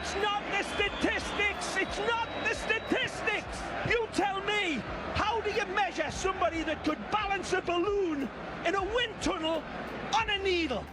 It's not the statistics. It's not the statistics. You tell me, how do you measure somebody that could balance a balloon in a wind tunnel on a needle?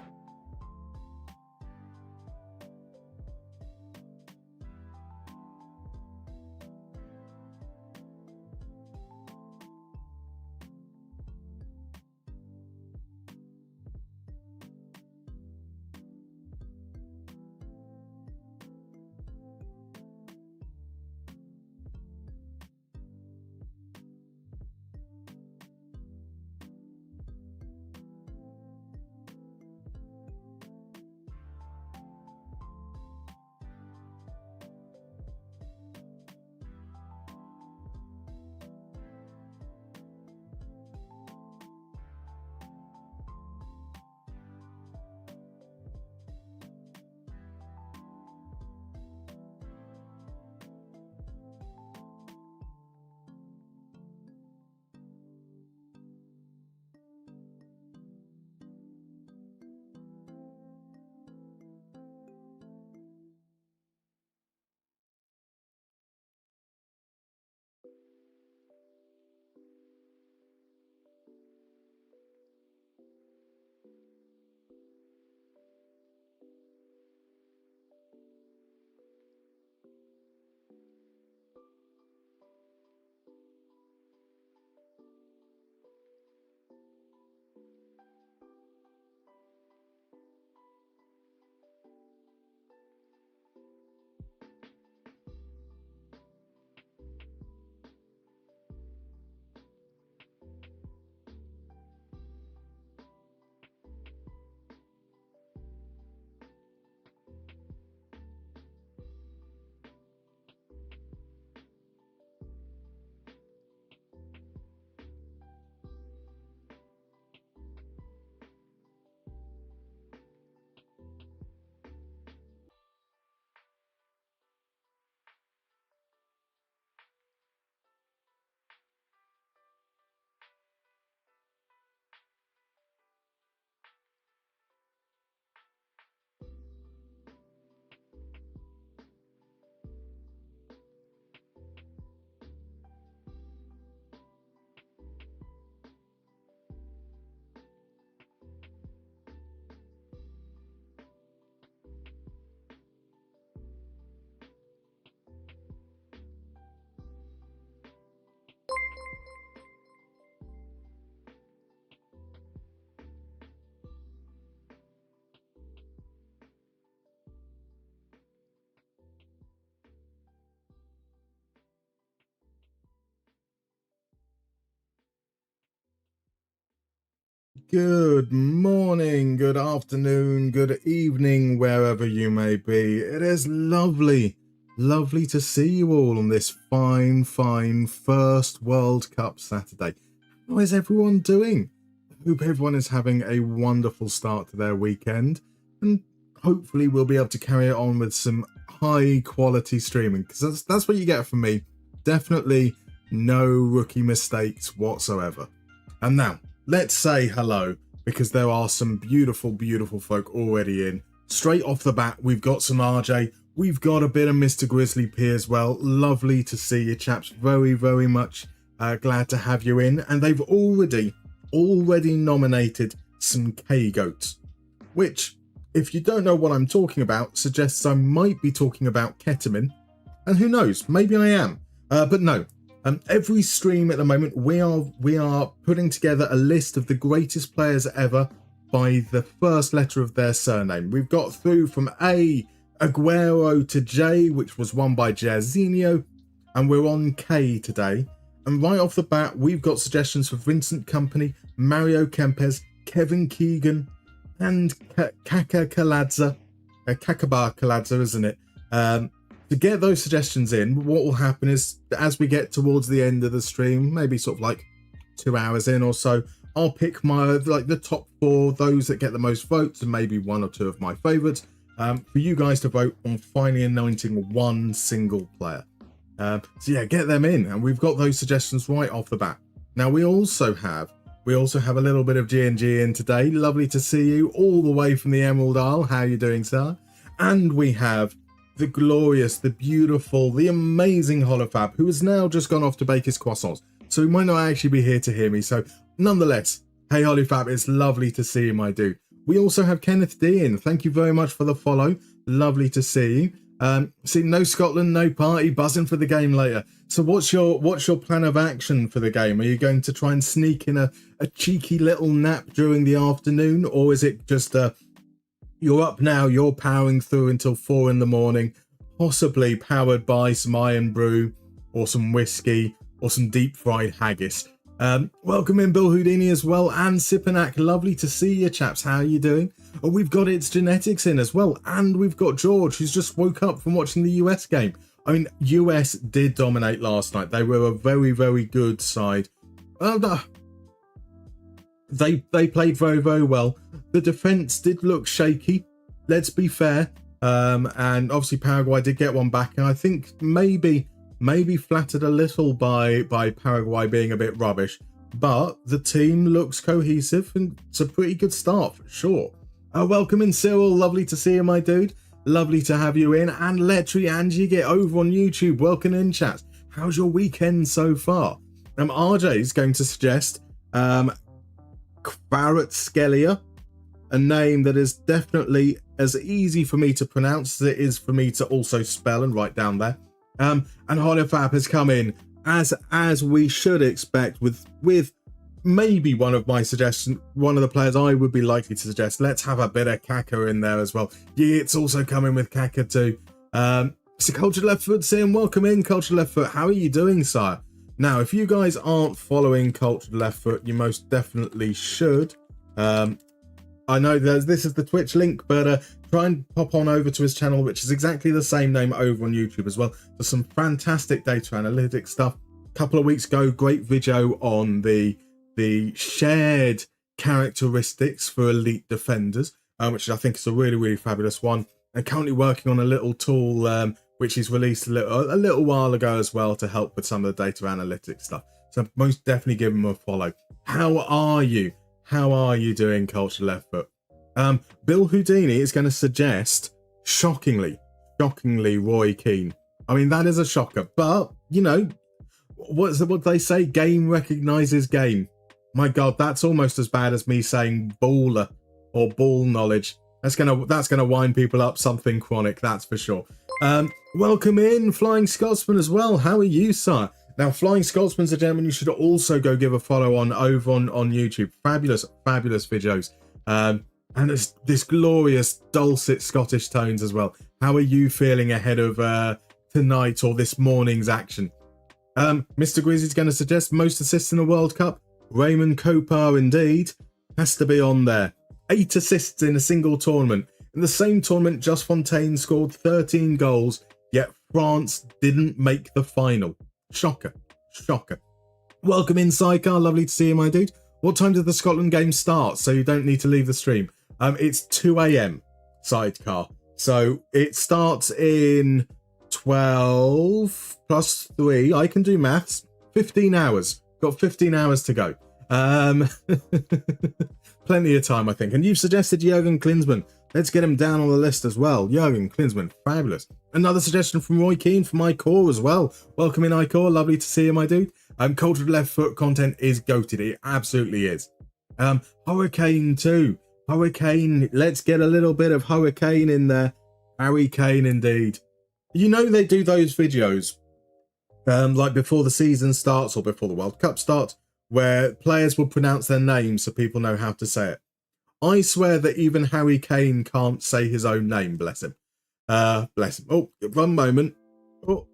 Good morning, good afternoon, good evening, wherever you may be. It is lovely to see you all on this fine first World Cup Saturday. How is everyone doing? I hope everyone is having a wonderful start to their weekend, and hopefully we'll be able to carry it on with some high quality streaming, because that's what you get from me. Definitely no rookie mistakes whatsoever. And now, let's say hello, because there are some beautiful folk already in. Straight off the bat, we've got some RJ. We've got a bit of Mr. Grizzly P as well. Lovely to see you chaps. Very much glad to have you in. And they've already nominated some K-Goats, which, if you don't know what I'm talking about, suggests I might be talking about ketamine. And who knows, maybe I am. But no. Every stream at the moment, we are putting together a list of the greatest players ever by the first letter of their surname. We've got through from A, Aguero, to J, which was won by Jairzinho, and we're on K today. And right off the bat, we've got suggestions for Vincent Kompany, Mario Kempes, Kevin Keegan, and Kaka Kaladza. Kakabar Kaladza, isn't it? To get those suggestions in, what will happen is, as we get towards the end of the stream, maybe sort of like 2 hours in or so, I'll pick the top 4, those that get the most votes, and maybe 1 or 2 of my favourites, for you guys to vote on finally anointing one single player. So yeah, get them in, and we've got those suggestions right off the bat. Now we also have a little bit of G&G in today. Lovely to see you all the way from the Emerald Isle. How are you doing, sir? And we have the glorious, the beautiful, the amazing Holofab, who has now just gone off to bake his croissants. So he might not actually be here to hear me. So nonetheless, hey Holofab, it's lovely to see you, my dude. We also have Kenneth Dean. Thank you very much for the follow. Lovely to see you. See, no Scotland, no party, buzzing for the game later. So what's your plan of action for the game? Are you going to try and sneak in a cheeky little nap during the afternoon? Or is it just you're up now, you're powering through until 4 in the morning, possibly powered by some iron brew or some whiskey or some deep fried haggis? Welcome in Bill Houdini as well, and Sipanak. Lovely to see you, chaps. How are you doing? Oh, we've got It's Genetics in as well, and we've got George, who's just woke up from watching the US game. I mean, US did dominate last night. They were a very, very good side. They played very, very well. The defense did look shaky, let's be fair. And obviously Paraguay did get one back, and I think maybe flattered a little by Paraguay being a bit rubbish. But the team looks cohesive, and it's a pretty good start for sure. Welcome in, Cyril. Lovely to see you, my dude. Lovely to have you in. And Letry Angie, get over on YouTube. Welcome in, chat. How's your weekend so far? RJ is going to suggest Kvaratskhelia, a name that is definitely as easy for me to pronounce as it is for me to also spell and write down there. And Holofab has come in as we should expect with maybe one of my suggestions, one of the players I would be likely to suggest. Let's have a bit of Kaka in there as well. Yeah, it's also coming with Kaka too. So Cultured Left Foot saying, welcome in, Cultured Left Foot. How are you doing, sire? Now, if you guys aren't following Cultured Left Foot, you most definitely should. I know this is the Twitch link, but try and pop on over to his channel, which is exactly the same name over on YouTube as well. There's some fantastic data analytics stuff. A couple of weeks ago, great video on the shared characteristics for elite defenders, which I think is a really, really fabulous one. And currently working on a little tool which he's released a little while ago as well to help with some of the data analytics stuff. So most definitely give him a follow. How are you? How are you doing, Culture Left Foot? Bill Houdini is going to suggest, shockingly, Roy Keane. I mean, that is a shocker, but you know, what they say? Game recognizes game. My God, that's almost as bad as me saying baller or ball knowledge. That's gonna wind people up something chronic, that's for sure. Welcome in, Flying Scotsman as well. How are you, sir? Now, Flying Scotsman's a gentleman you should also go give a follow on over on YouTube. Fabulous videos. And it's this glorious dulcet Scottish tones as well. How are you feeling ahead of tonight or this morning's action? Mr. Grizzly's going to suggest most assists in the World Cup. Raymond Copar, indeed, has to be on there. 8 assists in a single tournament. In the same tournament, Just Fontaine scored 13 goals, yet France didn't make the final. Shocker. Welcome in, Sidecar. Lovely to see you, my dude. What time did the Scotland game start? So you don't need to leave the stream. It's 2 a.m. Sidecar. So it starts in 12 plus 3. I can do maths. 15 hours. Got 15 hours to go. Plenty of time, I think. And you've suggested Jurgen Klinsmann. Let's get him down on the list as well. Jurgen Klinsmann, fabulous. Another suggestion from Roy Keane from iCore as well. Welcome in, iCore. Lovely to see you, my dude. Cultured Left Foot content is goated. It absolutely is. Hurricane too. Hurricane. Let's get a little bit of Hurricane in there. Harry Kane, indeed. You know they do those videos, like before the season starts or before the World Cup starts, where players will pronounce their names so people know how to say it. I swear that even Harry Kane can't say his own name, bless him. Bless him. Oh, one moment. Oh.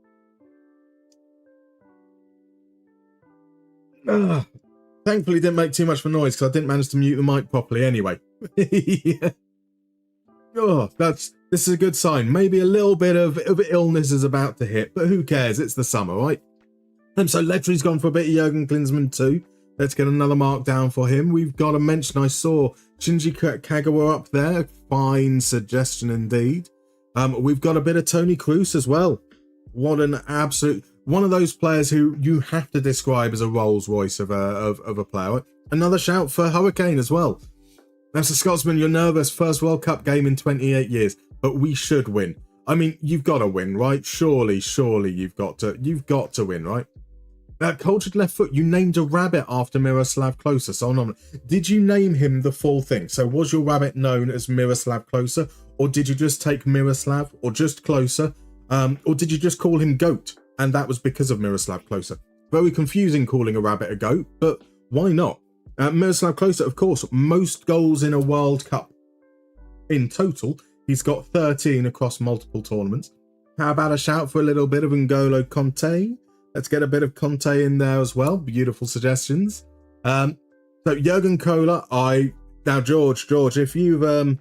Thankfully didn't make too much of a noise because I didn't manage to mute the mic properly anyway. Yeah. Oh, this is a good sign. Maybe a little bit of illness is about to hit, but who cares? It's the summer, right? So Letry's gone for a bit of Jurgen Klinsmann too. Let's get another mark down for him. We've got to mention, I saw Shinji Kagawa up there. Fine suggestion indeed. We've got a bit of Tony Kroos as well. What an absolute... One of those players who you have to describe as a Rolls Royce of a player. Another shout for Hurricane as well. That's a Scotsman, you're nervous. First World Cup game in 28 years. But we should win. I mean, you've got to win, right? Surely you've got to win, right? Cultured left foot, you named a rabbit after Miroslav Klose. So on. Did you name him the full thing? So was your rabbit known as Miroslav Klose, or did you just take Miroslav, or just Klose, or did you just call him Goat, and that was because of Miroslav Klose? Very confusing calling a rabbit a goat, but why not? Miroslav Klose, of course, most goals in a World Cup in total. He's got 13 across multiple tournaments. How about a shout for a little bit of N'Golo Conte? Let's get a bit of Conte in there as well. Beautiful suggestions. So Jurgen Kohler, now George, if you've the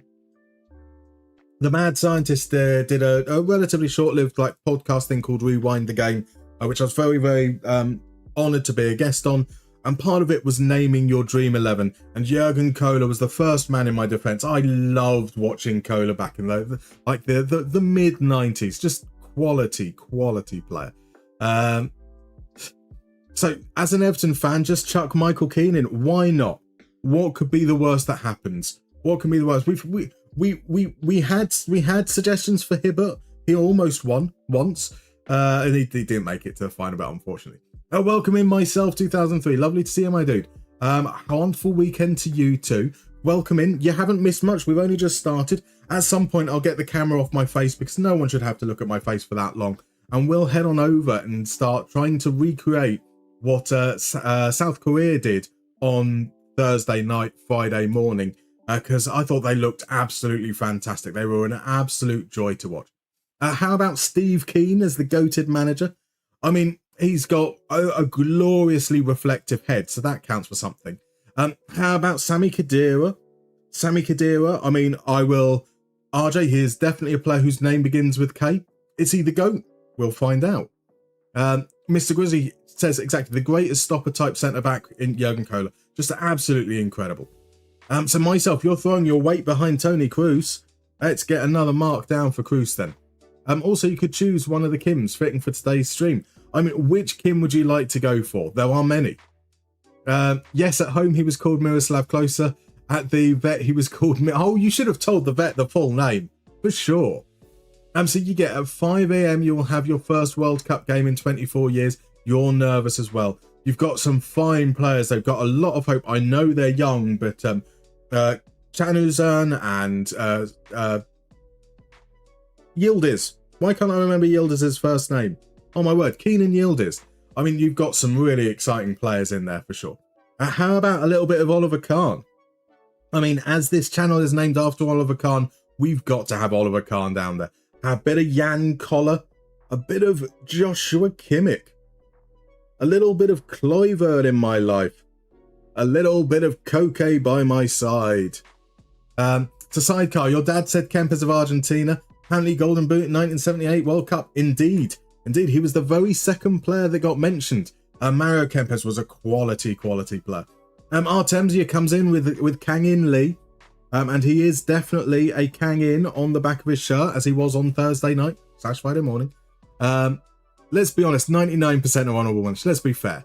mad scientist did a relatively short-lived podcast thing called Rewind the Game, which I was very, very honoured to be a guest on. And part of it was naming your Dream 11. And Jurgen Kohler was the first man in my defence. I loved watching Kohler back in the mid-90s. Just quality player. So as an Everton fan, just chuck Michael Keane in. Why not? What could be the worst that happens? What can be the worst? We had suggestions for Hibbert. He almost won once. And he didn't make it to the final bet, unfortunately. Welcome in myself 2003. Lovely to see you, my dude. Wonderful weekend to you too. Welcome in. You haven't missed much. We've only just started. At some point, I'll get the camera off my face because no one should have to look at my face for that long. And we'll head on over and start trying to recreate what South Korea did on Thursday night, Friday morning, because I thought they looked absolutely fantastic. They were an absolute joy to watch. How about Steve Keane as the goated manager? I mean, he's got a gloriously reflective head, so that counts for something. How about Sami Khedira? Sami Khedira, I mean, RJ, he is definitely a player whose name begins with K. Is he the GOAT? We'll find out. Mr. Grizzly says exactly the greatest stopper type centre back in Jurgen Kohler. Just absolutely incredible. So myself, you're throwing your weight behind Tony Kroos. Let's get another mark down for Kroos then. Also, you could choose one of the Kims fitting for today's stream. I mean, which Kim would you like to go for? There are many. Yes, at home he was called Miroslav Klose. At the vet he was called... Oh, you should have told the vet the full name. For sure. So you get at 5 a.m. you will have your first World Cup game in 24 years. You're nervous as well. You've got some fine players. They've got a lot of hope. I know they're young, but Chanuzan and Yildiz. Why can't I remember Yildiz's first name? Oh my word, Keenan Yildiz. I mean, you've got some really exciting players in there for sure. How about a little bit of Oliver Kahn? I mean, as this channel is named after Oliver Kahn, we've got to have Oliver Kahn down there. A bit of Jan Koller, a bit of Joshua Kimmich, a little bit of Kluivert in my life, a little bit of Koke by my side. To sidecar, your dad said Kempes of Argentina, apparently Golden Boot 1978 World Cup. Indeed, he was the very second player that got mentioned. Mario Kempes was a quality player. Artemsia comes in with Kang In Lee. And he is definitely a Kang In on the back of his shirt, as he was on Thursday night / Friday morning. Let's be honest, 99% are honourable mentions. Let's be fair.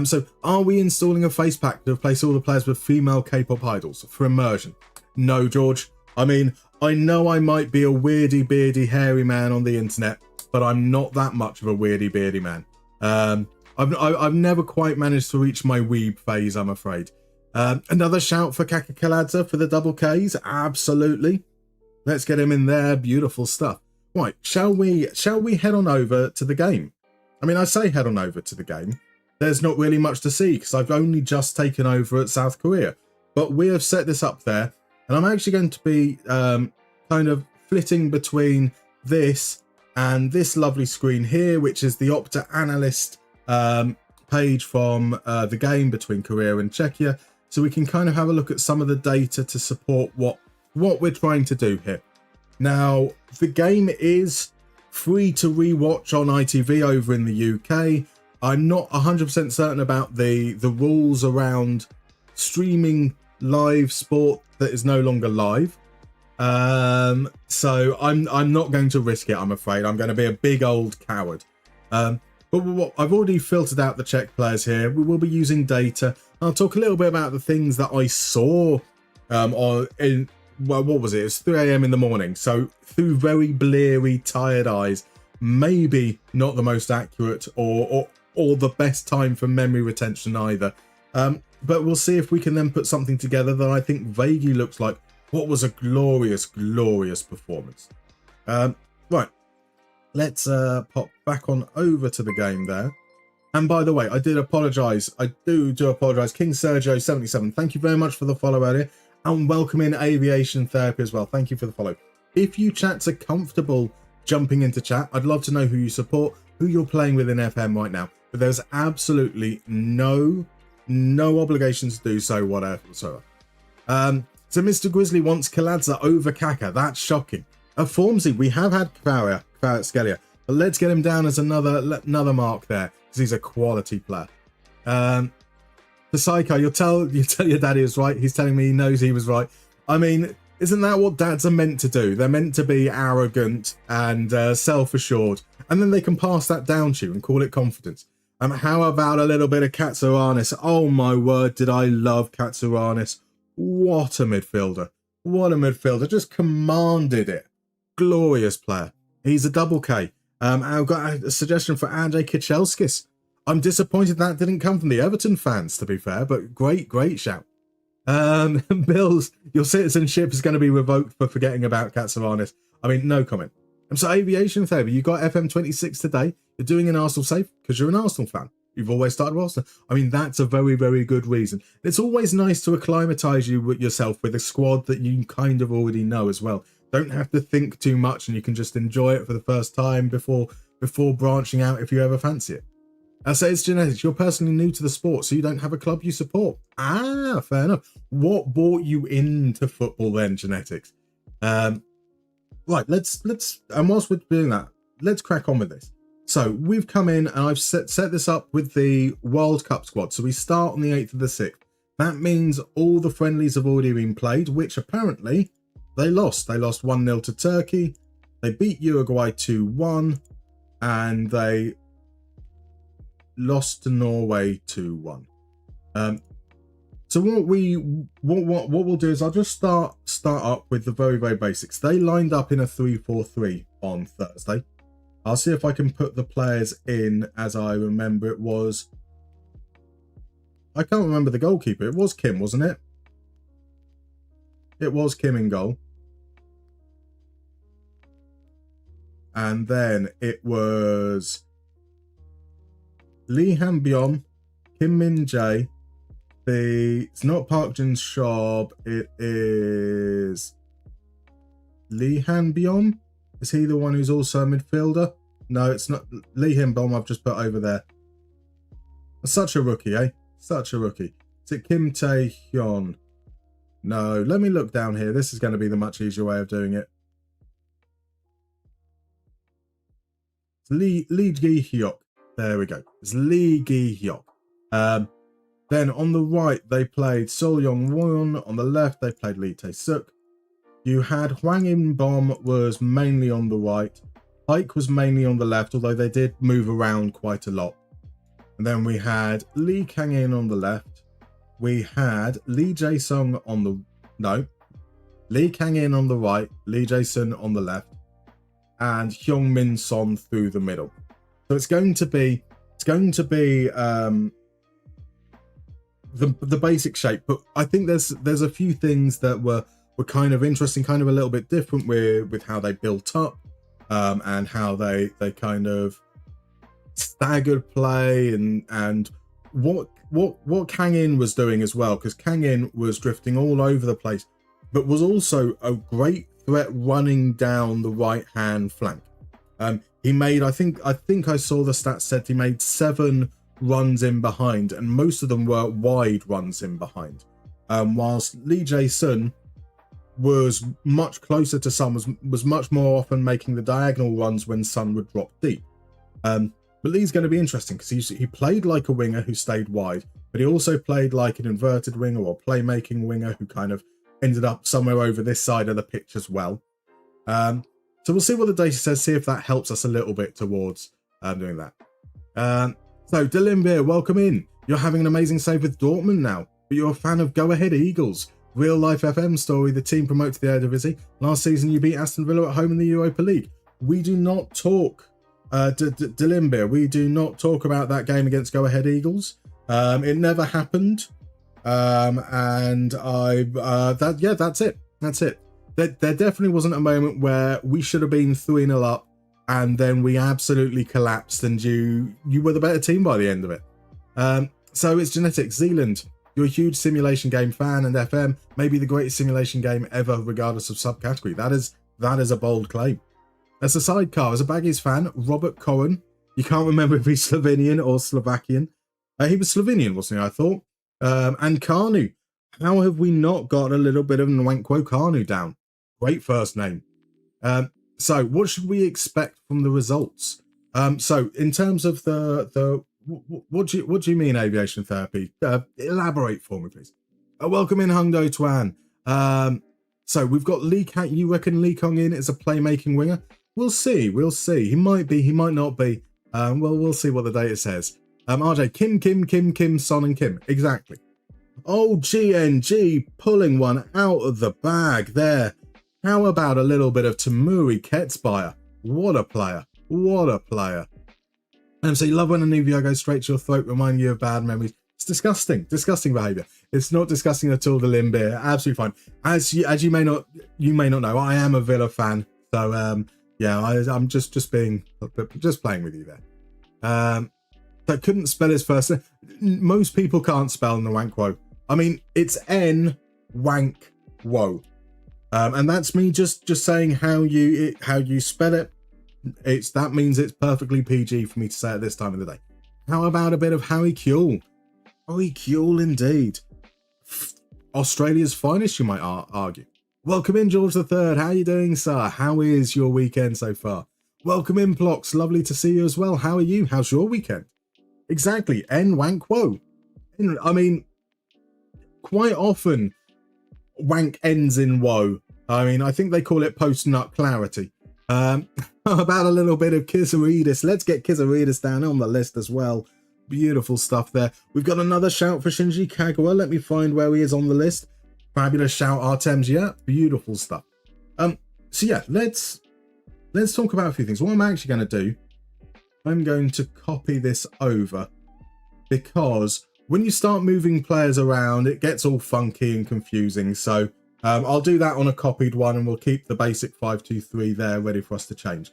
So are we installing a face pack to replace all the players with female K-pop idols for immersion? No, George. I mean, I know I might be a weirdy, beardy, hairy man on the internet, but I'm not that much of a weirdy, beardy man. I've never quite managed to reach my weeb phase, I'm afraid. Another shout for Kaka Kaladze for the double Ks. Absolutely. Let's get him in there. Beautiful stuff. Right, shall we head on over to the game? I mean, I say head on over to the game. There's not really much to see because I've only just taken over at South Korea. But we have set this up there. And I'm actually going to be kind of flitting between this and this lovely screen here, which is the Opta Analyst page from the game between Korea and Czechia. So we can kind of have a look at some of the data to support what we're trying to do here. Now, the game is free to rewatch on ITV over in the UK. I'm not 100% certain about the rules around streaming live sport that is no longer live. So I'm not going to risk it, I'm afraid. I'm going to be a big old coward. But I've already filtered out the Czech players here. We will be using data. I'll talk a little bit about the things that I saw well, what was it? It was 3 a.m. in the morning. So through very bleary, tired eyes, maybe not the most accurate or the best time for memory retention either. But we'll see if we can then put something together that I think vaguely looks like what was a glorious, glorious performance. Right, let's pop back on over to the game there. And by the way, I did apologise. I do apologise. King Sergio 77, thank you very much for the follow earlier. And welcome in Aviation Therapy as well. Thank you for the follow. If you chats are comfortable jumping into chat, I'd love to know who you support, who you're playing with in FM right now. But there's absolutely no obligations to do so whatsoever. So Mr. Grizzly wants Kaladza over Kaka. That's shocking. Formsy, we have had Kvarat Skelia, but let's get him down as another mark there, because he's a quality player. The Psycho, you'll tell your daddy is right. He's telling me he knows he was right. I mean, isn't that what dads are meant to do? They're meant to be arrogant and self-assured, and then they can pass that down to you and call it confidence. How about a little bit of Katsuranis? Oh my word, did I love Katsuranis. What a midfielder. What a midfielder. Just commanded it. Glorious player. He's a double K. I've got a suggestion for Andrzej Kaczhelskis. I'm disappointed that didn't come from the Everton fans, to be fair, but great shout. Bills, your citizenship is going to be revoked for forgetting about Katsuranis. I mean, no comment. So Aviation Therapy, you got FM26 today. You're doing an Arsenal safe because you're an Arsenal fan. You've always started with Arsenal. I mean, that's a very, very good reason. It's always nice to acclimatise yourself with a squad that you kind of already know as well. Don't have to think too much, and you can just enjoy it for the first time before branching out if you ever fancy it. So it's genetics. You're personally new to the sport, so you don't have a club you support. Ah, fair enough. What brought you into football then, genetics? Right, let's and whilst we're doing that, let's crack on with this. So we've come in and I've set this up with the World Cup squad. So we start on the 8th of the 6th. That means all the friendlies have already been played, which apparently they lost. They lost 1-0 to Turkey. They beat Uruguay 2-1, and they lost to Norway 2-1. So what we'll do is I'll just start up with the very, very basics. They lined up in a 3-4-3 on Thursday. I'll see if I can put the players in as I remember it was. I can't remember the goalkeeper. It was Kim, wasn't it? It was Kim in goal. And then it was Lee Han-byom, Kim Min-jae. It's not Park Jin-shob. It is Lee Han-byom. Is he the one who's also a midfielder? No, it's not. Lee Han-byom I've just put over there. Such a rookie, eh? Such a rookie. Is it Kim Tae-hyun? No, let me look down here. This is going to be the much easier way of doing it. It's Lee Gi-hyuk. There we go. It's Lee Gi-hyuk. Then on the right, they played Sol Yong-won. On the left, they played Lee Tae-suk. You had Hwang In-bom was mainly on the right. Ike was mainly on the left, although they did move around quite a lot. And then we had Lee Kang-in on the left. We had Lee Jae-sung on the... No. Lee Kang-in on the right. Lee Jae-sun on the left. And Hyung Min Son through the middle. So it's going to be the basic shape, but I think there's a few things that were kind of interesting, kind of a little bit different with how they built up, and how they kind of staggered play and what Kang-in was doing as well, because Kang-in was drifting all over the place, but was also a great threat running down the right hand flank. He made, I think I saw the stats said he made 7 runs in behind, and most of them were wide runs in behind. Whilst Lee Jae-sun was much closer to Sun, was much more often making the diagonal runs when Sun would drop deep. But Lee's going to be interesting because he played like a winger who stayed wide, but he also played like an inverted winger or playmaking winger who kind of ended up somewhere over this side of the pitch as well. So we'll see what the data says, see if that helps us a little bit towards doing that. So Dylan Beer, welcome in. You're having an amazing save with Dortmund now, but you're a fan of Go Ahead Eagles. Real life FM story, the team promoted to the Eredivisie. Last season you beat Aston Villa at home in the Europa League. We do not talk Delimbir. We do not talk about that game against Go Ahead Eagles. It never happened. That's it. That's it. There definitely wasn't a moment where we should have been 3-0 up and then we absolutely collapsed and you were the better team by the end of it. So it's genetics. Zealand, you're a huge simulation game fan, and FM may be the greatest simulation game ever, regardless of subcategory. That is a bold claim. As a sidecar, as a Baggies fan, Robert Cohen, you can't remember if he's Slovenian or Slovakian. He was Slovenian, wasn't he, I thought? And Kanu. How have we not got a little bit of Nwankwo Kanu down? Great first name. So what should we expect from the results? So in terms of the what do you mean aviation therapy? Elaborate for me, please. Welcome in, Hung Do Tuan. So we've got Lee Cat. You reckon Lee Kong In is a playmaking winger? We'll see. We'll see. He might be. He might not be. Well, we'll see what the data says. RJ, Kim, Son and Kim. Exactly. Oh, GNG pulling one out of the bag there. How about a little bit of Tamuri Ketsbayer? What a player. What a player. So you love when a new video goes straight to your throat, reminding you of bad memories. It's disgusting. Disgusting behaviour. It's not disgusting at all, the Limbeer. Absolutely fine. As you may not know, I am a Villa fan. So yeah, I'm just playing with you there. So couldn't spell his first name. Most people can't spell Nwankwo. I mean, it's N-Wank-Wo. And that's me just saying how you spell it. That means it's perfectly PG for me to say at this time of the day. How about a bit of Harry Kewell? Harry Kewell indeed. Australia's finest, you might argue. Welcome in, George III. How are you doing, sir? How is your weekend so far? Welcome in, Plox. Lovely to see you as well. How are you? How's your weekend? Exactly. N-Wank-Wo. I mean, quite often, wank ends in woe. I mean, I think they call it post-nut clarity. About a little bit of Kizaridis. Let's get Kizaridis down on the list as well. Beautiful stuff there. We've got another shout for Shinji Kagawa. Let me find where he is on the list. Fabulous shout, Artems. Yeah, beautiful stuff. So yeah, let's talk about a few things. What I'm actually going to do, I'm going to copy this over, because when you start moving players around, it gets all funky and confusing. So I'll do that on a copied one, and we'll keep the basic 5-2-3 there ready for us to change.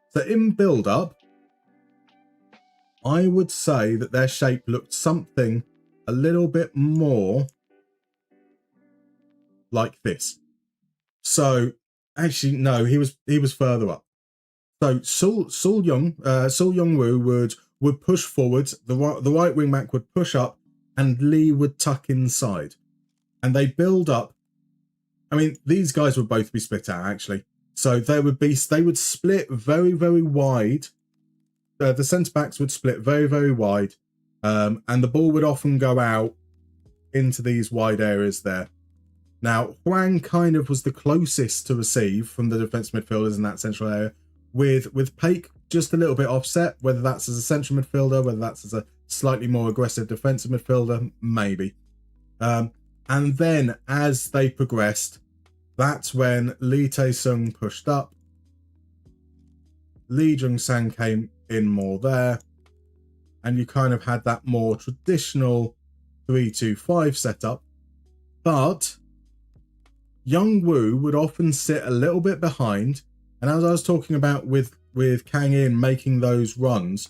So in build-up, I would say that their shape looked something a little bit more like this. So actually, no, he was further up. So Sul Young-woo would push forwards, the right wing back would push up, and Lee would tuck inside. And they build up. I mean, these guys would both be split out, actually. So they would split very, very wide. The centre-backs would split very, very wide. And the ball would often go out into these wide areas there. Now, Hwang kind of was the closest to receive from the defence midfielders in that central area, with Paik just a little bit offset, whether that's as a central midfielder, whether that's as a slightly more aggressive defensive midfielder, maybe. And then as they progressed, that's when Lee Tae-sung pushed up. Lee Jung-sang came in more there. And you kind of had that more traditional 3-2-5 setup. But Young-woo would often sit a little bit behind. And as I was talking about with Kang In making those runs,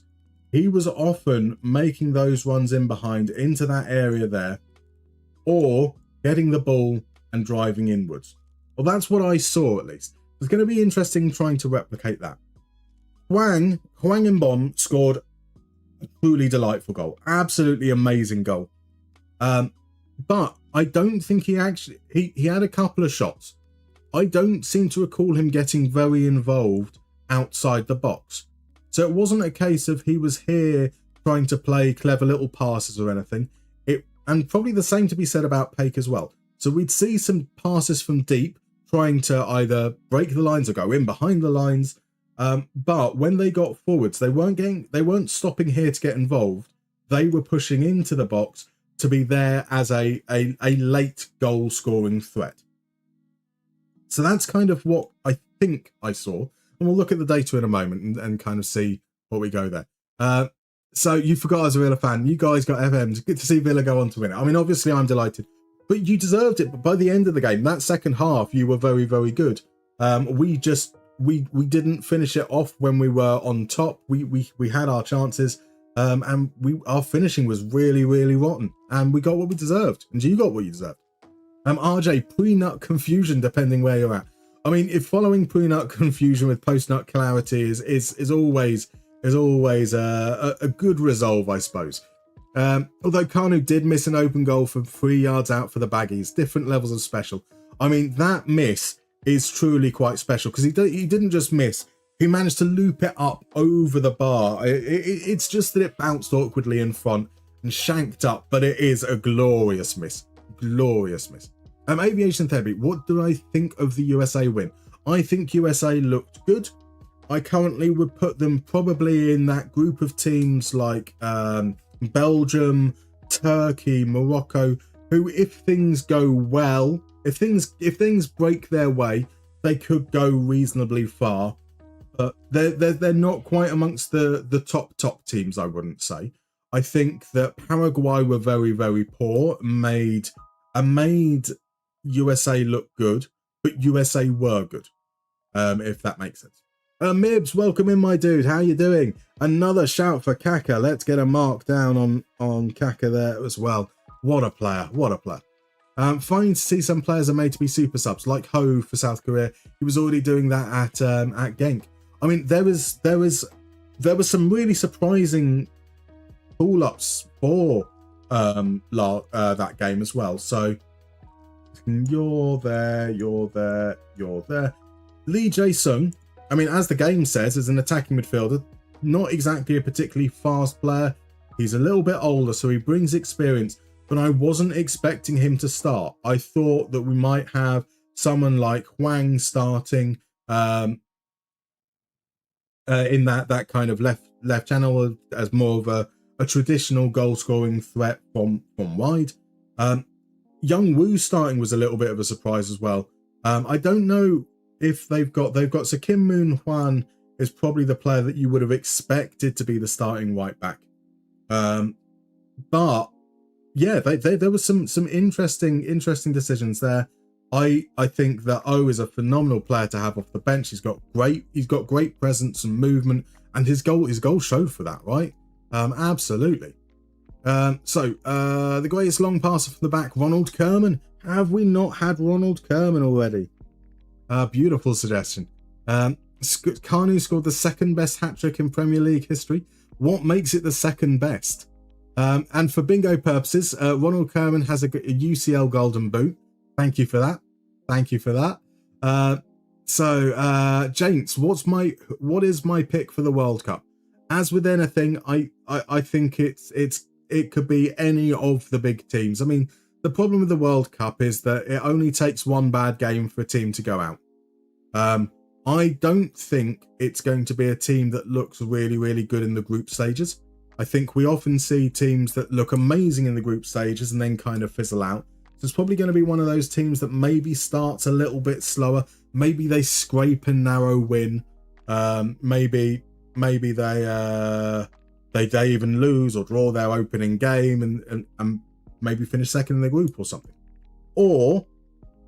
he was often making those runs in behind into that area there, or getting the ball and driving inwards. Well, that's what I saw, at least. It's going to be interesting trying to replicate that. Hwang In-bon scored a truly delightful goal. Absolutely amazing goal. But I don't think he had a couple of shots. I don't seem to recall him getting very involved outside the box. So it wasn't a case of he was here trying to play clever little passes or anything. And probably the same to be said about Paik as well. So we'd see some passes from deep, trying to either break the lines or go in behind the lines. But when they got forwards, they weren't stopping here to get involved. They were pushing into the box to be there as a late goal scoring threat. So that's kind of what I think I saw. And we'll look at the data in a moment and kind of see what we go there. So you forgot I was a Villa fan. You guys got FM. It's good to see Villa go on to win it. I mean, obviously I'm delighted, but you deserved it. But by the end of the game, that second half, you were very, very good. We didn't finish it off when we were on top. We had our chances, and our finishing was really, really rotten, and we got what we deserved, and you got what you deserved. RJ, pre-nut confusion, depending where you're at. I mean, if following pre-nut confusion with post-nut clarity is always a good resolve, I suppose. Although Kanu did miss an open goal from 3 yards out for the Baggies, different levels of special. I mean, that miss is truly quite special because he didn't just miss, he managed to loop it up over the bar. It's just that it bounced awkwardly in front and shanked up, but it is a glorious miss. Glorious miss. Aviation Therapy, what do I think of the USA win? I think USA looked good. I currently would put them probably in that group of teams like Belgium, Turkey, Morocco, who, if things go well, if things break their way, they could go reasonably far. But they're not quite amongst the top teams, I wouldn't say. I think that Paraguay were very, very poor, made USA look good, but USA were good, if that makes sense. Mibs, welcome in, my dude. How you doing? Another shout for Kaka. Let's get a mark down on Kaka there as well. What a player. What a player. Fine to see some players are made to be super subs, like Ho for South Korea. He was already doing that at Genk. I mean, there was some really surprising pull-ups for that game as well. So you're there. Lee Jae-sung, I mean, as the game says, as an attacking midfielder, not exactly a particularly fast player. He's a little bit older, so he brings experience, but I wasn't expecting him to start. I thought that we might have someone like Hwang starting in that kind of left channel as more of a traditional goal-scoring threat from wide. Young Woo starting was a little bit of a surprise as well. I don't know if they've got so Kim Moon Hwan is probably the player that you would have expected to be the starting right back. But yeah, there was some interesting decisions there. I think that O is a phenomenal player to have off the bench. He's got great presence and movement, and his goal showed for that, right? Absolutely. So the greatest long passer from the back, Ronald Koeman. Have we not had Ronald Koeman already? Beautiful suggestion. Kanu scored the second best hat-trick in Premier League history. What makes it the second best? And for bingo purposes, Ronald Koeman has a UCL Golden Boot. Thank you for that. So, James, what is my pick for the World Cup? As with anything, I think it could be any of the big teams. I mean, the problem with the World Cup is that it only takes one bad game for a team to go out. I don't think it's going to be a team that looks really, really good in the group stages. I think we often see teams that look amazing in the group stages and then kind of fizzle out. So it's probably going to be one of those teams that maybe starts a little bit slower. Maybe they scrape a narrow win. Maybe they even lose or draw their opening game and maybe finish second in the group or something. Or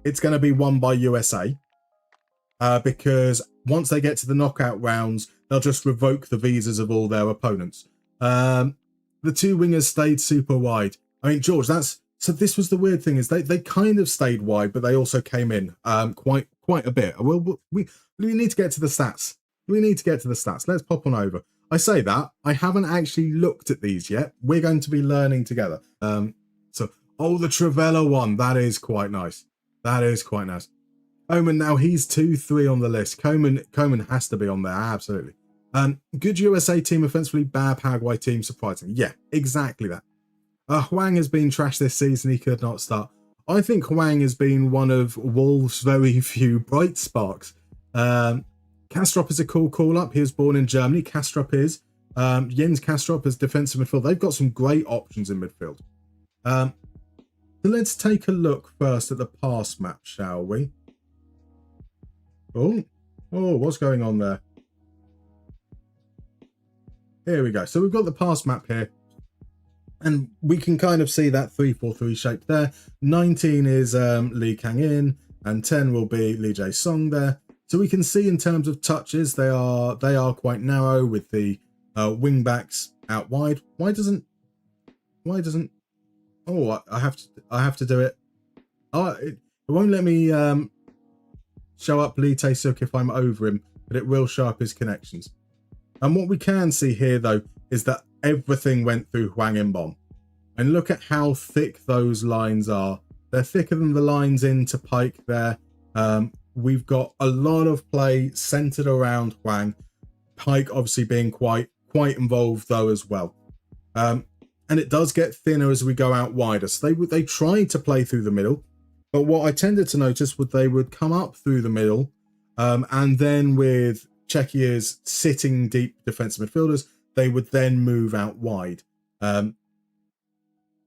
it's going to be won by USA because once they get to the knockout rounds, they'll just revoke the visas of all their opponents. The two wingers stayed super wide. I mean, George, so this was the weird thing is they kind of stayed wide, but they also came in quite a bit. Well, we need to get to the stats. Let's pop on over. I say that I haven't actually looked at these yet. We're going to be learning together. The Trivella one, that is quite nice. Omen, now he's 2-3 on the list. Koeman has to be on there, absolutely. Good USA team offensively, bad Paraguay team, surprising. Yeah, exactly that. Hwang has been trash this season. He could not start. I think Hwang has been one of Wolves' very few bright sparks. Kastrup is a cool call-up. He was born in Germany. Kastrup is. Jens Kastrup as defensive midfield. They've got some great options in midfield. So let's take a look first at the pass map, shall we? Oh, what's going on there? Here we go. So we've got the pass map here. And we can kind of see that 3-4-3 shape there. 19 is Lee Kang-in, and 10 will be Lee Jae-sung there. So we can see in terms of touches, they are quite narrow with the wing backs out wide. Why doesn't? Oh, I have to do it. Oh, it won't let me show up Lee Tae-suk if I'm over him, but it will show up his connections. And what we can see here though is that everything went through Hwang In-bom. And look at how thick those lines are. They're thicker than the lines into Pike there. We've got a lot of play centered around Hwang. Pike obviously being quite involved though as well. And it does get thinner as we go out wider. So they tried to play through the middle, but what I tended to notice was they would come up through the middle, and then with Czechia's sitting deep defensive midfielders, they would then move out wide. Now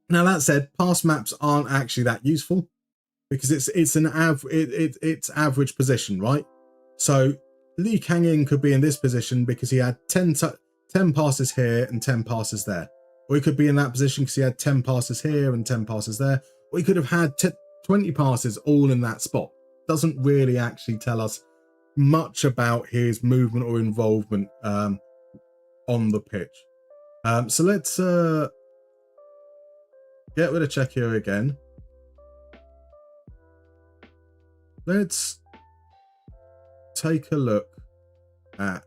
that said, pass maps aren't actually that useful because it's average position, right? So Lee Kang-in could be in this position because he had 10 passes here and 10 passes there. Or he could be in that position because he had 10 passes here and 10 passes there. Or he could have had 20 passes all in that spot. Doesn't really actually tell us much about his movement or involvement on the pitch. So let's get rid of Czechia again. Let's take a look at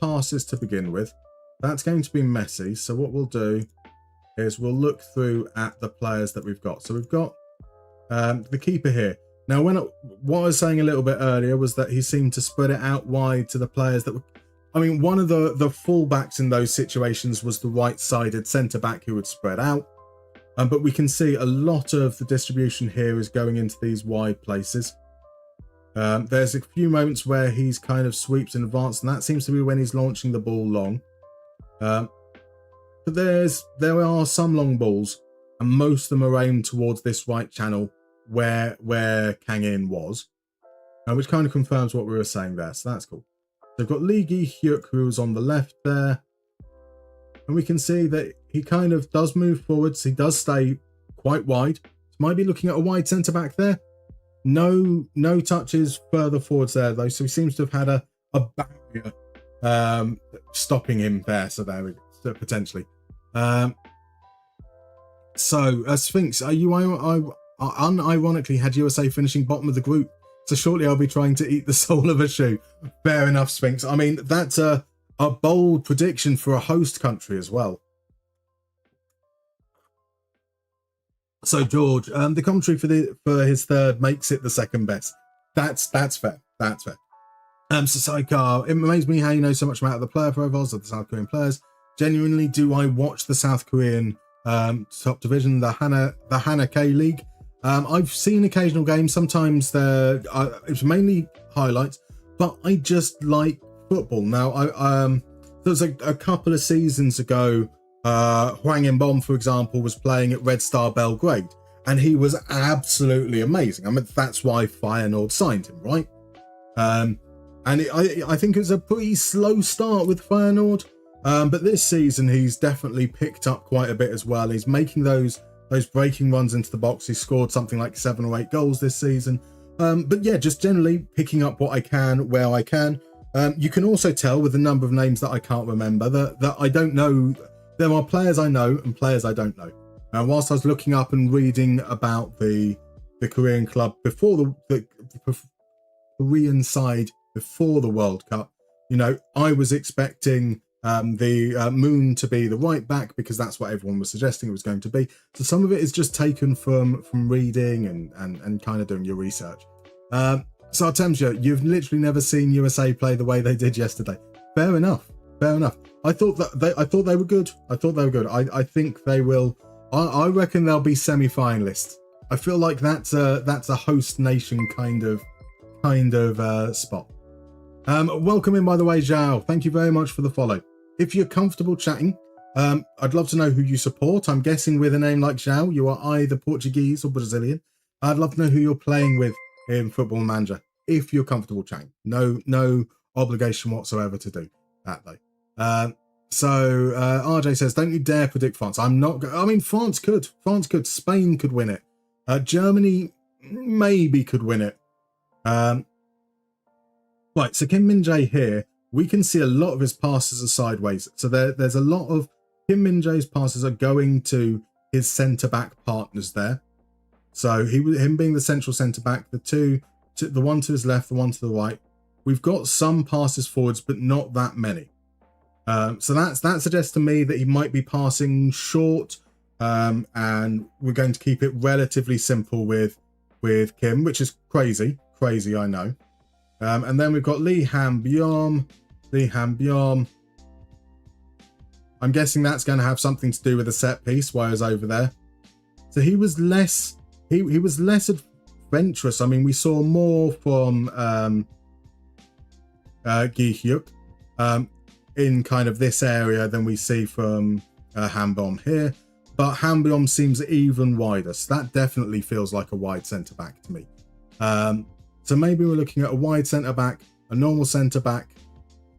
passes to begin with. That's going to be messy. So what we'll do is we'll look through at the players that we've got. So we've got the keeper here. Now, what I was saying a little bit earlier was that he seemed to spread it out wide to the players that were... I mean, one of the fullbacks in those situations was the right-sided centre-back who would spread out. But we can see a lot of the distribution here is going into these wide places. There's a few moments where he's kind of sweeps in advance, and that seems to be when he's launching the ball long. But there are some long balls, and most of them are aimed towards this right channel where Kang-in was, which kind of confirms what we were saying there. So that's cool. They've got Lee Gi-hyuk, who's on the left there, and we can see that he kind of does move forwards. He does stay quite wide. Might be looking at a wide centre back there. No touches further forwards there though, so he seems to have had a barrier stopping him there. So there we go. So potentially. So Sphinx, are you unironically had USA finishing bottom of the group? So shortly I'll be trying to eat the sole of a shoe. Fair enough, Sphinx. I mean, that's a bold prediction for a host country as well. So George, the commentary for his third makes it the second best. That's fair. That's fair. So Saikar, it amazes me how you know so much about the player profiles of the South Korean players. Genuinely, do I watch the South Korean top division, the Hana K League? I've seen occasional games. Sometimes it's mainly highlights, but I just like football. Now, there was a couple of seasons ago, Hwang In-bom, for example, was playing at Red Star Belgrade, and he was absolutely amazing. I mean, that's why Feyenoord signed him, right? And I think it was a pretty slow start with Feyenoord, but this season he's definitely picked up quite a bit as well. He's making those breaking runs into the box. He scored something like 7 or 8 goals this season. But yeah, just generally picking up what I can where I can. You can also tell with the number of names that I can't remember that I don't know. There are players I know and players I don't know. And whilst I was looking up and reading about the Korean club before the Korean side before the World Cup, you know, I was expecting the Moon to be the right back because that's what everyone was suggesting it was going to be. So some of it is just taken from reading and kind of doing your research. So Artemsia, you've literally never seen USA play the way they did yesterday. Fair enough. I thought they were good. I think they will. I reckon they'll be semi-finalists. I feel like that's a host nation kind of spot. Welcome in, by the way, Zhao. Thank you very much for the follow. if you're comfortable chatting, I'd love to know who you support. I'm guessing with a name like João, you are either Portuguese or Brazilian. I'd love to know who you're playing with in Football Manager, if you're comfortable chatting. No obligation whatsoever to do that, though. So RJ says, don't you dare predict France. I'm not. I mean, France could. Spain could win it. Germany maybe could win it. Right, so Kim Min-jae here, we can see a lot of his passes are sideways. So there's a lot of Kim Min-jae's passes are going to his centre-back partners there. So him being the central centre-back, the one to his left, the one to the right. We've got some passes forwards, but not that many. So that suggests to me that he might be passing short, and we're going to keep it relatively simple with Kim, which is crazy, I know. And then we've got Lee Han Byom. I'm guessing that's going to have something to do with the set piece while I was over there. So he was less adventurous. I mean, we saw more from Gi Hyuk in kind of this area than we see from Han Byom here. But Han Byom seems even wider. So that definitely feels like a wide centre-back to me. So maybe we're looking at a wide centre-back, a normal centre-back,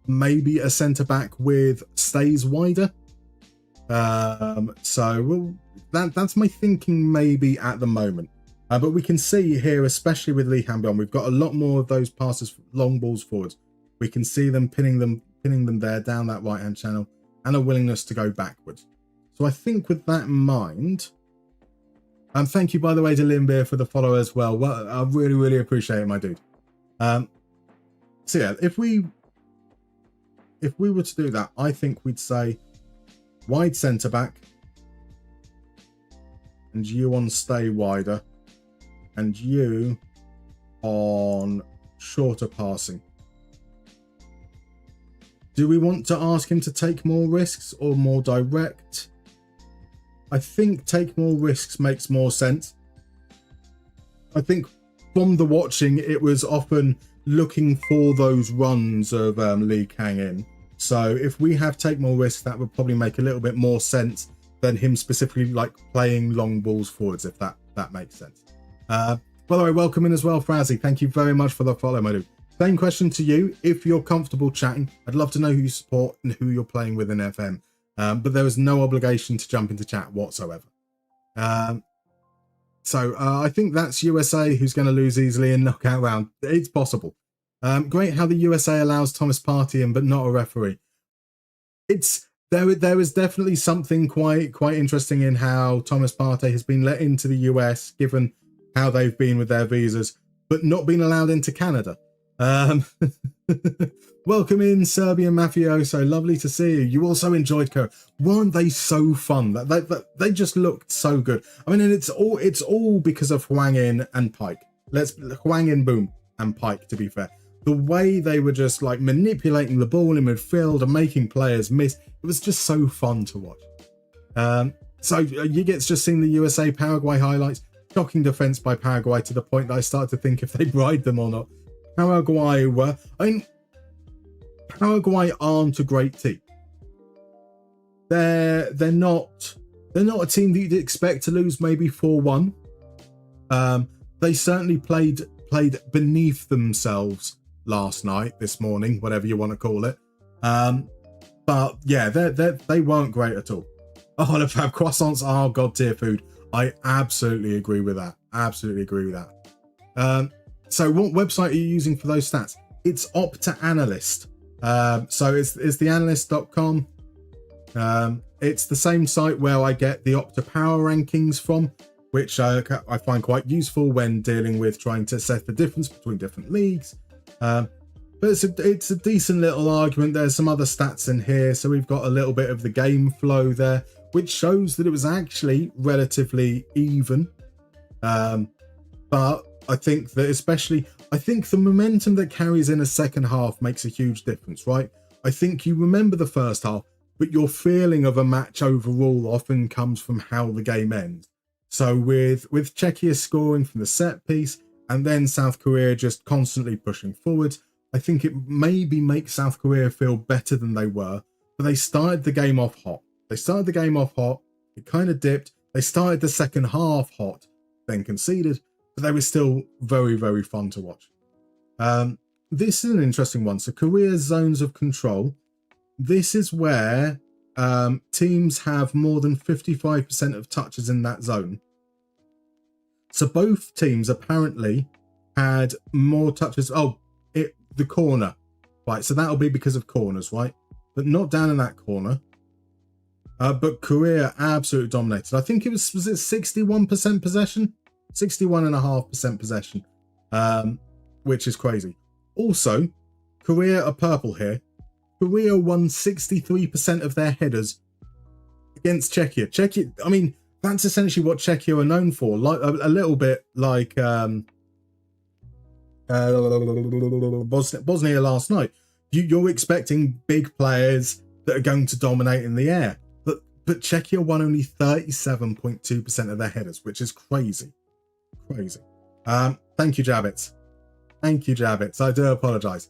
maybe a centre-back with stays wider. So that's my thinking maybe at the moment. But we can see here, especially with Lee Han Byom, we've got a lot more of those passes, long balls forwards. We can see them pinning them there down that right-hand channel, and a willingness to go backwards. So I think with that in mind, thank you, by the way, to Limbeer for the follow as well. Well, I really, really appreciate it, my dude. So yeah, if we were to do that, I think we'd say wide centre back, and you on stay wider, and you on shorter passing. Do we want to ask him to take more risks or more direct? I think take more risks makes more sense. I think from the watching, it was often looking for those runs of Lee Kang In. So if we have take more risks, that would probably make a little bit more sense than him specifically like playing long balls forwards, if that makes sense. By the way, welcome in as well, Frazzy. Thank you very much for the follow, my dude. Same question to you. If you're comfortable chatting, I'd love to know who you support and who you're playing with in FM. But there is no obligation to jump into chat whatsoever. So I think that's USA who's going to lose easily in knockout round. It's possible. Great how the USA allows Thomas Partey in, but not a referee. There is definitely something quite interesting in how Thomas Partey has been let into the US, given how they've been with their visas, but not been allowed into Canada. Welcome in, Serbian Mafioso. Lovely to see you. You also enjoyed Curry. Weren't they so fun? They just looked so good. I mean, and it's all because of Hwang In and Pike. Hwang In, boom, and Pike, to be fair. The way they were just like manipulating the ball in midfield and making players miss, it was just so fun to watch. So you get just seeing the USA Paraguay highlights. Shocking defense by Paraguay to the point that I started to think if they bribed them or not. Paraguay aren't a great team. They're not a team that you'd expect to lose maybe 4-1. They certainly played beneath themselves last night, this morning, whatever you want to call it. But yeah, they weren't great at all. Oh, Fab, croissants are god tier food. I absolutely agree with that. So what website are you using for those stats? It's Opta Analyst. So it's theanalyst.com. It's the same site where I get the Opta Power rankings from, which I find quite useful when dealing with trying to assess the difference between different leagues. But it's a decent little argument. There's some other stats in here. So we've got a little bit of the game flow there, which shows that it was actually relatively even. But I think that the momentum that carries in a second half makes a huge difference, right? I think you remember the first half, but your feeling of a match overall often comes from how the game ends. So with Czechia scoring from the set piece and then South Korea just constantly pushing forward, I think it maybe makes South Korea feel better than they were. but they started the game off hot. It kind of dipped. They started the second half hot, then conceded, but they were still very, very fun to watch. This is an interesting one. So Korea's zones of control. This is where teams have more than 55% of touches in that zone. So both teams apparently had more touches. The corner, right? So that'll be because of corners, right? But not down in that corner. But Korea absolutely dominated. I think it was it 61% possession? 61.5% possession, which is crazy. Also, Korea are purple here. Korea won 63% of their headers against Czechia. Czechia, I mean, that's essentially what Czechia are known for. Like a little bit like Bosnia last night. You're expecting big players that are going to dominate in the air. But Czechia won only 37.2% of their headers, which is crazy. Crazy. Thank you, Javits. Thank you, Javits. I do apologise.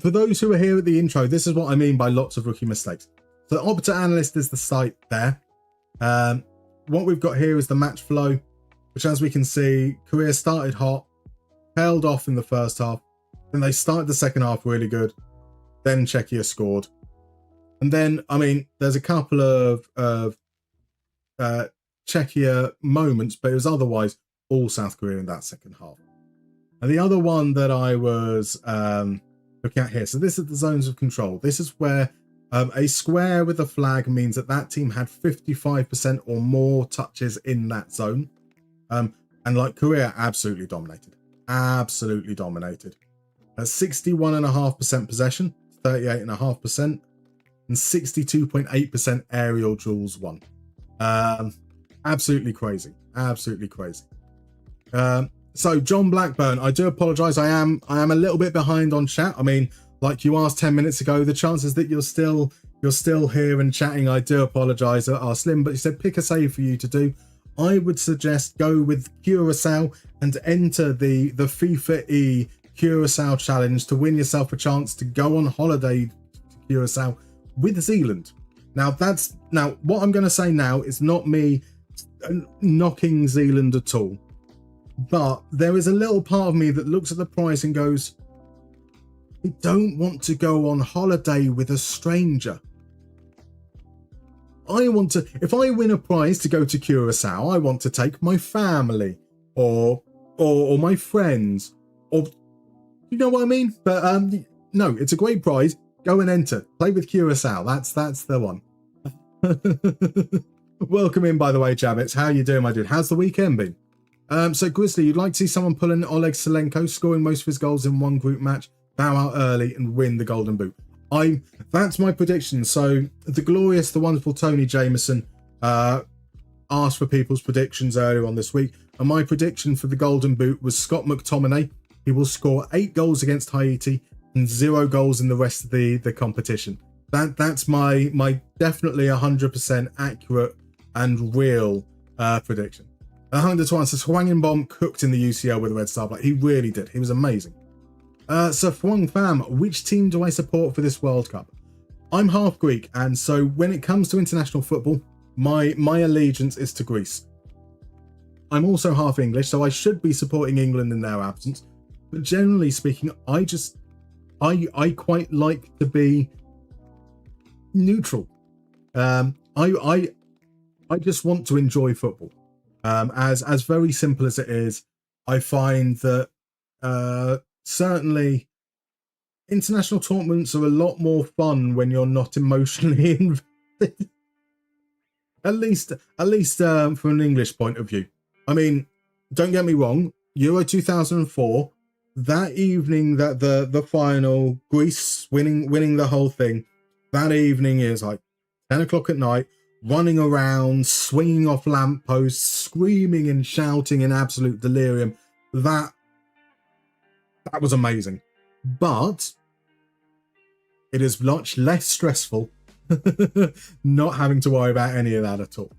For those who are here at the intro, this is what I mean by lots of rookie mistakes. So Opta Analyst is the site there. What we've got here is the match flow, which, as we can see, Korea started hot, tailed off in the first half. Then they started the second half really good. Then Czechia scored. And then, I mean, there's a couple of Czechia moments, but it was otherwise all South Korea in that second half. And the other one that I was looking at here, so this is the zones of control. This is where a square with a flag means that team had 55% or more touches in that zone. And like Korea absolutely dominated. Absolutely dominated. 61.5% possession, 38.5%, and 62.8% aerial duels won. Absolutely crazy. Absolutely crazy. So John Blackburn, I do apologise. I am a little bit behind on chat. I mean, like you asked 10 minutes ago, the chances that you're still here and chatting, I do apologise, are slim. But you said pick a save for you to do. I would suggest go with Curacao and enter the FIFA E Curacao challenge to win yourself a chance to go on holiday to Curacao with Zealand. Now what I'm going to say now is not me knocking Zealand at all, but there is a little part of me that looks at the price and goes, I don't want to go on holiday with a stranger. I want to, if I win a prize to go to Curacao, I want to take my family or my friends, or you know what I mean? But no, it's a great prize. Go and enter. Play with Curacao. That's the one. Welcome in, by the way, Javits. How you doing, my dude? How's the weekend been? So Grizzly, you'd like to see someone pull in Oleg Salenko, scoring most of his goals in one group match, bow out early and win the Golden Boot. That's my prediction. So the glorious, the wonderful Tony Jameson asked for people's predictions earlier on this week, and my prediction for the Golden Boot was Scott McTominay. He will score 8 goals against Haiti and 0 goals in the rest of the competition. That's my definitely 100% accurate and real prediction. 100 to 1 says Hwang cooked in the UCL with the Red Star Black. He really did. He was amazing. So Hwang Fam, which team do I support for this World Cup? I'm half Greek, and so when it comes to international football, my allegiance is to Greece. I'm also half English, so I should be supporting England in their absence. But generally speaking, I quite like to be neutral. I just want to enjoy football. As very simple as it is, I find that certainly international tournaments are a lot more fun when you're not emotionally invested. at least from an English point of view. I mean, don't get me wrong, Euro 2004, that evening that the final, Greece winning the whole thing, that evening is like 10 o'clock at night, running around, swinging off lampposts, screaming and shouting in absolute delirium. That was amazing. But it is much less stressful not having to worry about any of that at all.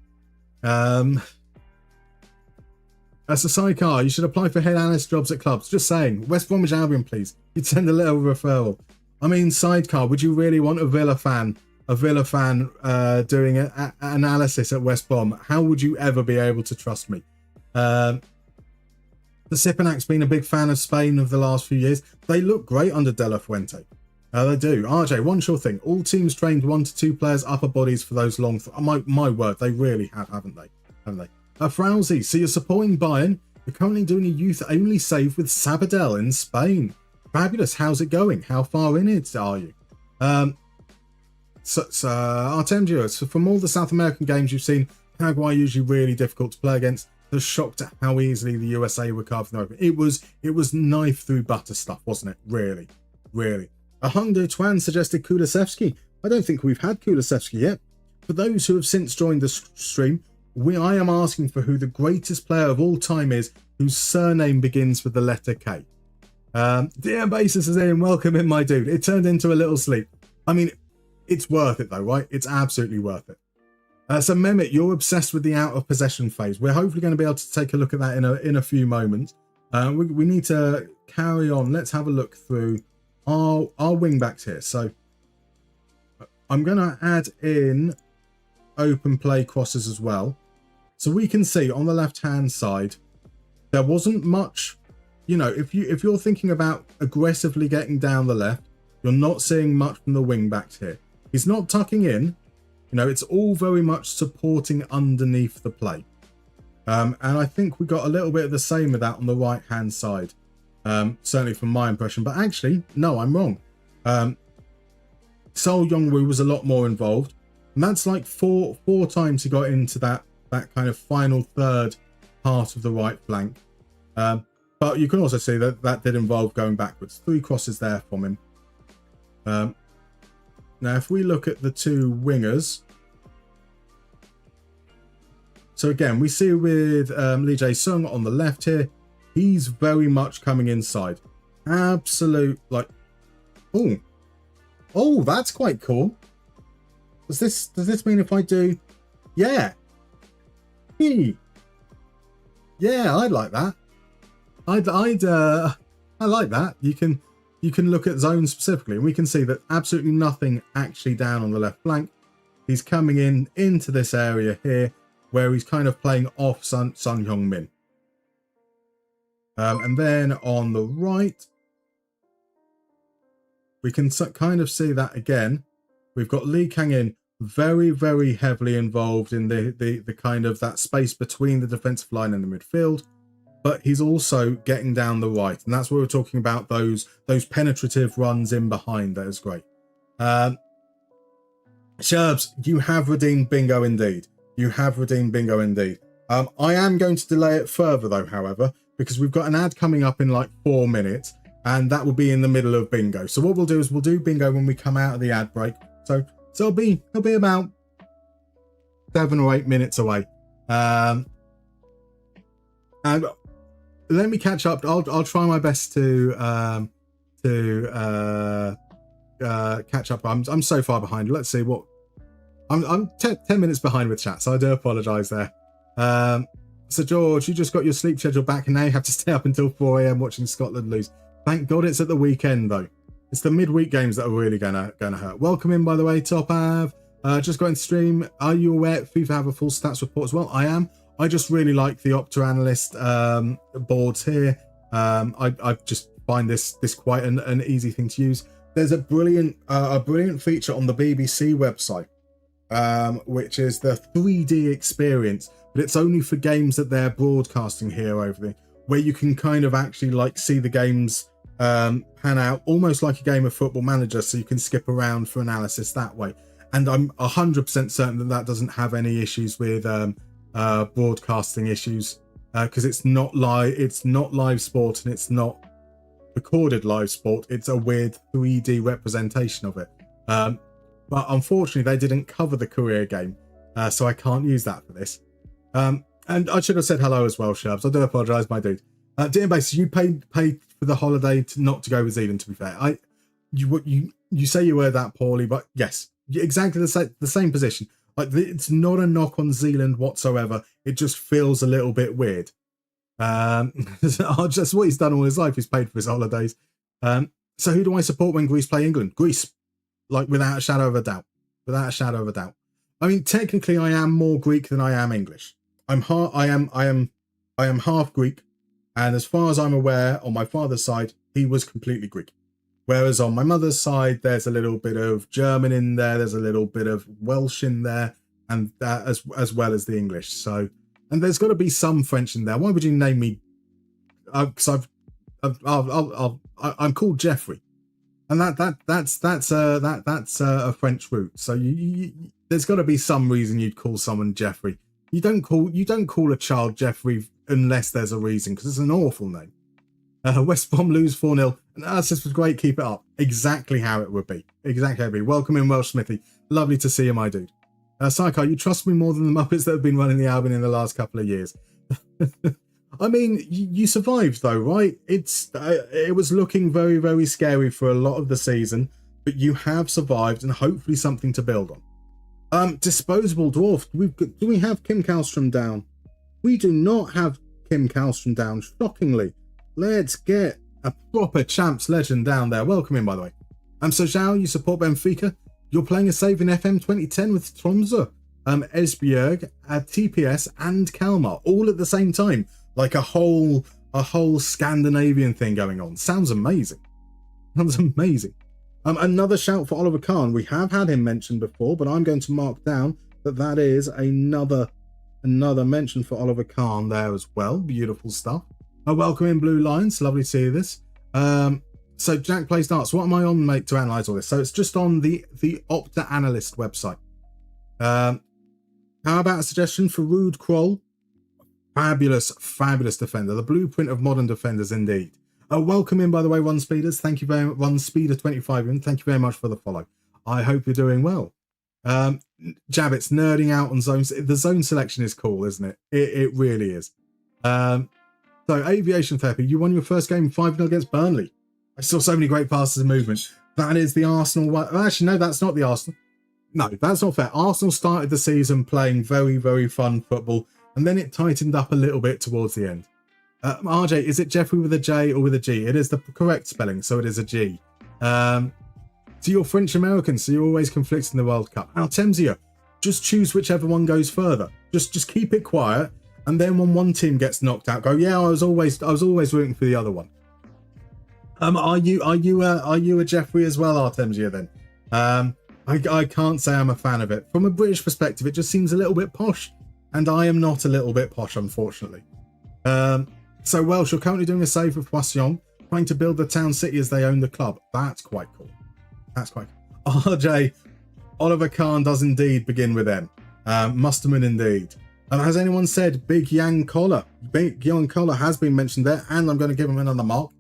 That's a sidecar. You should apply for head analyst jobs at clubs. Just saying. West Bromwich Albion, please. You'd send a little referral. I mean, sidecar. Would you really want a Villa fan doing an analysis at West Brom? How would you ever be able to trust me? The Sipanak's been a big fan of Spain of the last few years. They look great under De La Fuente. They do. RJ, one sure thing. All teams trained 1 to 2 players upper bodies for those long... My word, they really have, haven't they? Frowsy, so you're supporting Bayern. You're currently doing a youth-only save with Sabadell in Spain. Fabulous. How's it going? How far in it are you? Artem Duo, so from all the South American games you've seen, Paraguay usually really difficult to play against. I was shocked at how easily the USA were carving over. It was knife through butter stuff, wasn't it? Really. A Hungdo Twan suggested Kulusevski. I don't think we've had Kulusevski yet. For those who have since joined the stream, I am asking for who the greatest player of all time is whose surname begins with the letter K. DM Basis is in. Welcome in, my dude. It turned into a little sleep. I mean, it's worth it though, right? It's absolutely worth it. So Mehmet, you're obsessed with the out of possession phase. We're hopefully going to be able to take a look at that in a few moments. We need to carry on. Let's have a look through our wing backs here. So I'm going to add in open play crosses as well. So we can see on the left hand side, there wasn't much, you know, if you're thinking about aggressively getting down the left, you're not seeing much from the wing backs here. He's not tucking in, you know, it's all very much supporting underneath the play. And I think we got a little bit of the same with that on the right hand side. Certainly from my impression, but actually, no, I'm wrong. Sol Yongwoo was a lot more involved. And that's like four times he got into that kind of final third part of the right flank. But you can also see that did involve going backwards. 3 crosses there from him. Now, if we look at the 2 wingers. So again, we see with Lee Jae-sung on the left here, he's very much coming inside. Absolute, like, oh, that's quite cool. Does this mean if I do, yeah, I'd like that. I like that. You can look at zones specifically, and we can see that absolutely nothing actually down on the left flank. He's coming into this area here where he's kind of playing off Son Heung-min. And then on the right, we can kind of see that again. We've got Lee Kang-in very, very heavily involved in the kind of that space between the defensive line and the midfield. But he's also getting down the right. And that's what we're talking about, those penetrative runs in behind. That is great. Sherbs, you have redeemed bingo indeed. You have redeemed bingo indeed. I am going to delay it further though, however, because we've got an ad coming up in like 4 minutes, and that will be in the middle of bingo. So what we'll do is we'll do bingo when we come out of the ad break. So it'll be about 7 or 8 minutes away. And let me catch up. I'll try my best to catch up. I'm so far behind. Let's see what I'm 10 minutes behind with chat, so I do apologize there. So George, you just got your sleep schedule back, and now you have to stay up until 4 a.m. watching Scotland lose. Thank God it's at the weekend though. It's the midweek games that are really gonna hurt. Welcome in, by the way, Top Av. Just got into stream. Are you aware FIFA have a full stats report as well? I am. I just really like the Opta Analyst boards here. I just find this quite an easy thing to use. There's a brilliant feature on the BBC website, which is the 3D experience, but it's only for games that they're broadcasting here over there, where you can kind of actually like see the games pan out almost like a game of Football Manager, so you can skip around for analysis that way. And I'm 100% certain that doesn't have any issues with broadcasting issues, because it's not live sport, and it's not recorded live sport. It's a weird 3D representation of it. But unfortunately, they didn't cover the career game, so I can't use that for this. And I should have said hello as well, Shabs. I do apologise, my dude. Dear Base, you paid for the holiday not to go with Zealand, to be fair. You say you were that poorly, but yes, exactly the same position. Like, it's not a knock on Zealand whatsoever. It just feels a little bit weird. Just what he's done all his life. He's paid for his holidays. So who do I support when Greece play England? Greece, like without a shadow of a doubt. Without a shadow of a doubt. I mean, technically, I am more Greek than I am English. I am half Greek, and as far as I'm aware, on my father's side, he was completely Greek. Whereas on my mother's side, there's a little bit of German in there, there's a little bit of Welsh in there, and that as well as the English. So, and there's got to be some French in there. Why would you name me? Because I'm called Jeffrey, and that's a French root. So there's got to be some reason you'd call someone Jeffrey. You don't call a child Jeffrey unless there's a reason, because it's an awful name. West Brom lose 4-0. Analysis was great. Keep it up. Exactly how it would be. Exactly how it would be. Welcome in, Welsh Smithy. Lovely to see you, my dude. Psycho, you trust me more than the Muppets that have been running the Albion in the last couple of years. I mean, you survived though, right? It was looking very, very scary for a lot of the season, but you have survived and hopefully something to build on. Disposable Dwarf. Do we have Kim Kallstrom down? We do not have Kim Kallstrom down, shockingly. Let's get a proper champs legend down there. Welcome in, by the way. So Zhao, you support Benfica. You're playing a save in FM 2010 with Tromsø, Esbjerg, TPS, and Kalmar, all at the same time, like a whole Scandinavian thing going on. Sounds amazing. Sounds amazing. Another shout for Oliver Kahn. We have had him mentioned before, but I'm going to mark down that is another mention for Oliver Kahn there as well. Beautiful stuff. Welcome in, Blue Lions. Lovely to see this. So Jack plays darts. What am I on, mate, to analyze all this? So it's just on the Opta Analyst website. How about a suggestion for Ruud Krol? Fabulous defender. The blueprint of modern defenders, indeed. Welcome in, by the way, One Speeders. Thank you very much. One Speeder 25 in. Thank you very much for the follow. I hope you're doing well. Jabbit's nerding out on zones. The zone selection is cool, isn't it? It really is. So, Aviation Therapy, you won your first game 5-0 against Burnley. I saw so many great passes and movement. That is the Arsenal one. Actually, no, that's not the Arsenal. No, that's not fair. Arsenal started the season playing very, very fun football, and then it tightened up a little bit towards the end. RJ, is it Jeffrey with a J or with a G? It is the correct spelling, so it is a G. So you're French American, so you're always conflicted in the World Cup. Artemisia, just choose whichever one goes further. Just keep it quiet. And then when one team gets knocked out, go, yeah, I was always rooting for the other one. Are you a Jeffrey as well, Artemisia? Then, I can't say I'm a fan of it. From a British perspective, it just seems a little bit posh, and I am not a little bit posh, unfortunately. So Welsh, you're currently doing a save with Poisson, trying to build the town city as they own the club. That's quite cool. That's quite cool. RJ, Oliver Kahn does indeed begin with M. Musterman indeed. Has anyone said Big Yang Collar? Big Yang Collar has been mentioned there, and I'm going to give him another mark.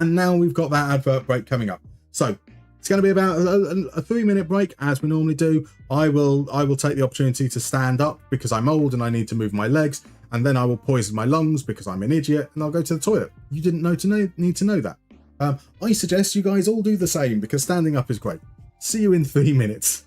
And now we've got that advert break coming up. So it's going to be about a 3-minute break, as we normally do. I will take the opportunity to stand up because I'm old and I need to move my legs, and then I will poison my lungs because I'm an idiot, and I'll go to the toilet. You didn't need to know that. I suggest you guys all do the same because standing up is great. See you in 3 minutes.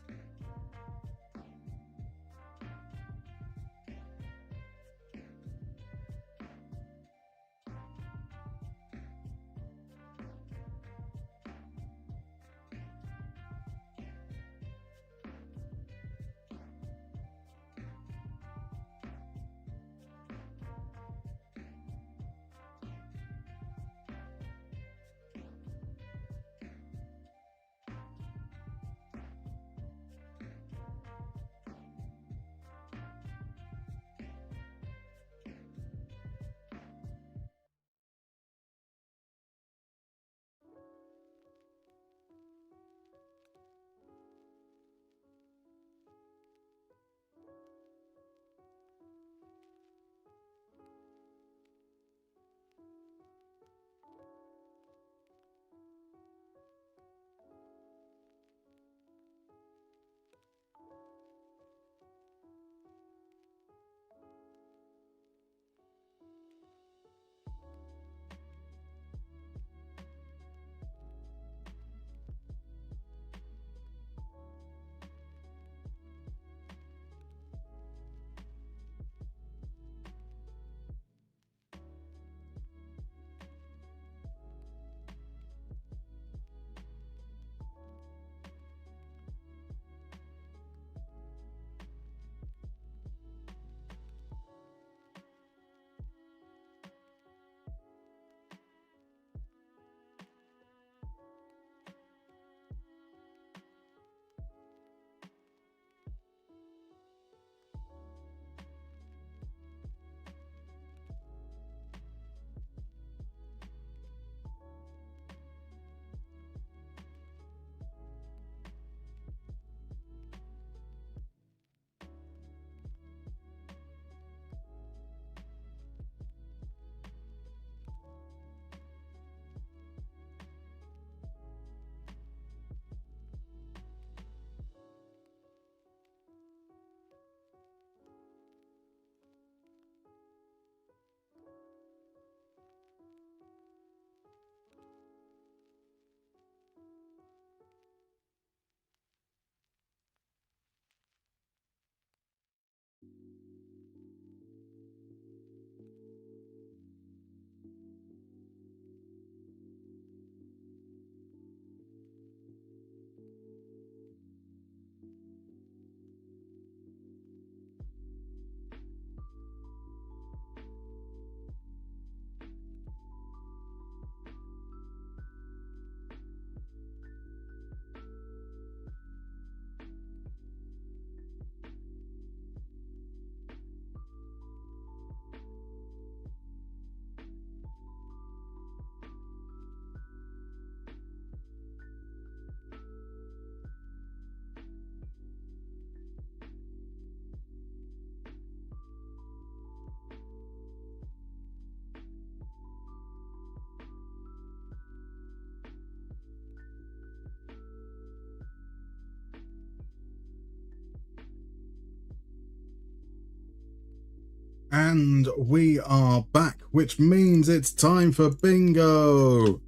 And we are back, which means it's time for bingo.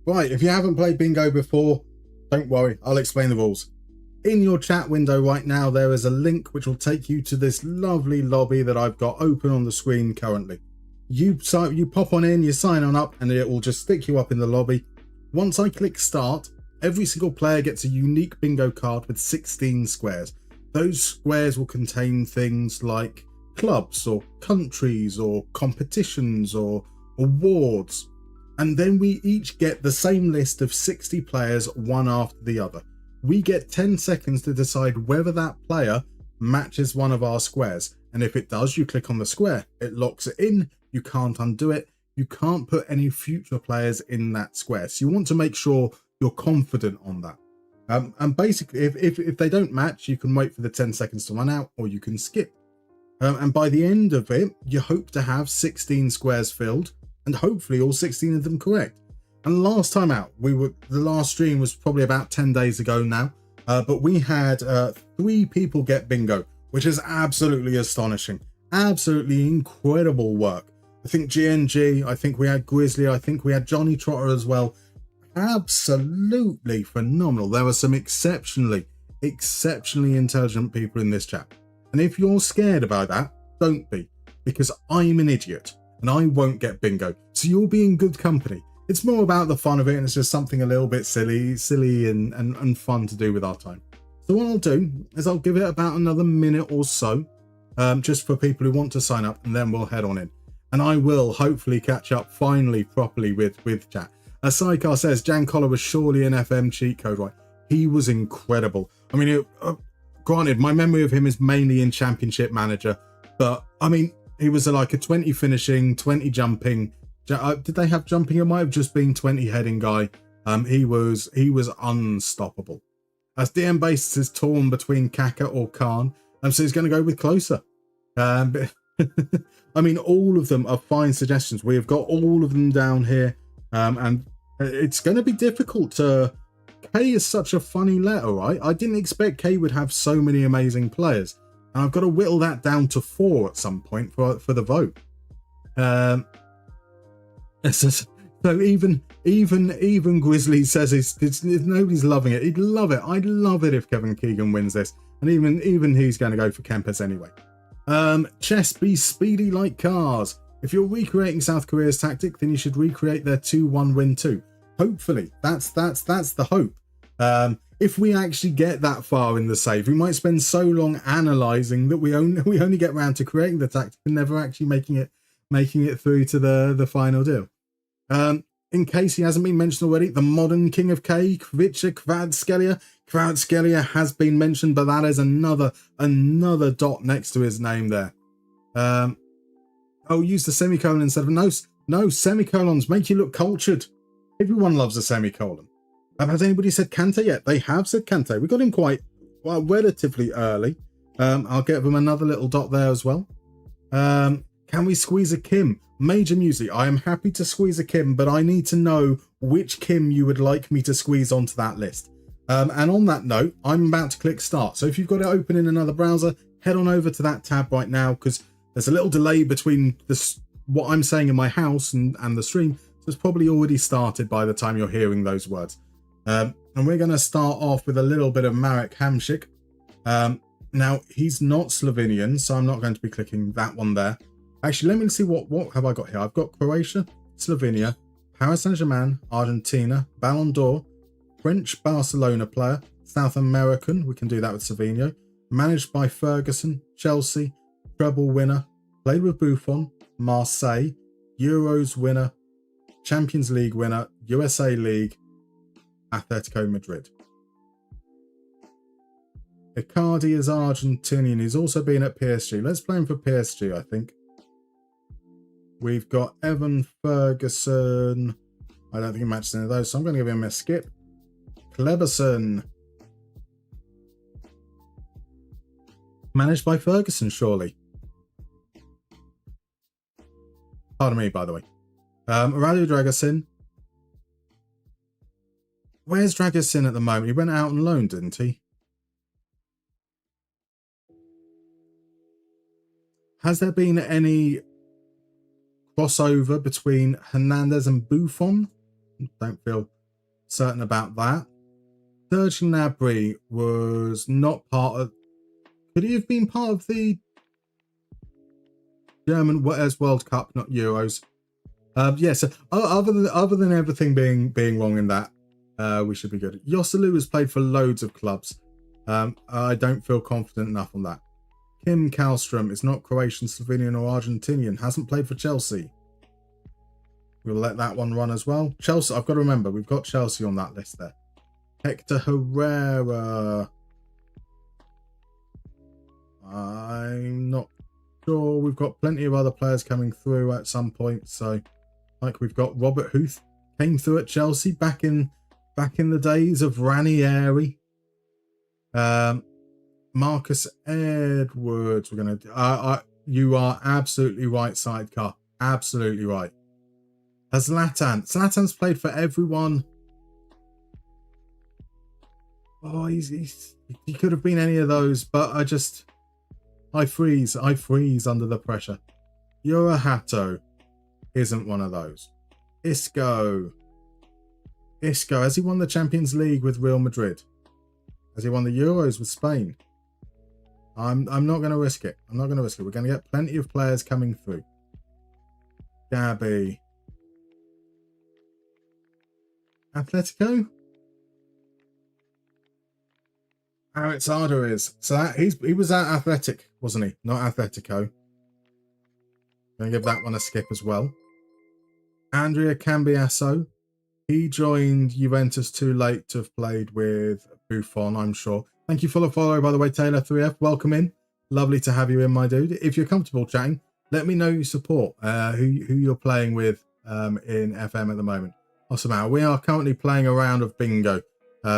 Right, if you haven't played bingo before, don't worry, I'll explain the rules. In your chat window right now, there is a link which will take you to this lovely lobby that I've got open on the screen currently. You pop on in, you sign on up, and it will just stick you up in the lobby. Once I click start, every single player gets a unique bingo card with 16 squares. Those squares will contain things like clubs or countries or competitions or awards. And then we each get the same list of 60 players, one after the other. We get 10 seconds to decide whether that player matches one of our squares. And if it does, you click on the square. It locks it in. You can't undo it. You can't put any future players in that square. So you want to make sure you're confident on that. And basically, if they don't match, you can wait for the 10 seconds to run out, or you can skip. And by the end of it, you hope to have 16 squares filled, and hopefully all 16 of them correct. And last time out, the last stream was probably about 10 days ago now, but we had 3 people get bingo, which is absolutely astonishing. Absolutely incredible work. I think GNG, I think we had Grizzly, I think we had Johnny Trotter as well. Absolutely phenomenal. There were some exceptionally intelligent people in this chat. And if you're scared about that, don't be, because I'm an idiot and I won't get bingo. So you'll be in good company. It's more about the fun of it, and it's just something a little bit silly and fun to do with our time. So what I'll do is I'll give it about another minute or so, just for people who want to sign up, and then we'll head on in. And I will hopefully catch up finally properly with chat. As Saikar says, Jan Collar was surely an FM cheat code, right? He was incredible. I mean, granted, my memory of him is mainly in Championship Manager, but I mean, he was like a 20 finishing, 20 jumping. Did they have jumping? It might have just been 20 heading guy. He was unstoppable. As DM Basis is torn between Kaka or Khan, so he's going to go with Closer. But I mean, all of them are fine suggestions. We have got all of them down here, and it's going to be difficult to. K is such a funny letter, right? I didn't expect K would have so many amazing players, and I've got to whittle that down to 4 at some point for the vote. So even Grizzly says it's nobody's loving it. He'd love it. I'd love it if Kevin Keegan wins this, and even he's going to go for Kempes anyway. Chess be speedy like cars. If you're recreating South Korea's tactic, then you should recreate their 2-1 win too. Hopefully, that's the hope. If we actually get that far in the save, we might spend so long analysing that we only get around to creating the tactic and never actually making it through to the final deal. In case he hasn't been mentioned already, the modern king of K, Kvicha Kvadskelia. Kvadskelia has been mentioned, but that is another dot next to his name there. Use the semicolon instead of no semicolons make you look cultured. Everyone loves a semicolon. Has anybody said Kante yet? They have said Kante. We got him quite relatively early. I'll give him another little dot there as well. Can we squeeze a Kim? Major Music. I am happy to squeeze a Kim, but I need to know which Kim you would like me to squeeze onto that list. And on that note, I'm about to click start. So if you've got it open in another browser, head on over to that tab right now, because there's a little delay between what I'm saying in my house and the stream. So it's probably already started by the time you're hearing those words. And we're going to start off with a little bit of Marek Hamšík. Now, he's not Slovenian, so I'm not going to be clicking that one there. Actually, let me see what have I got here. I've got Croatia, Slovenia, Paris Saint-Germain, Argentina, Ballon d'Or, French Barcelona player, South American, we can do that with Savinho, managed by Ferguson, Chelsea, treble winner, played with Buffon, Marseille, Euros winner, Champions League winner, USA League, Atletico Madrid. Icardi is Argentinian. He's also been at PSG. Let's play him for PSG, I think. We've got Evan Ferguson. I don't think he matches any of those, so I'm going to give him a skip. Kleberson. Managed by Ferguson, surely. Pardon me, by the way. Radu Dragusin. Where's Dragusin at the moment? He went out on loan, didn't he? Has there been any crossover between Hernandez and Buffon? Don't feel certain about that. Serge Gnabry was not part of... Could he have been part of the German World Cup, not Euros? Yes. Other than everything being wrong in that, we should be good. Joselu has played for loads of clubs. I don't feel confident enough on that. Kim Kallstrom is not Croatian, Slovenian, or Argentinian. Hasn't played for Chelsea. We'll let that one run as well. Chelsea, I've got to remember, we've got Chelsea on that list there. Hector Herrera. I'm not sure. We've got plenty of other players coming through at some point. So, like we've got Robert Huth came through at Chelsea back in the days of Ranieri. Marcus Edwards. We're gonna. You are absolutely right, Sidecar. Absolutely right. Zlatan's played for everyone. Oh, he could have been any of those, but I freeze under the pressure. Hato isn't one of those. Isco, has he won the Champions League with Real Madrid? Has he won the Euros with Spain? I'm not going to risk it. We're going to get plenty of players coming through. Gabby. Atletico? Aritzada is. So he was at Athletic, wasn't he? Not Atletico. Going to give that one a skip as well. Andrea Cambiasso. He joined Juventus too late to have played with Buffon, I'm sure. Thank you for the follow, by the way, Taylor3F. Welcome in. Lovely to have you in, my dude. If you're comfortable chatting, let me know you support, who you're playing with in FM at the moment. Awesome. We are currently playing a round of bingo.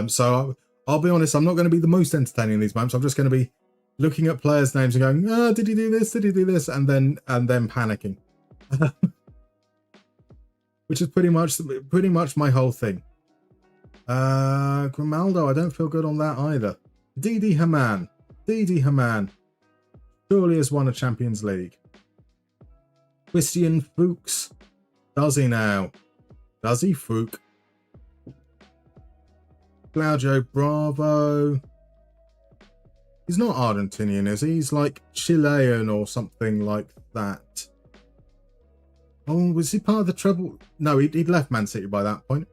So I'll be honest, I'm not going to be the most entertaining in these moments. I'm just going to be looking at players' names and going, oh, did he do this? Did he do this? And then panicking. Which is pretty much my whole thing. Grimaldo, I don't feel good on that either. Didi Hamann surely has won a Champions League. Christian Fuchs, does he now? Does he, Fuchs? Claudio Bravo. He's not Argentinian, is he? He's like Chilean or something like that. Oh, was he part of the treble? No, he'd left Man City by that point.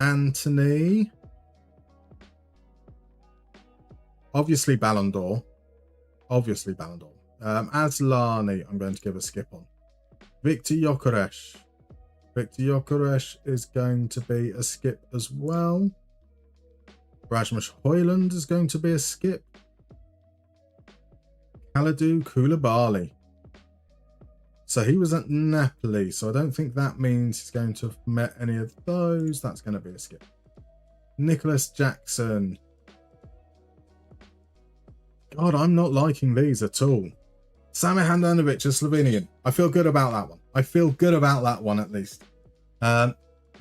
Anthony. Obviously Ballon d'Or. Aslani, I'm going to give a skip on. Victor Gyökeres. Is going to be a skip as well. Rasmus Højlund is going to be a skip. Kalidou Koulibaly. So he was at Napoli, so I don't think that means he's going to have met any of those. That's going to be a skip. Nicholas Jackson. God, I'm not liking these at all. Samir Handanovic is Slovenian. I feel good about that one. At least.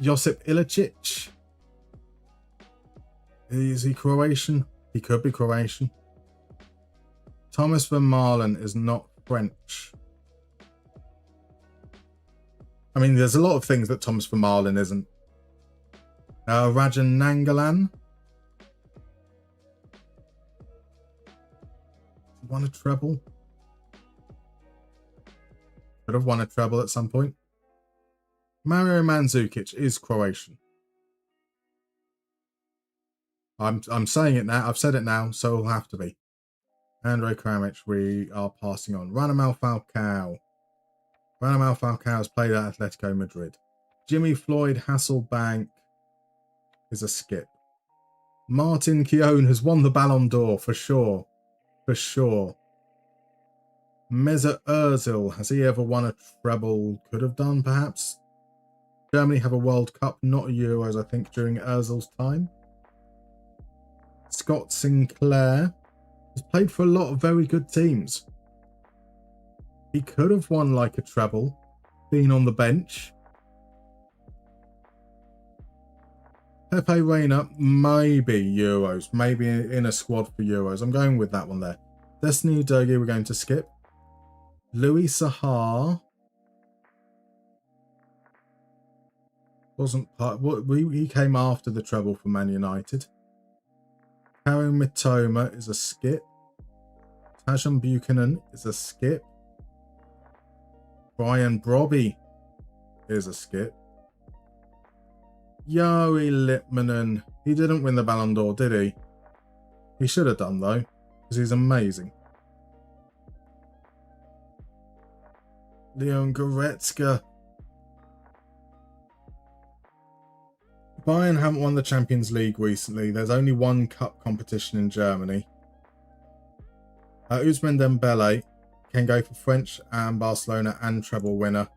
Josip Ilicic. Is he Croatian? He could be Croatian. Thomas Vermaelen is not French. I mean, there's a lot of things that Thomas Vermaelen isn't. Rajan Nangalan. Won a treble. Could have won a treble at some point. Mario Mandzukic is Croatian. I'm saying it now. I've said it now, so it'll have to be. Andrej Kramich, we are passing on. Radamel Falcao. Radamel Falcao has played at Atletico Madrid. Jimmy Floyd Hasselbank is a skip. Martin Keown has won the Ballon d'Or for sure. Mesut Ozil, has he ever won a treble? Could have done, perhaps. Germany have a World Cup, not a Euros, I think, during Ozil's time. Scott Sinclair has played for a lot of very good teams. He could have won like a treble, been on the bench. Pepe Reina, maybe Euros, maybe in a squad for Euros. I'm going with that one there. Destiny Udogie, we're going to skip. Louis Sahar wasn't part. He came after the treble for Man United. Karim Mitoma is a skip. Tajon Buchanan is a skip. Brian Brobby is a skip. Youri Litmanen, he didn't win the Ballon d'Or, did he? He should have done, though, because he's amazing. Leon Goretzka. Bayern haven't won the Champions League recently. There's only one cup competition in Germany. Ousmane Dembele can go for French and Barcelona and treble winner.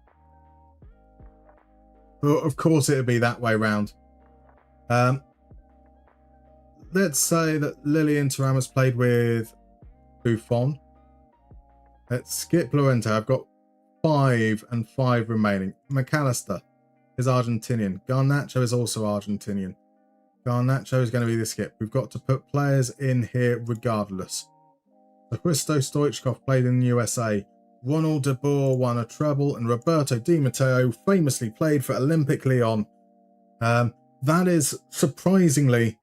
But of course it would be that way round. Let's say that Lilian Thuram has played with Buffon. Let's skip Llorente. I've got 5 and 5 remaining. McAllister is Argentinian. Garnacho is also Argentinian. Garnacho is going to be the skip. We've got to put players in here regardless. So Hristo Stoichkov played in the USA. Ronald de Boer won a treble, and Roberto Di Matteo famously played for Olympique Lyon. That is surprisingly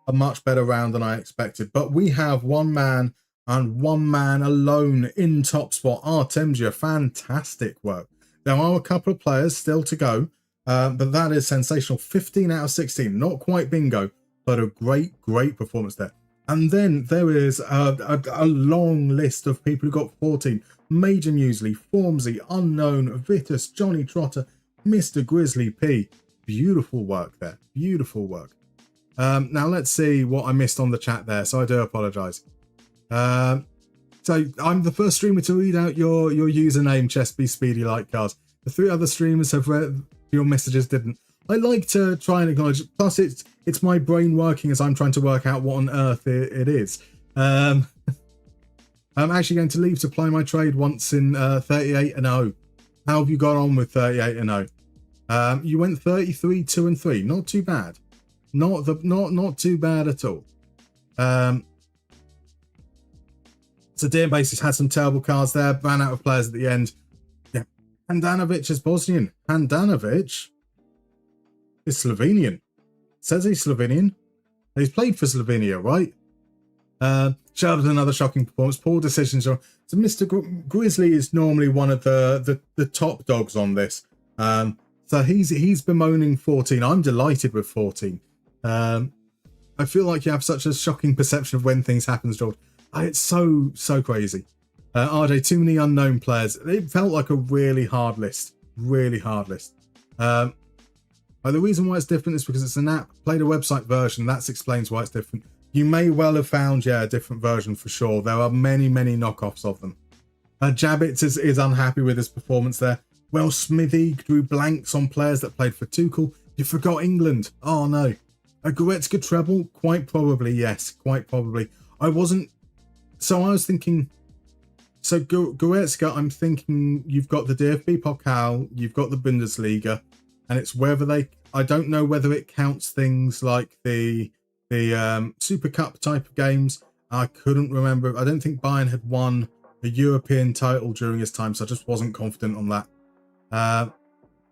a much better round than I expected. But we have one man and one man alone in top spot. Artemsia, fantastic work. There are a couple of players still to go, but that is sensational. 15 out of 16, not quite bingo, but a great performance there. And then there is a long list of people who got 14. Major Muesli, Formsy, Unknown, Vitus, Johnny Trotter, Mr. Grizzly P. Beautiful work there. Beautiful work. Now let's see what I missed on the chat there, so I do apologise. So I'm the first streamer to read out your username, Chesby Speedy Light Cars. The 3 other streamers have read your messages, didn't. I like to try and acknowledge. Plus, it's my brain working as I'm trying to work out what on earth it is. I'm actually going to leave to ply my trade once in 38 and 0. How have you got on with 38 and 0? You went 33, 2 and 3. Not too bad. Not too bad at all. So Dear Basis had some terrible cards there. Ran out of players at the end. Yeah, Handanovic is Bosnian. Handanovic is Slovenian. Says he's Slovenian. He's played for Slovenia, right? Shouted another shocking performance. Poor decisions. So Mr. Grizzly is normally one of the top dogs on this. So he's bemoaning 14. I'm delighted with 14. I feel like you have such a shocking perception of when things happen, George. It's so crazy. RJ, too many unknown players. It felt like a really hard list. Really hard list. The reason why it's different is because it's an app. Played a website version. That explains why it's different. You may well have found, a different version for sure. There are many knockoffs of them. Jabbits is unhappy with his performance there. Well, Smithy drew blanks on players that played for Tuchel. You forgot England. Oh, no. A Goretzka treble? Quite probably, yes. Quite probably. I was thinking... So, Goretzka, I'm thinking you've got the DFB Pokal, you've got the Bundesliga, and it's whether I don't know whether it counts things like the Super Cup type of games. I couldn't remember. I don't think Bayern had won a European title during his time, so I just wasn't confident on that.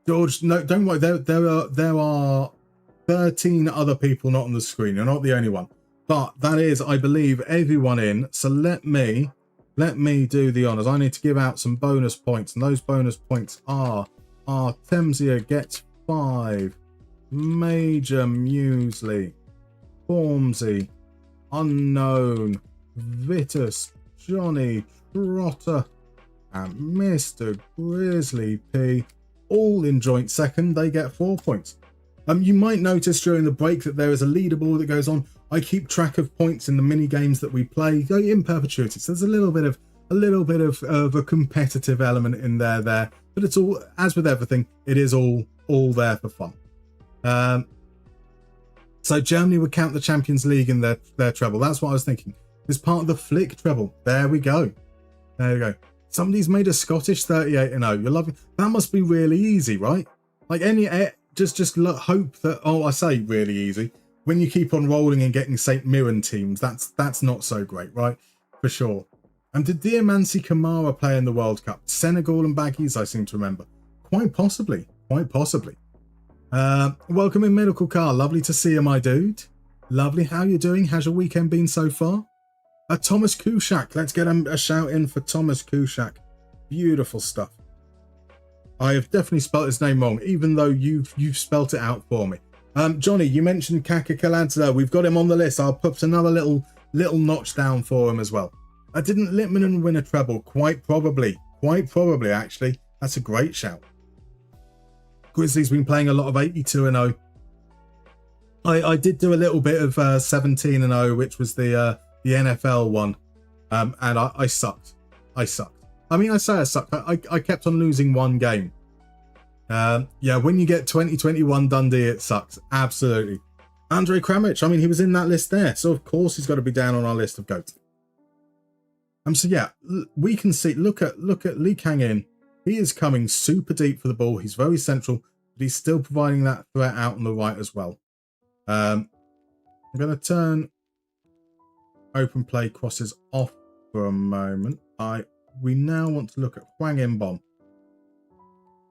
George, no, don't worry. There are 13 other people not on the screen. You're not the only one. But that is, I believe, everyone in. So let me do the honours. I need to give out some bonus points, and those bonus points are Artemsia gets 5, Major Muesli, Formsy, Unknown, Vitus, Johnny Trotter, and Mr. Grizzly P, all in joint second. They get 4 points. You might notice during the break that there is a leaderboard that goes on. I keep track of points in the mini games that we play in perpetuity. So there's a little bit of a competitive element in there, but it's all, as with everything, it is all there for fun. So Germany would count the Champions League in their treble. That's what I was thinking. It's part of the Flick treble. There we go. There you go. Somebody's made a Scottish 38 and 0. You're loving that. Must be really easy, right? Like just hope that. Oh, I say really easy. When you keep on rolling and getting St. Mirren teams, that's not so great, right? For sure. And did Diamansi Kamara play in the World Cup? Senegal and Baggies, I seem to remember. Quite possibly. Quite possibly. Welcome in, Medical Car. Lovely to see you, my dude. Lovely. How you doing? How's your weekend been so far? Thomas Kushak. Let's get a shout in for Thomas Kushak. Beautiful stuff. I have definitely spelt his name wrong, even though you've spelt it out for me. Johnny, you mentioned Kaka Kaladza. We've got him on the list. I'll put another little notch down for him as well. Didn't Littman win a treble? Quite probably, actually. That's a great shout. Grizzlies been playing a lot of 82-0. I did do a little bit of 17-0, which was the NFL one, and I sucked. I mean, I say I sucked. I kept on losing one game. Yeah, when you get 2021 Dundee, it sucks. Absolutely. Andrei Kramich, I mean, he was in that list there, so of course he's got to be down on our list of GOATs. So yeah, we can see, look at Lee Kang-in. He is coming super deep for the ball. He's very central, but he's still providing that threat out on the right as well. I'm going to turn open play crosses off for a moment. We now want to look at Hwang In-bom.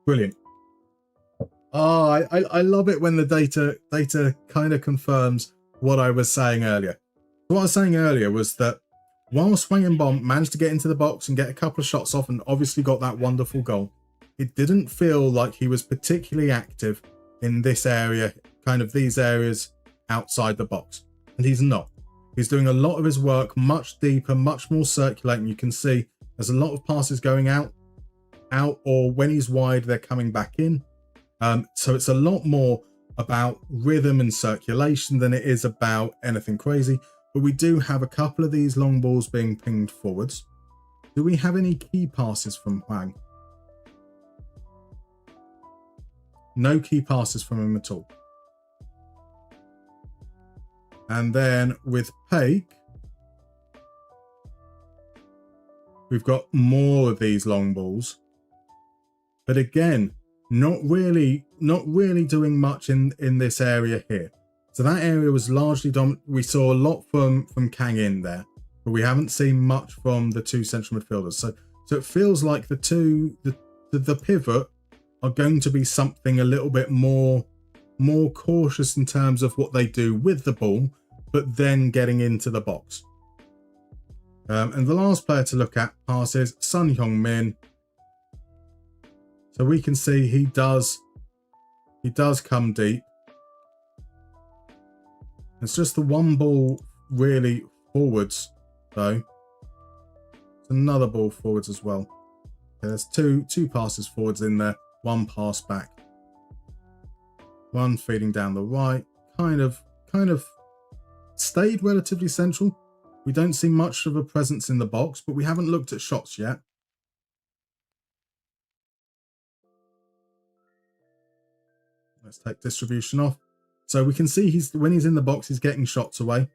Brilliant. Oh, I love it when the data kind of confirms what I was saying earlier. What I was saying earlier was that whilst Hwang In-bom managed to get into the box and get a couple of shots off and obviously got that wonderful goal, it didn't feel like he was particularly active in this area, kind of these areas outside the box. And he's not. He's doing a lot of his work much deeper, much more circulating. You can see there's a lot of passes going out, or when he's wide, they're coming back in. So it's a lot more about rhythm and circulation than it is about anything crazy. But we do have a couple of these long balls being pinged forwards. Do we have any key passes from Hwang? No key passes from him at all. And then with Paik, we've got more of these long balls. But again, not really doing much in this area here. So that area was largely dominant. We saw a lot from Kang-in there, but we haven't seen much from the two central midfielders. So it feels like the pivot are going to be something a little bit more cautious in terms of what they do with the ball, but then getting into the box. And the last player to look at passes Son Heung-min. So we can see he does come deep. It's just the one ball really forwards, though. It's another ball forwards as well. Okay, there's two passes forwards in there, one pass back. One feeding down the right, kind of stayed relatively central. We don't see much of a presence in the box, but we haven't looked at shots yet. Let's take distribution off. So we can see when he's in the box, he's getting shots away.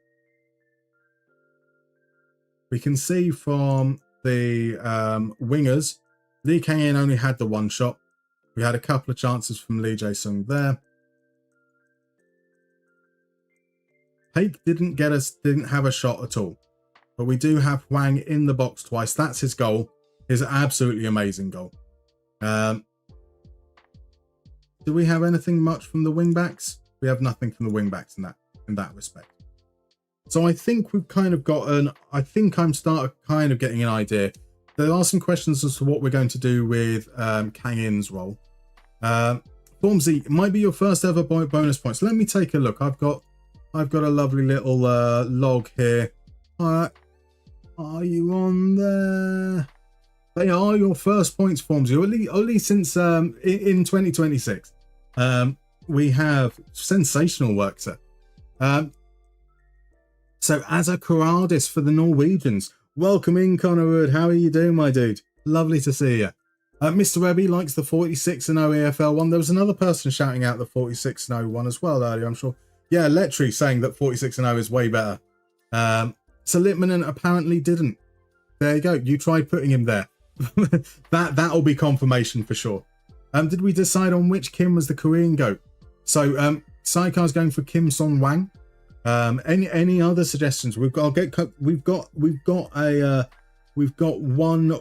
We can see from the wingers, Lee Kang-in only had the one shot. We had a couple of chances from Lee Jae-sung there. Paik didn't have a shot at all. But we do have Hwang in the box twice. That's his goal. His absolutely amazing goal. Do we have anything much from the wing-backs? We have nothing from the wing-backs in that respect. So I think we've kind of I think I'm kind of getting an idea. There are some questions as to what we're going to do with Kang-in's role. Formsy, it might be your first ever bonus points. Let me take a look. I've got a lovely little log here. Are you on there? They are your first points, Formsy, only since in 2026. We have sensational work, sir. So as a Karadis for the Norwegians, welcome in, Connor Wood. How are you doing, my dude? Lovely to see you. Mr. Rebby likes the 46-0 EFL one. There was another person shouting out the 46-0 one as well earlier, I'm sure. Yeah, Letry saying that 46-0 is way better. So Littmanen apparently didn't. There you go. You tried putting him there. That'll be confirmation for sure. Did we decide on which Kim was the Korean GOAT? So Saikar's going for Kim Son Hwang. Any other suggestions? We've got a we've got one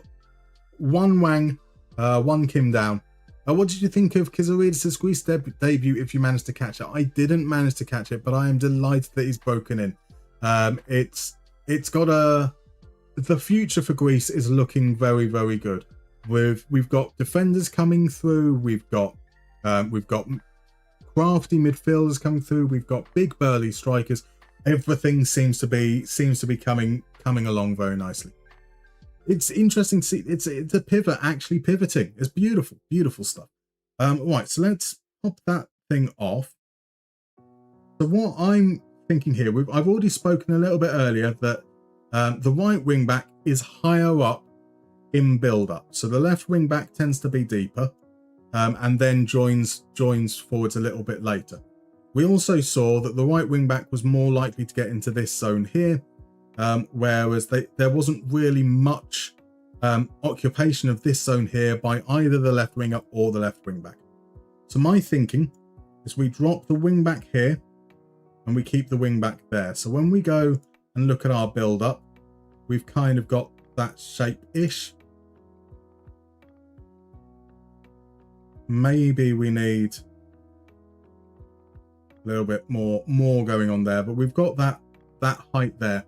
Wang, one Kim down. What did you think of Kizaridis' Greece debut, if you managed to catch it? I didn't manage to catch it, but I am delighted that he's broken in. It's got the future for Greece is looking very, very good. We've got defenders coming through, we've got crafty midfielders coming through, we've got big burly strikers. Everything seems to be coming along very nicely. It's interesting to see. It's a pivot actually pivoting. It's beautiful, beautiful stuff. Right, so let's pop that thing off. So what I'm thinking here, I've already spoken a little bit earlier that the right wing back is higher up in build up. So the left wing back tends to be deeper, and then joins forwards a little bit later. We also saw that the right wing back was more likely to get into this zone here. Whereas there wasn't really much occupation of this zone here by either the left winger or the left wing back. So my thinking is we drop the wing back here and we keep the wing back there. So when we go and look at our build up, we've kind of got that shape-ish. Maybe we need a little bit more going on there, but we've got that height there.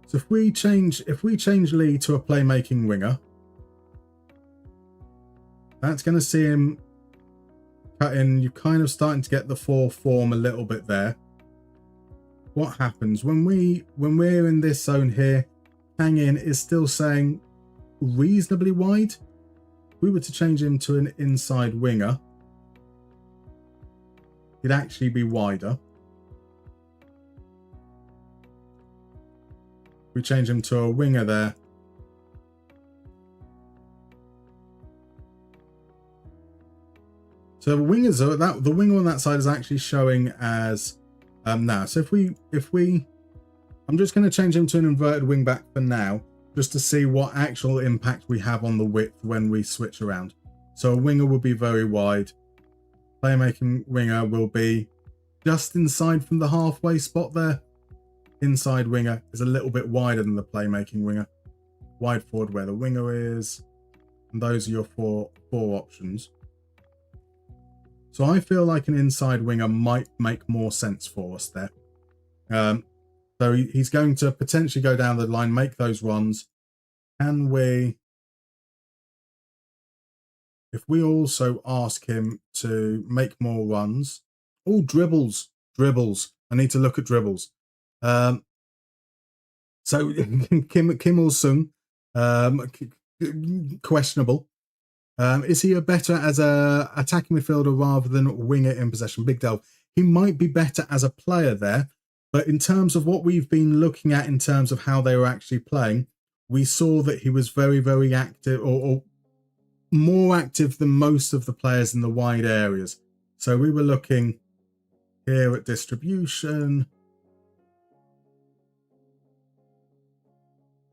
So if we change Lee to a playmaking winger, that's going to see him cut in. You're kind of starting to get the 4 form a little bit there. What happens when we're in this zone here? Hang in is still saying reasonably wide. If we were to change him to an inside winger, it'd actually be wider. We change him to a winger there. So the wingers are the winger on that side is actually showing as now. So if we I'm just going to change him to an inverted wing back for now, just to see what actual impact we have on the width when we switch around. So a winger will be very wide. Playmaking winger will be just inside from the halfway spot there. Inside winger is a little bit wider than the playmaking winger. Wide forward where the winger is. And those are your four options. So I feel like an inside winger might make more sense for us there. So he's going to potentially go down the line, make those runs. Can we... If we also ask him to make more runs... Oh, dribbles. I need to look at dribbles. So Kim Il-sung, questionable. Is he a better as a attacking midfielder rather than winger in possession? Big Delve. He might be better as a player there, but in terms of what we've been looking at in terms of how they were actually playing, we saw that he was very, very active, or more active than most of the players in the wide areas. So we were looking here at distribution.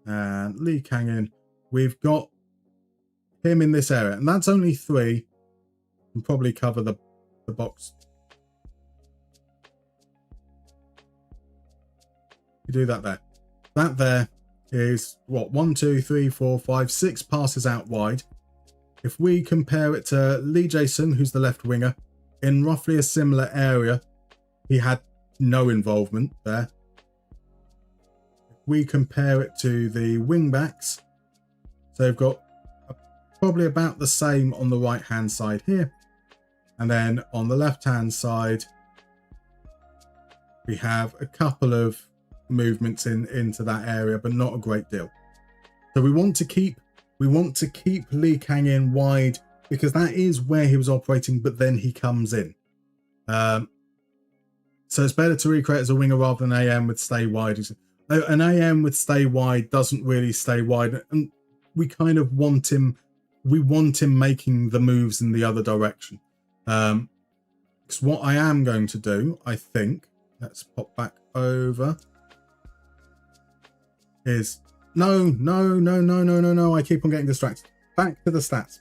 And Lee Kang-in, we've got him in this area, and that's only 3. Can probably cover the box. You do that there. That there is what, 1, 2, 3, 4, 5, 6 passes out wide. If we compare it to Lee Jae-sung, who's the left winger, in roughly a similar area, he had no involvement there. We compare it to the wing backs, so they've got probably about the same on the right hand side here, and then on the left hand side we have a couple of movements into that area, but not a great deal. So we want to keep Lee Kang-in wide, because that is where he was operating, but then he comes in. So it's better to recreate as a winger rather than AM with stay wide. An AM with stay wide doesn't really stay wide, and we kind of want him. We want him making the moves in the other direction. Because what I am going to do, I think, let's pop back over. Is no. I keep on getting distracted. Back to the stats.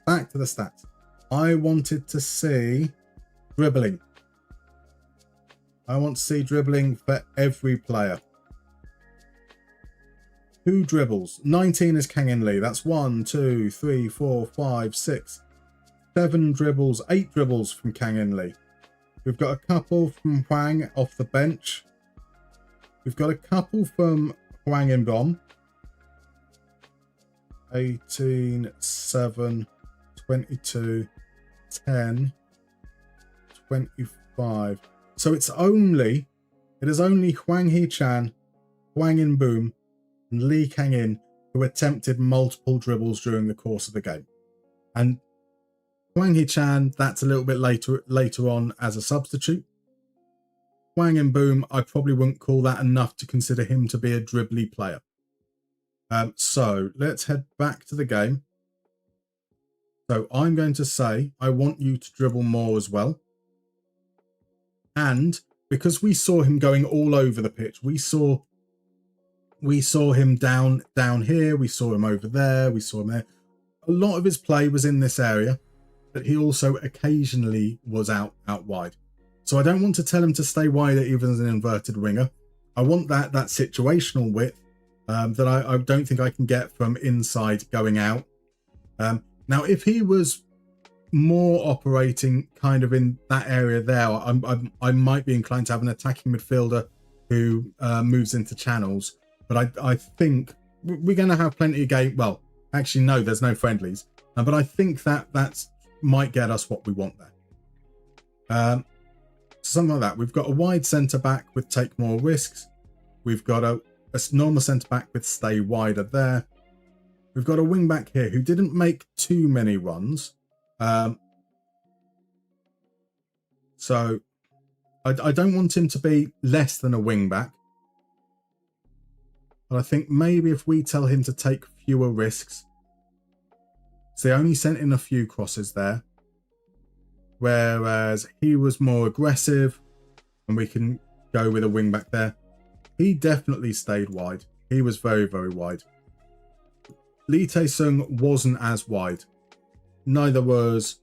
I wanted to see dribbling. I want to see dribbling for every player. Who dribbles? 19 is Kang In Lee. That's 1, 2, 3, 4, 5, 6, 7 dribbles, 8 dribbles from Kang In Lee. We've got a couple from Hwang off the bench. We've got a couple from Hwang In Bom. 18, 7, 22, 10, 25. So it is only Hwang Hee-chan, Hwang In-boom, and Lee Kang-in who attempted multiple dribbles during the course of the game. And Hwang Hee-chan, that's a little bit later on as a substitute. Hwang In-boom, I probably wouldn't call that enough to consider him to be a dribbly player. So let's head back to the game. So I'm going to say I want you to dribble more as well. And because we saw him going all over the pitch, we saw him down here, we saw him over there, we saw him there. A lot of his play was in this area, but he also occasionally was out wide. So I don't want to tell him to stay wide even as an inverted winger. I want that situational width that I don't think I can get from inside going out. Now, if he was more operating kind of in that area there, I might be inclined to have an attacking midfielder who moves into channels. But I think we're going to have plenty of game. Well, actually, no, there's no friendlies. But I think that might get us what we want there. Something like that. We've got a wide centre-back with take more risks. We've got a normal centre-back with stay wider there. We've got a wing-back here who didn't make too many runs. So I don't want him to be less than a wing-back. But I think maybe if we tell him to take fewer risks. So they only sent in a few crosses there. Whereas he was more aggressive, and we can go with a wing back there. He definitely stayed wide. He was very, very wide. Lee Tae-sung wasn't as wide. Neither was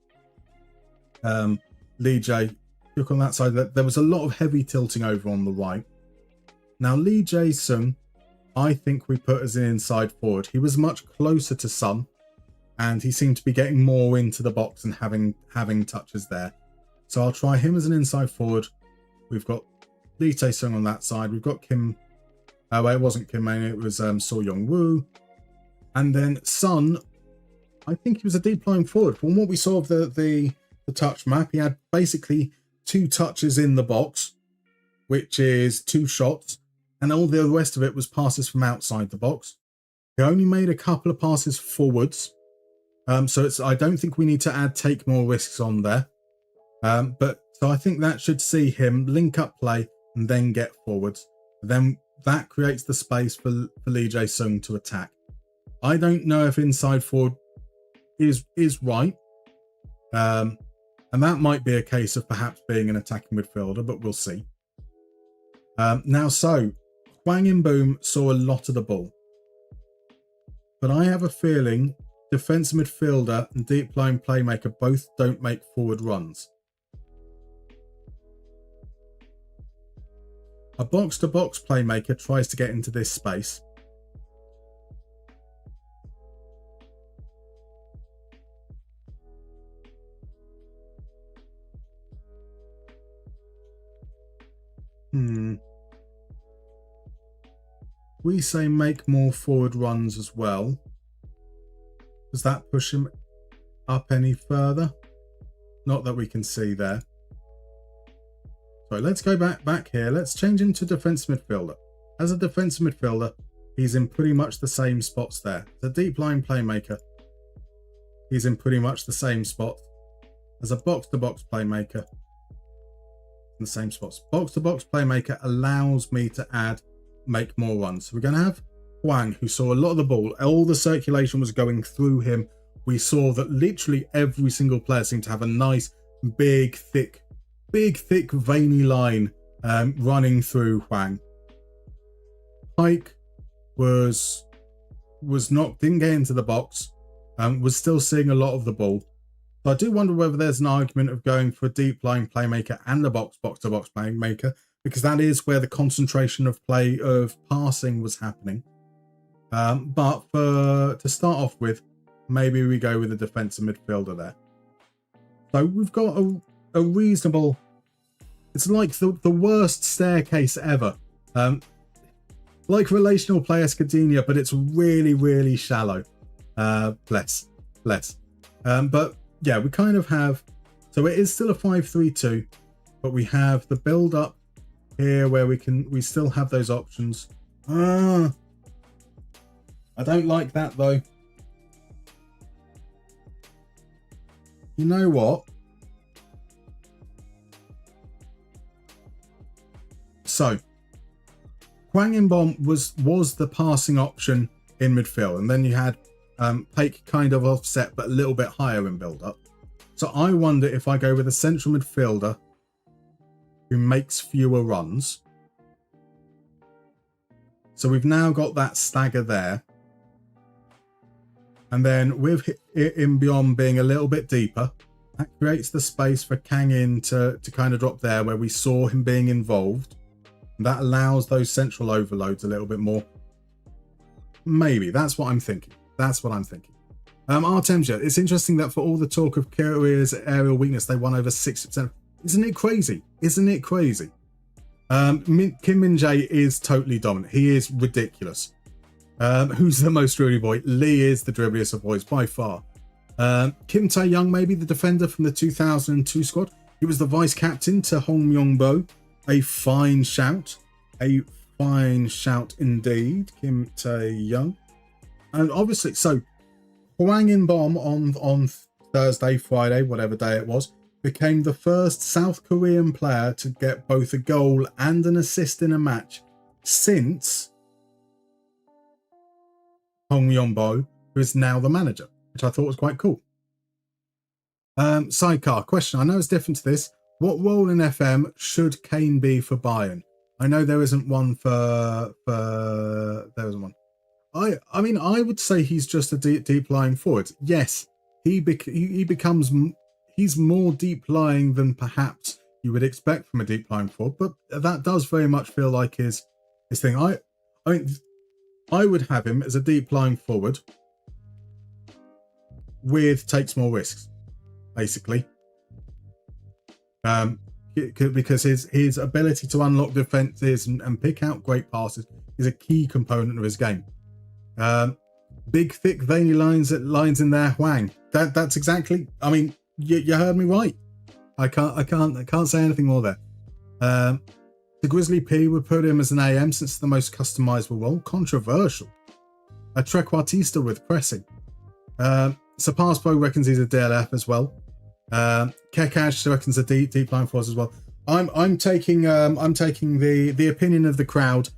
Lee Jae. Look on that side. There was a lot of heavy tilting over on the right. Now Lee Jae-sung, I think we put as an inside forward. He was much closer to Sun. And he seemed to be getting more into the box and having touches there. So I'll try him as an inside forward. We've got Lee Tae-sung on that side. We've got Kim. Well, it wasn't Kim Main. It was So Young-woo. And then Sun, I think he was a deep lying forward. From what we saw of the touch map, he had basically 2 touches in the box, which is 2 shots. And all the rest of it was passes from outside the box. He only made a couple of passes forwards. So I don't think we need to add take more risks on there. But so I think that should see him link up play and then get forwards. Then that creates the space for Lee Jae-sung to attack. I don't know if inside forward is right. And that might be a case of perhaps being an attacking midfielder, but we'll see. Now, so Hwang In-boom saw a lot of the ball. But I have a feeling defensive midfielder and deep line playmaker both don't make forward runs. A box-to-box playmaker tries to get into this space. We say make more forward runs as well. Does that push him up any further? Not that we can see there. So let's go back here. Let's change him to defensive midfielder. As a defensive midfielder, he's in pretty much the same spots there. As a deep line playmaker, he's in pretty much the same spot. As a box-to-box playmaker, in the same spots. Box-to-box playmaker allows me to make more runs. So we're going to have Hwang, who saw a lot of the ball. All the circulation was going through him. We saw that literally every single player seemed to have a nice, big, thick, veiny line running through Hwang. Pike didn't get into the box, was still seeing a lot of the ball. So I do wonder whether there's an argument of going for a deep line playmaker and a box-to-box playmaker, because that is where the concentration of passing was happening. But to start off with, maybe we go with a defensive midfielder there. So we've got a reasonable... It's like the worst staircase ever. Like relational play Escadinha, but it's really, really shallow. Less. But yeah, we kind of have... So it is still a 5-3-2, but we have the build-up here where we still have those options. I don't like that, though. You know what? So, Hwang In-beom was the passing option in midfield, and then you had Paik kind of offset, but a little bit higher in build-up. So I wonder if I go with a central midfielder who makes fewer runs. So we've now got that stagger there. And then with In-beom being a little bit deeper, that creates the space for Kang In to kind of drop there where we saw him being involved. And that allows those central overloads a little bit more. Maybe. That's what I'm thinking. Artemsia, it's interesting that for all the talk of Korea's aerial weakness, they won over 60%. Isn't it crazy? Kim Min-jae is totally dominant. He is ridiculous. Who's the most dribbly boy? Lee is the dribbliest of boys by far. Kim Tae-young, maybe the defender from the 2002 squad. He was the vice captain to Hong Myung-bo. A fine shout indeed. Kim Tae-young. And obviously, so Hwang In-beom on Thursday, Friday, whatever day it was, became the first South Korean player to get both a goal and an assist in a match since Hong Myung-bo, who is now the manager, which I thought was quite cool. Sidecar question. I know it's different to this. What role in FM should Kane be for Bayern? I know there isn't one there isn't one. I mean, I would say he's just a deep lying forward. Yes, he becomes... He's more deep lying than perhaps you would expect from a deep lying forward, but that does very much feel like his thing. I mean, I would have him as a deep lying forward with takes more risks, basically. Because his ability to unlock defenses and pick out great passes is a key component of his game. Big, thick, veiny lines in there, Hwang. That's exactly. I mean, you heard me right. I can't say anything more there. The Grizzly P would put him as an AM since it's the most customizable role. Controversial. A trequartista with pressing. Sapaspo reckons he's a DLF as well. Kekash reckons a deep line for us as well. I'm taking the opinion of the crowd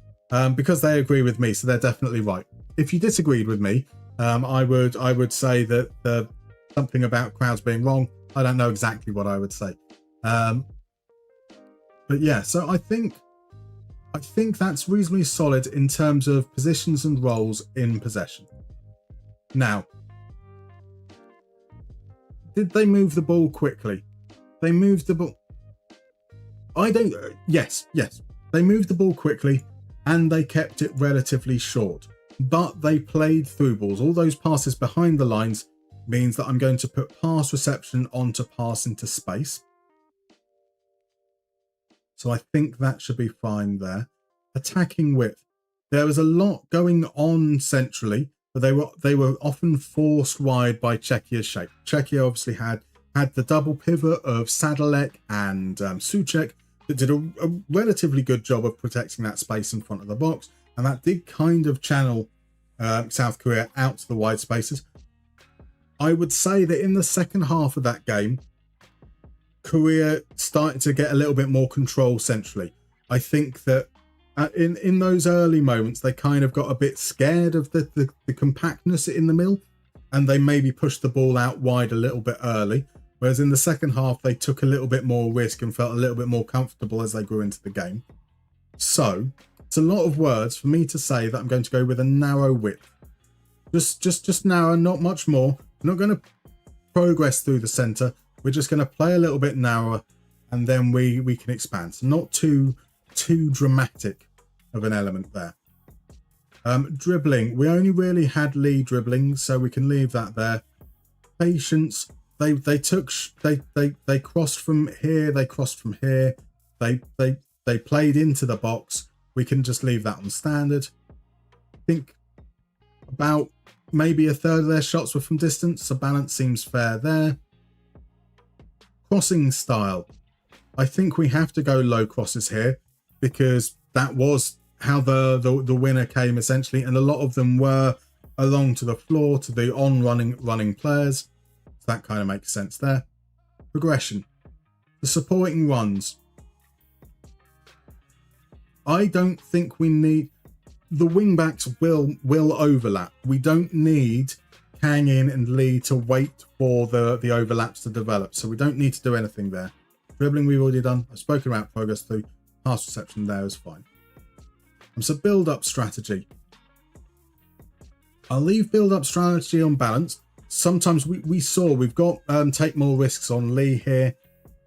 because they agree with me, so they're definitely right. If you disagreed with me, I would say that something about crowds being wrong. I don't know exactly what I would say. But yeah, so I think that's reasonably solid in terms of positions and roles in possession. Now, did they move the ball quickly? They moved the ball. Yes. They moved the ball quickly and they kept it relatively short. But they played through balls. All those passes behind the lines means that I'm going to put pass reception onto pass into space. So I think that should be fine there. Attacking width. There was a lot going on centrally, but they were often forced wide by Czechia's shape. Czechia obviously had the double pivot of Sadalek and Souček that did a relatively good job of protecting that space in front of the box, and that did kind of channel South Korea out to the wide spaces. I would say that in the second half of that game, Korea started to get a little bit more control centrally. I think that in those early moments, they kind of got a bit scared of the compactness in the middle, and they maybe pushed the ball out wide a little bit early. Whereas in the second half, they took a little bit more risk and felt a little bit more comfortable as they grew into the game. So it's a lot of words for me to say that I'm going to go with a narrow width. Just narrow, not much more. We're not going to progress through the centre. We're just going to play a little bit narrower, and then we can expand. So not too dramatic of an element there. Dribbling, we only really had Lee dribbling, so we can leave that there. Patience, they crossed from here, they crossed from here, they played into the box. We can just leave that on standard. I think about maybe a third of their shots were from distance, so balance seems fair there. Crossing style, I think we have to go low crosses here, because that was how the winner came essentially, and a lot of them were along to the floor to the running players, so that kind of makes sense there. Progression, the supporting runs, I don't think we need, the wing backs will overlap. We don't need Kang In and Lee to wait for the overlaps to develop, so we don't need to do anything there. Dribbling we've already done. I've spoken about progress through. Pass reception there is fine. So build up strategy. I'll leave build up strategy on balance. Sometimes we've got take more risks on Lee here.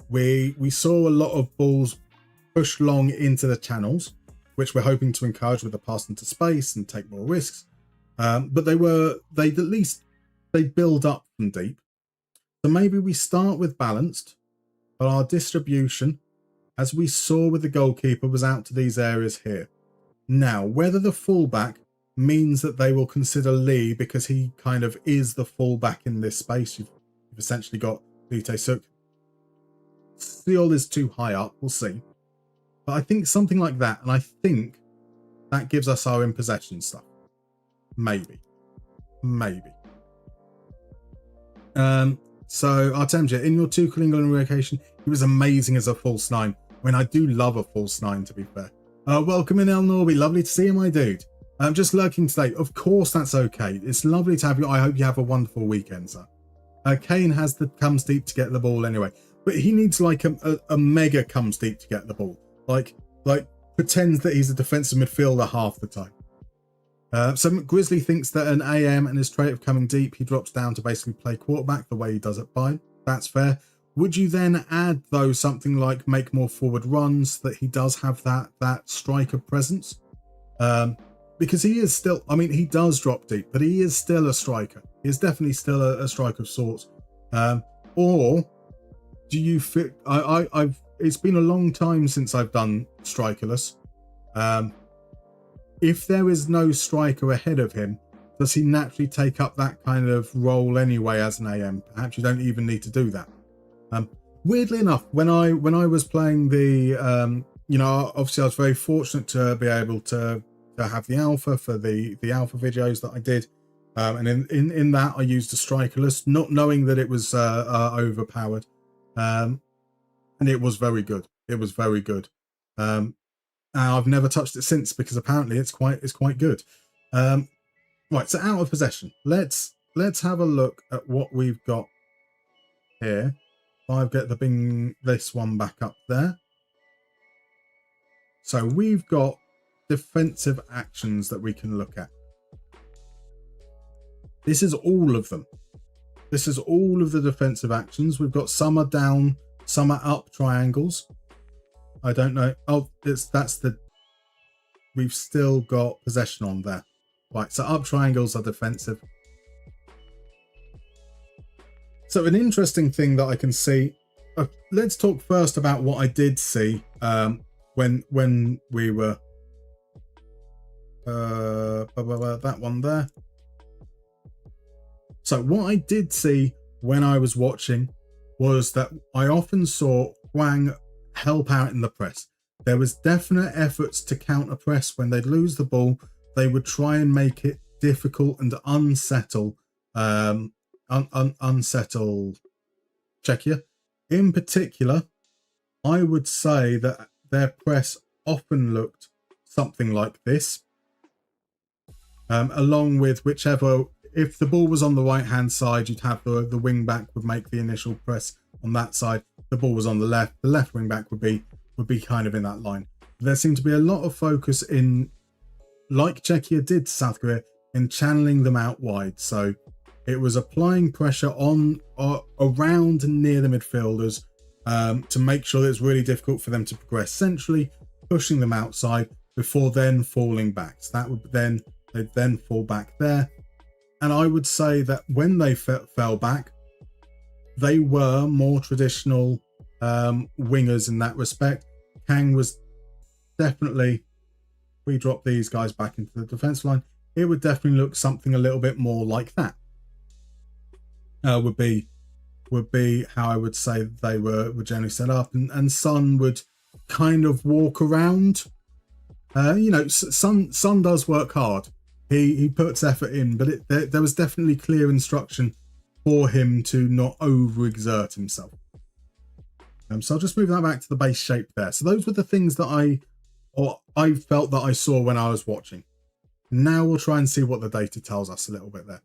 We saw a lot of balls push long into the channels, which we're hoping to encourage with the pass into space and take more risks. But they build up from deep. So maybe we start with balanced, but our distribution, as we saw with the goalkeeper, was out to these areas here. Now, whether the fullback means that they will consider Lee because he kind of is the fullback in this space. You've essentially got Lee Tae-suk. Seol is too high up, we'll see. But I think something like that, and I think that gives us our in possession stuff. Maybe. So Artemja, in your Tuchel England relocation, he was amazing as a false nine. I mean, I do love a false nine, to be fair. Welcome in, El Norby. Lovely to see you, my dude. I'm just lurking today. Of course, that's okay. It's lovely to have you. I hope you have a wonderful weekend, sir. Kane has the comes deep to get the ball anyway, but he needs like a mega comes deep to get the ball. Like pretends that he's a defensive midfielder half the time. So Grizzly thinks that an AM and his trait of coming deep, he drops down to basically play quarterback the way he does at Bayern. That's fair. Would you then add, though, something like make more forward runs, that he does have that striker presence? Because he is still, I mean, he does drop deep, but he is still a striker. He is definitely still a striker of sorts. Or do you fit? I've it's been a long time since I've done strikerless. If there is no striker ahead of him, does he naturally take up that kind of role anyway as an AM? Perhaps you don't even need to do that. Weirdly enough, when I was playing the, obviously I was very fortunate to be able to have the alpha for the alpha videos that I did, and in that I used a strikerless, not knowing that it was overpowered, and it was very good. It was very good. I've never touched it since because apparently it's quite good. Right, so out of possession. Let's have a look at what we've got here. I'll get this one back up there. So we've got defensive actions that we can look at. This is all of them. This is all of the defensive actions. We've got some are down, some are up triangles. I don't know. Oh, we've still got possession on there. Right, so up triangles are defensive. So an interesting thing that I can see, let's talk first about what I did see when we were, that one there. So what I did see when I was watching was that I often saw Hwang help out in the press. There was definite efforts to counter press. When they'd lose the ball, they would try and make it difficult and unsettle Czechia. In particular, I would say that their press often looked something like this, along with whichever, if the ball was on the right hand side, you'd have the wing back would make the initial press on that side. The ball was on the left wing back would be kind of in that line. There seemed to be a lot of focus in, like Czechia did to South Korea, in channeling them out wide. So it was applying pressure on around and near the midfielders to make sure that it's really difficult for them to progress centrally, pushing them outside before then falling back. So that would then They'd then fall back there. And I would say that when they fell back, they were more traditional wingers in that respect. Kang was definitely, we drop these guys back into the defense line, it would definitely look something a little bit more like that. Would be how I would say they were generally set up, and Son would kind of walk around. Son does work hard. He puts effort in, but there was definitely clear instruction for him to not overexert himself. So I'll just move that back to the base shape there. So those were the things that I felt that I saw when I was watching. Now we'll try and see what the data tells us a little bit there.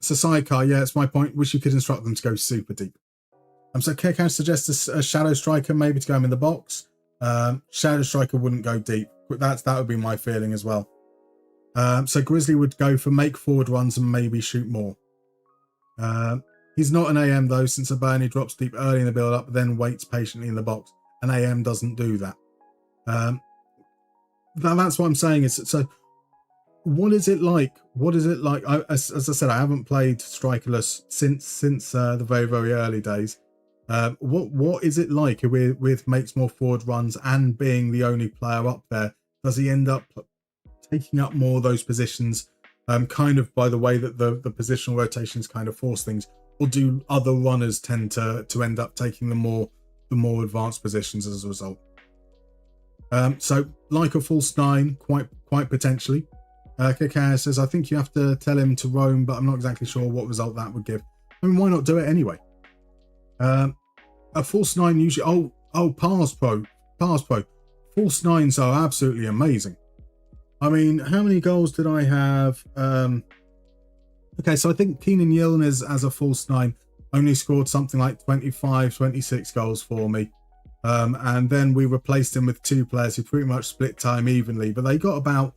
So sidecar, yeah, it's my point. Wish you could instruct them to go super deep. So Kekau suggests a shadow striker maybe to go him in the box. Shadow striker wouldn't go deep. That would be my feeling as well. So Grizzly would go for make forward runs and maybe shoot more. He's not an AM though, since a Bernie drops deep early in the build up, but then waits patiently in the box. An AM doesn't do that. That's what I'm saying. Is so. What is it like? What is it like? As I said, I haven't played strikerless since the very, very early days. What is it like with makes more forward runs and being the only player up there? Does he end up taking up more of those positions, kind of by the way that the positional rotations kind of force things, or do other runners tend to end up taking the more advanced positions as a result? So like a false nine, quite potentially. Kekau says, I think you have to tell him to roam, but I'm not exactly sure what result that would give. I mean, why not do it anyway? A false nine usually, pass pro. False nines are absolutely amazing. I mean, how many goals did I have? Okay, so I think Keenan Yillen as a false nine only scored something like 25, 26 goals for me. And then we replaced him with two players who pretty much split time evenly, but they got about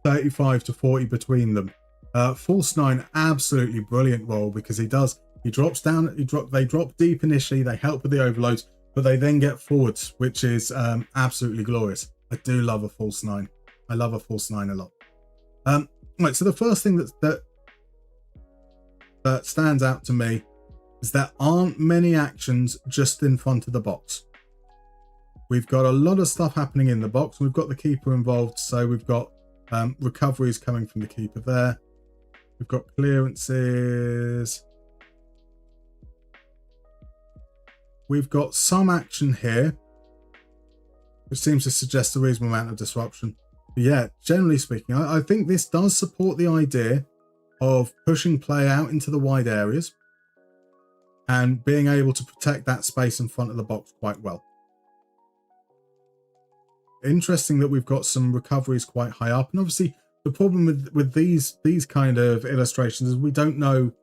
35 to 40 between them. False nine, absolutely brilliant role, because he drops down, they drop deep initially, they help with the overloads, but they then get forwards, which is absolutely glorious. I do love a false nine. I love a false nine a lot. Right, so the first thing that stands out to me is there aren't many actions just in front of the box. We've got a lot of stuff happening in the box. We've got the keeper involved, so we've got recoveries coming from the keeper there. We've got clearances. We've got some action here, which seems to suggest a reasonable amount of disruption. But yeah, generally speaking, I think this does support the idea of pushing play out into the wide areas and being able to protect that space in front of the box quite well. Interesting that we've got some recoveries quite high up, and obviously the problem with these kind of illustrations is we don't know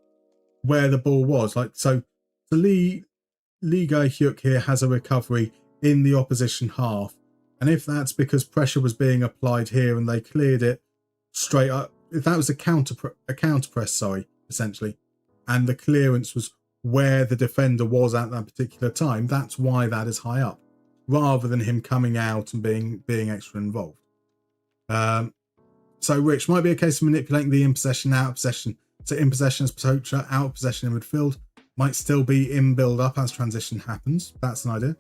where the ball was. Like, so the Lee Gae-hyuk here has a recovery in the opposition half, and if that's because pressure was being applied here and they cleared it straight up, if that was a counter press, essentially, and the clearance was where the defender was at that particular time, that's why that is high up, rather than him coming out and being extra involved. So Rich, might be a case of manipulating the in possession, out of possession. So in possession as poacher, out of possession in midfield, might still be in build up as transition happens. That's an idea.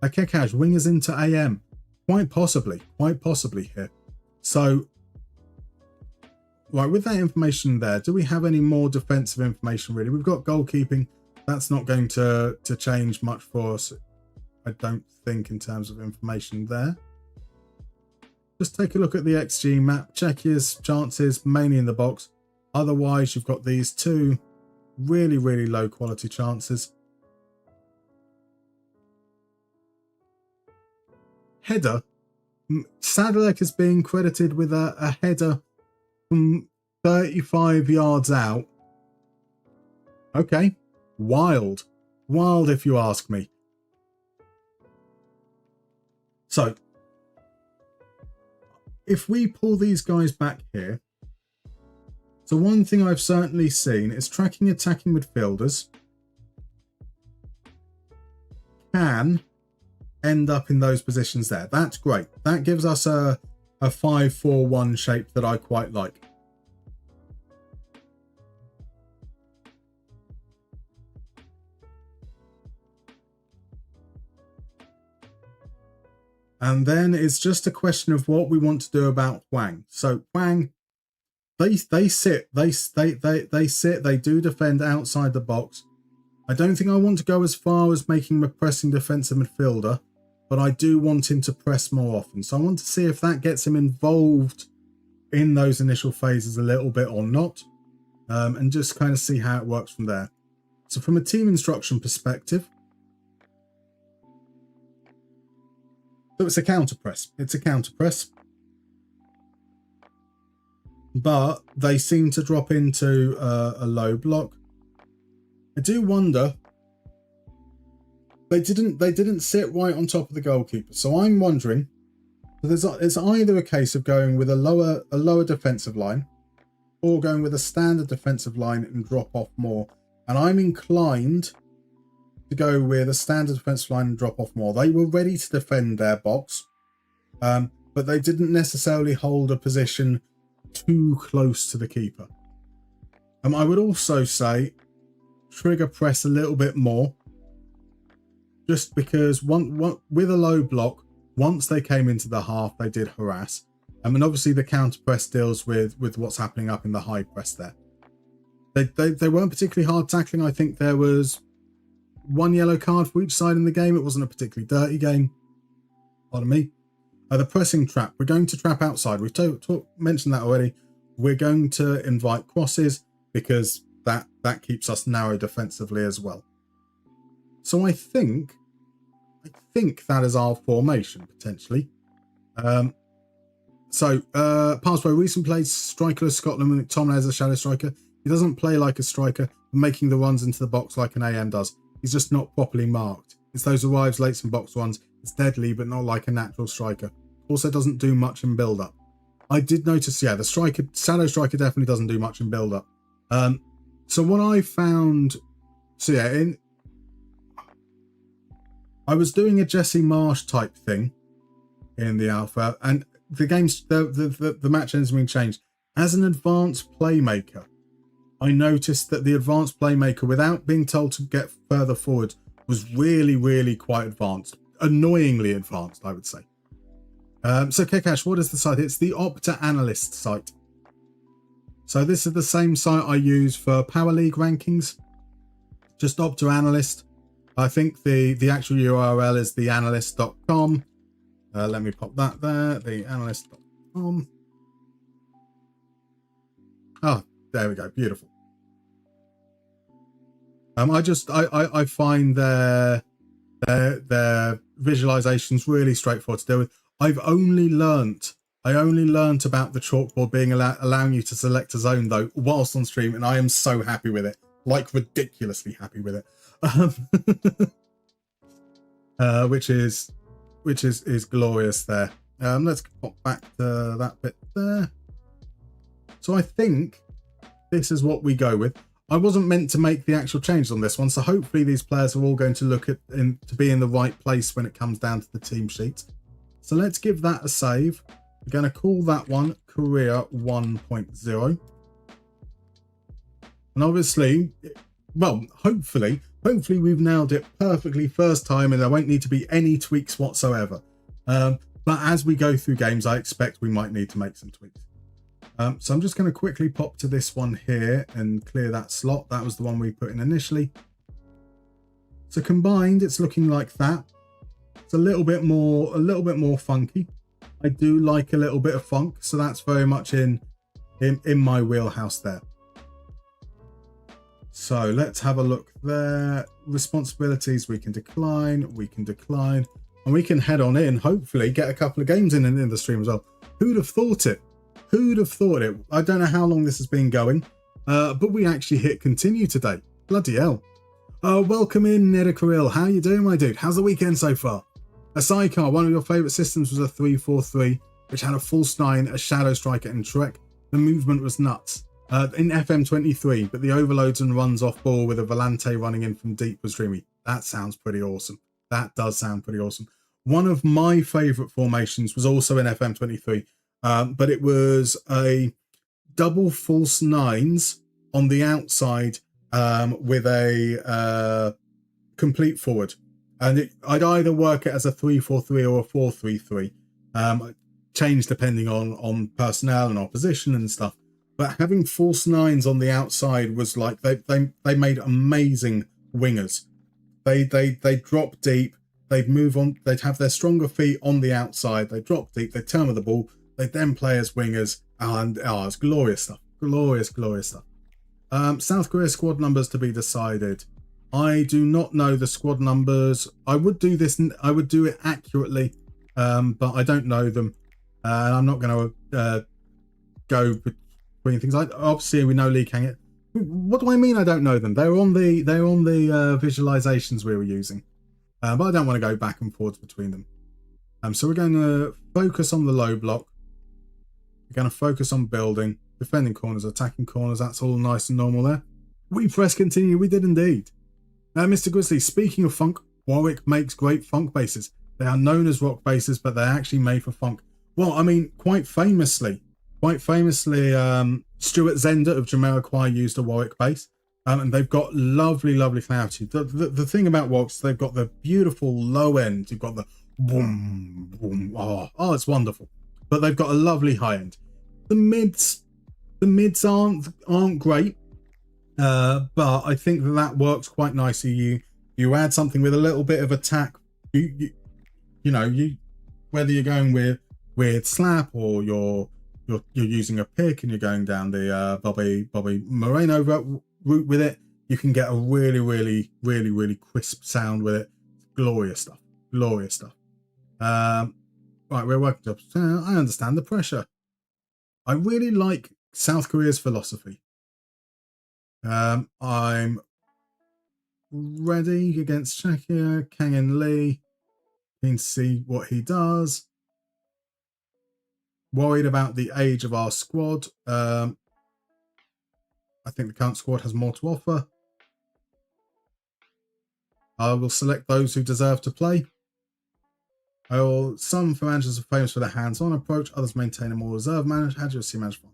Kekaj, wingers into AM, quite possibly here. So right, with that information there, do we have any more defensive information really? We've got goalkeeping. That's not going to change much for us, I don't think, in terms of information there. Just take a look at the XG map. Check his chances, mainly in the box. Otherwise, you've got these two really, really low quality chances. Header. Sadalek is being credited with a header from 35 yards out. Okay. Wild if you ask me. So if we pull these guys back here, so one thing I've certainly seen is tracking attacking midfielders can end up in those positions there. That's great. That gives us a a 5-4-1 shape that I quite like. And then it's just a question of what we want to do about Hwang. So Hwang, they sit, they do defend outside the box. I don't think I want to go as far as making him a pressing defensive midfielder, but I do want him to press more often. So I want to see if that gets him involved in those initial phases a little bit or not, and just kind of see how it works from there. So from a team instruction perspective, so it's a counter press. It's a counter press. But they seem to drop into a low block. I do wonder. They didn't sit right on top of the goalkeeper. So I'm wondering. It's either a case of going with a lower defensive line, or going with a standard defensive line and drop off more. And I'm inclined to go with a standard defensive line and drop off more. They were ready to defend their box, but they didn't necessarily hold a position too close to the keeper. I would also say trigger press a little bit more, just because one with a low block, once they came into the half, they did harass. And obviously the counter press deals with what's happening up in the high press there. They weren't particularly hard tackling. I think there was one yellow card for each side in the game. It wasn't a particularly dirty game. Pardon me. The pressing trap. We're going to trap outside. We've mentioned that already. We're going to invite crosses because that keeps us narrow defensively as well. So I think that is our formation potentially. Passway recent played strikerless Scotland with McTominay as a shadow striker. He doesn't play like a striker, making the runs into the box like an AM does. He's just not properly marked. It's those arrives late and box runs. It's deadly, but not like a natural striker. Also doesn't do much in build-up. I did notice, yeah, the shadow striker definitely doesn't do much in build-up. So what I found, I was doing a Jesse Marsh type thing in the alpha, and the match ends being changed. As an advanced playmaker, I noticed that the advanced playmaker, without being told to get further forward, was really, really quite advanced. Annoyingly advanced, I would say. So Kekash, what is the site? It's the Opta Analyst site. So this is the same site I use for Power League rankings. Just Opta Analyst. I think the actual URL is theanalyst.com. Let me pop that there. Theanalyst.com. Oh, there we go. Beautiful. I find their visualizations really straightforward to deal with. I only learnt about the chalkboard being allowing you to select a zone though whilst on stream, and I am so happy with it, like ridiculously happy with it. Which is glorious there. Let's pop back to that bit there. So I think this is what we go with. I wasn't meant to make the actual changes on this one, so hopefully these players are all going to look to be in the right place when it comes down to the team sheet. So let's give that a save. We're going to call that one Career 1.0. And obviously, well, hopefully we've nailed it perfectly first time and there won't need to be any tweaks whatsoever. But as we go through games, I expect we might need to make some tweaks. So I'm just going to quickly pop to this one here and clear that slot. That was the one we put in initially. So combined, it's looking like that. It's a little bit more funky. I do like a little bit of funk, so that's very much in my wheelhouse there. So let's have a look there. Responsibilities we can decline, and we can head on in, hopefully get a couple of games in the stream as well. Who'd have thought it? Who'd have thought it? I don't know how long this has been going, but we actually hit continue today. Bloody hell. Welcome in, Neda Kirill. How you doing, my dude? How's the weekend so far? A sidecar, one of your favourite systems was a 3-4-3, which had a false 9, a shadow striker, and Trek. The movement was nuts. In FM23, but the overloads and runs off ball with a Volante running in from deep was dreamy. That sounds pretty awesome. That does sound pretty awesome. One of my favourite formations was also in FM23, but it was a double false nines on the outside with a complete forward. And I'd either work it as a 3-4-3 or a 4-3-3. Change depending on personnel and opposition and stuff. But having false nines on the outside was like they made amazing wingers. They drop deep, they'd move on, they'd have their stronger feet on the outside, they drop deep, they turn with the ball, they'd then play as wingers, and it's glorious stuff. Glorious stuff. South Korea squad numbers to be decided. I do not know the squad numbers. I would do it accurately, but I don't know them. And I'm not going to go between things. Obviously, we know Lee Kang. What do I mean? I don't know them. They're on the visualizations we were using, but I don't want to go back and forth between them. So we're going to focus on the low block. We're going to focus on building, defending corners, attacking corners. That's all nice and normal there. We press continue. We did indeed. Now, Mr. Grizzly, speaking of funk, Warwick makes great funk bases. They are known as rock bases, but they're actually made for funk. Well, I mean, quite famously, Stuart Zender of Jamiroquai used a Warwick base, and they've got lovely clarity. The thing about Warwicks, they've got the beautiful low end. You've got the boom, boom. Oh, it's wonderful. But they've got a lovely high end. The mids aren't great. But I think that works quite nicely. You add something with a little bit of attack. You whether you're going with slap or you're using a pick and you're going down the Bobby Moreno route with it, you can get a really crisp sound with it. Glorious stuff. Right, we're working up. I understand the pressure. I really like South Korea's philosophy. I'm ready against Shakir, Kang and Lee. Keen to see what he does. Worried about the age of our squad. I think the current squad has more to offer. I will select those who deserve to play. Some for managers are famous for their hands-on approach. Others maintain a more reserved management. How do you see management?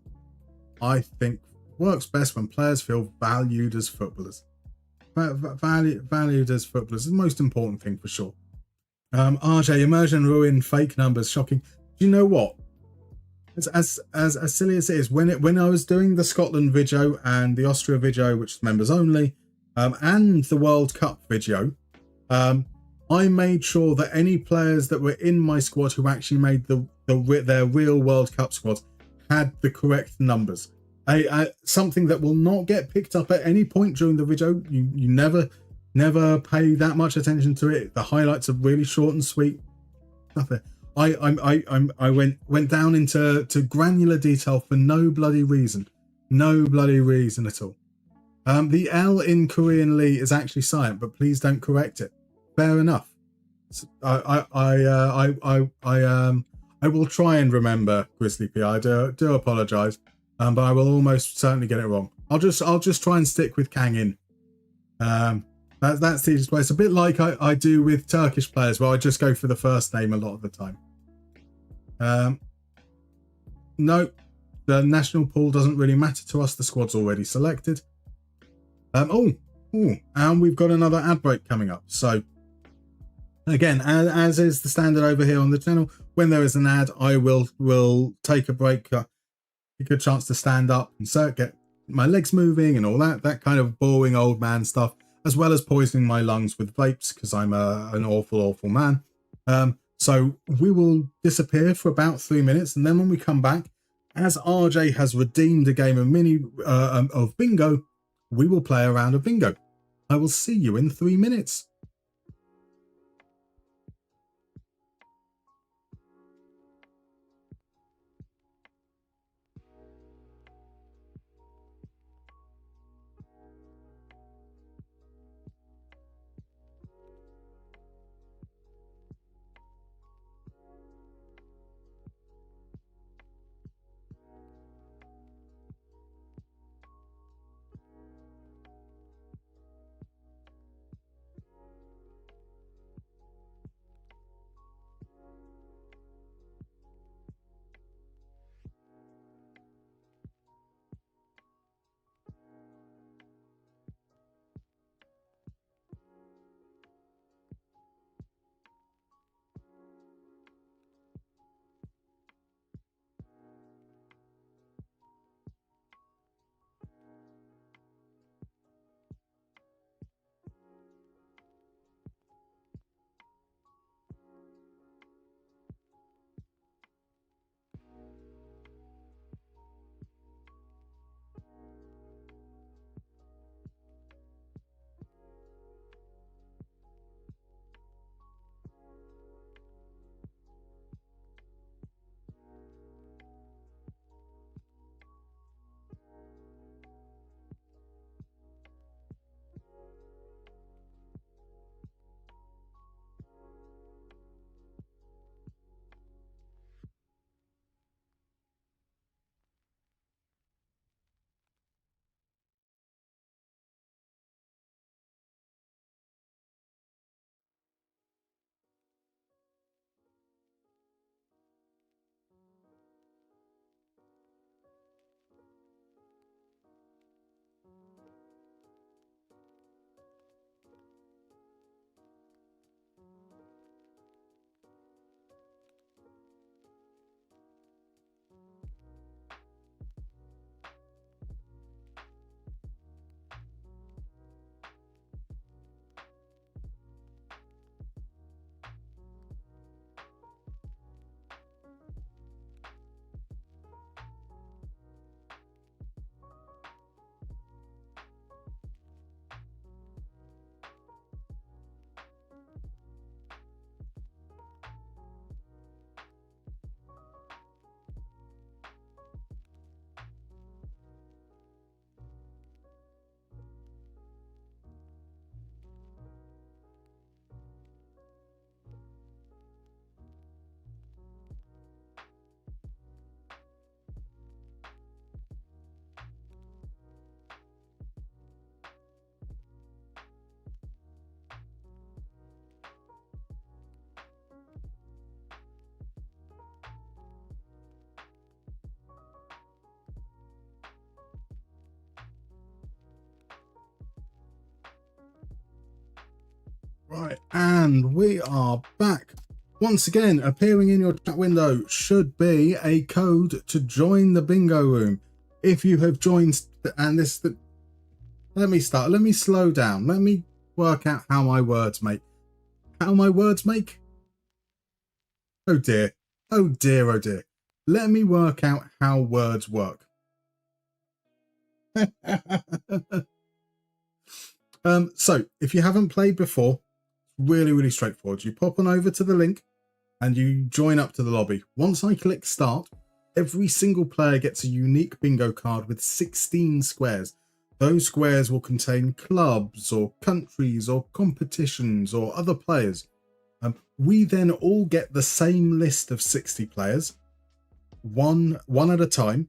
I think works best when players feel valued as footballers. Valued as footballers is the most important thing for sure. RJ, immersion, ruin, fake numbers, shocking. Do you know what? As silly as it is, when I was doing the Scotland video and the Austria video, which is members only, and the World Cup video, I made sure that any players that were in my squad who actually made their real World Cup squads had the correct numbers. Something that will not get picked up at any point during the video. You never pay that much attention to it. The highlights are really short and sweet. Nothing. I went down into granular detail for no bloody reason at all. The L in Korean Lee is actually silent, but please don't correct it. Fair enough. I will try and remember, Grizzly P. I do apologise. But I will almost certainly get it wrong. I'll just try and stick with Kang in. That's the easiest way. It's a bit like I do with Turkish players, where I just go for the first name a lot of the time. No, the national pool doesn't really matter to us. The squad's already selected. And we've got another ad break coming up. So again, as is the standard over here on the channel, when there is an ad, I will take a break. A good chance to stand up and get my legs moving and all that kind of boring old man stuff, as well as poisoning my lungs with vapes because I'm an awful man. So we will disappear for about 3 minutes, and then when we come back, as RJ has redeemed a game of bingo, we will play a round of bingo. I will see you in 3 minutes. Right, and we are back. Once again, appearing in your chat window should be a code to join the bingo room. If you have joined, and this, let me slow down. Let me work out how my words make. How my words make? Oh dear. Oh dear, oh dear. Let me work out how words work. So, if you haven't played before, really straightforward. You pop on over to the link and you join up to the lobby. Once I click start, every single player gets a unique bingo card with 16 squares. Those squares will contain clubs or countries or competitions or other players. We then all get the same list of 60 players, one at a time,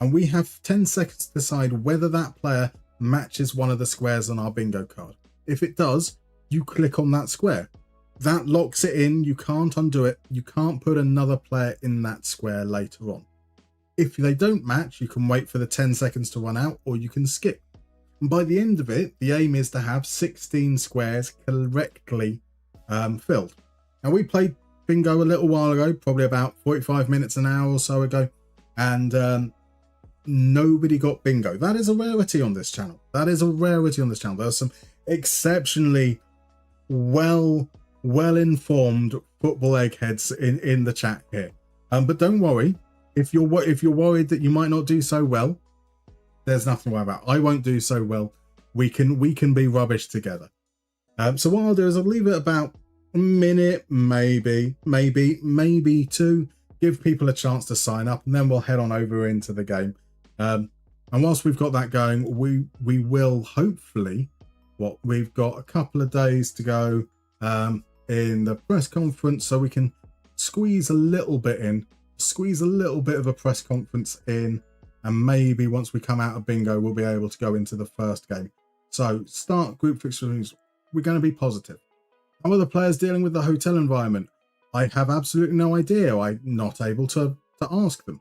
and we have 10 seconds to decide whether that player matches one of the squares on our bingo card. If it does, you click on that square. That locks it in. You can't undo it. You can't put another player in that square later on. If they don't match, you can wait for the 10 seconds to run out, or you can skip. And by the end of it, the aim is to have 16 squares correctly filled. Now, we played bingo a little while ago, probably about 45 minutes, an hour or so ago, and nobody got bingo. That is a rarity on this channel. That is a rarity on this channel. There's some exceptionally well-informed football eggheads in the chat here. But don't worry, if you're worried that you might not do so well, there's nothing to worry about. I won't do so well. We can be rubbish together. So what I'll do is I'll leave it about a minute, maybe two, give people a chance to sign up, and then we'll head on over into the game. And whilst we've got that going, we will hopefully, we've got a couple of days to go in the press conference, so we can squeeze a little bit of a press conference in, and maybe once we come out of bingo, we'll be able to go into the first game. So start group fixtures. We're going to be positive. How are the players dealing with the hotel environment? I have absolutely no idea. I'm not able to ask them.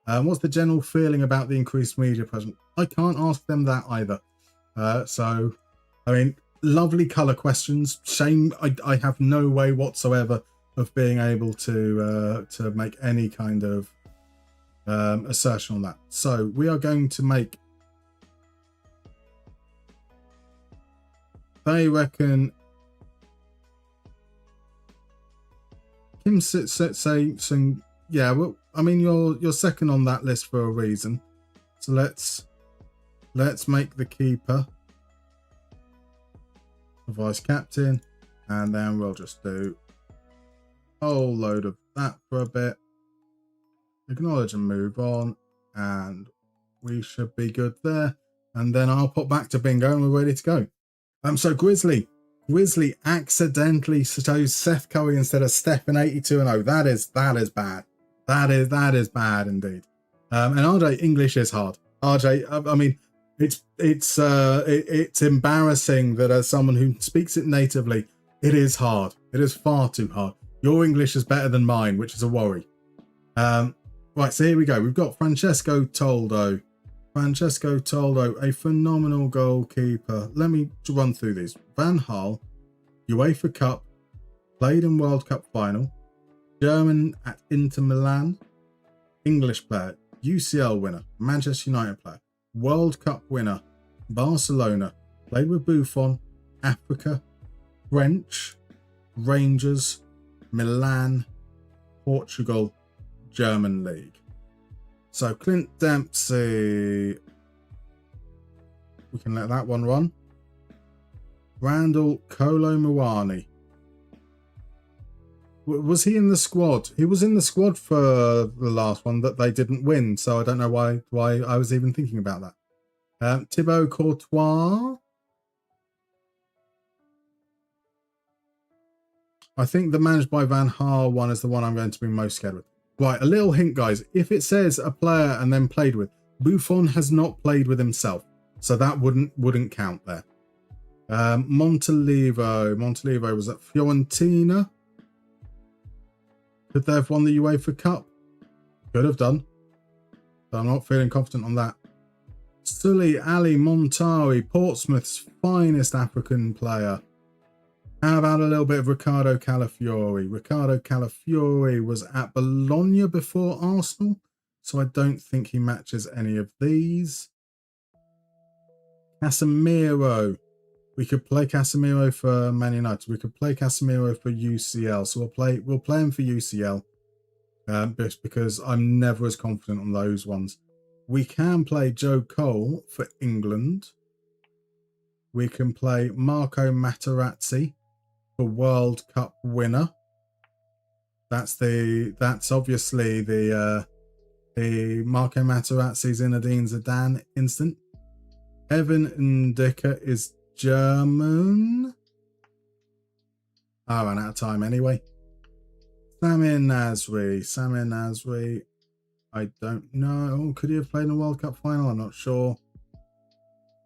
What's the general feeling about the increased media presence? I can't ask them that either. So, I mean, lovely colour questions. Shame I have no way whatsoever of being able to make any kind of assertion on that. So we are going to make. They reckon. Kim saying, yeah. Well, I mean, you're second on that list for a reason. So let's make the keeper the vice captain, and then we'll just do a whole load of that for a bit. Acknowledge and move on, and we should be good there. And then I'll pop back to bingo, and we're ready to go. So Grizzly accidentally chose Seth Curry instead of Stephen 82-0. That is bad. That is bad indeed. And RJ, English is hard. RJ, I mean, it's embarrassing that as someone who speaks it natively, it is hard. It is far too hard. Your English is better than mine, which is a worry. Right, so here we go. We've got Francesco Toldo, a phenomenal goalkeeper. Let me run through these. Van Gaal, UEFA Cup, played in World Cup final, German at Inter Milan, English player, UCL winner, Manchester United player, World Cup winner, Barcelona, played with Buffon, Africa, French, Rangers, Milan, Portugal, German League. So Clint Dempsey, we can let that one run. Randall Kolo Muani. Was he in the squad? He was in the squad for the last one that they didn't win, so I don't know why I was even thinking about that. Thibaut Courtois. I think the managed by Van Gaal one is the one I'm going to be most scared with. Right, a little hint, guys. If it says a player and then played with, Buffon has not played with himself, so that wouldn't count there. Montalivo was at Fiorentina. Could they have won the UEFA Cup? Could have done. But I'm not feeling confident on that. Sully Ali Montari, Portsmouth's finest African player. How about a little bit of Riccardo Calafiori? Riccardo Calafiori was at Bologna before Arsenal, so I don't think he matches any of these. Casemiro. We could play Casemiro for Man United. We could play Casemiro for UCL. So we'll play him for UCL. Just because I'm never as confident on those ones. We can play Joe Cole for England. We can play Marco Materazzi for World Cup winner. That's obviously the Marco Materazzi Zinedine Zidane instant. Evan Ndicka is German. I ran out of time anyway. Samir Nasri. I don't know. Could he have played in a World Cup final? I'm not sure.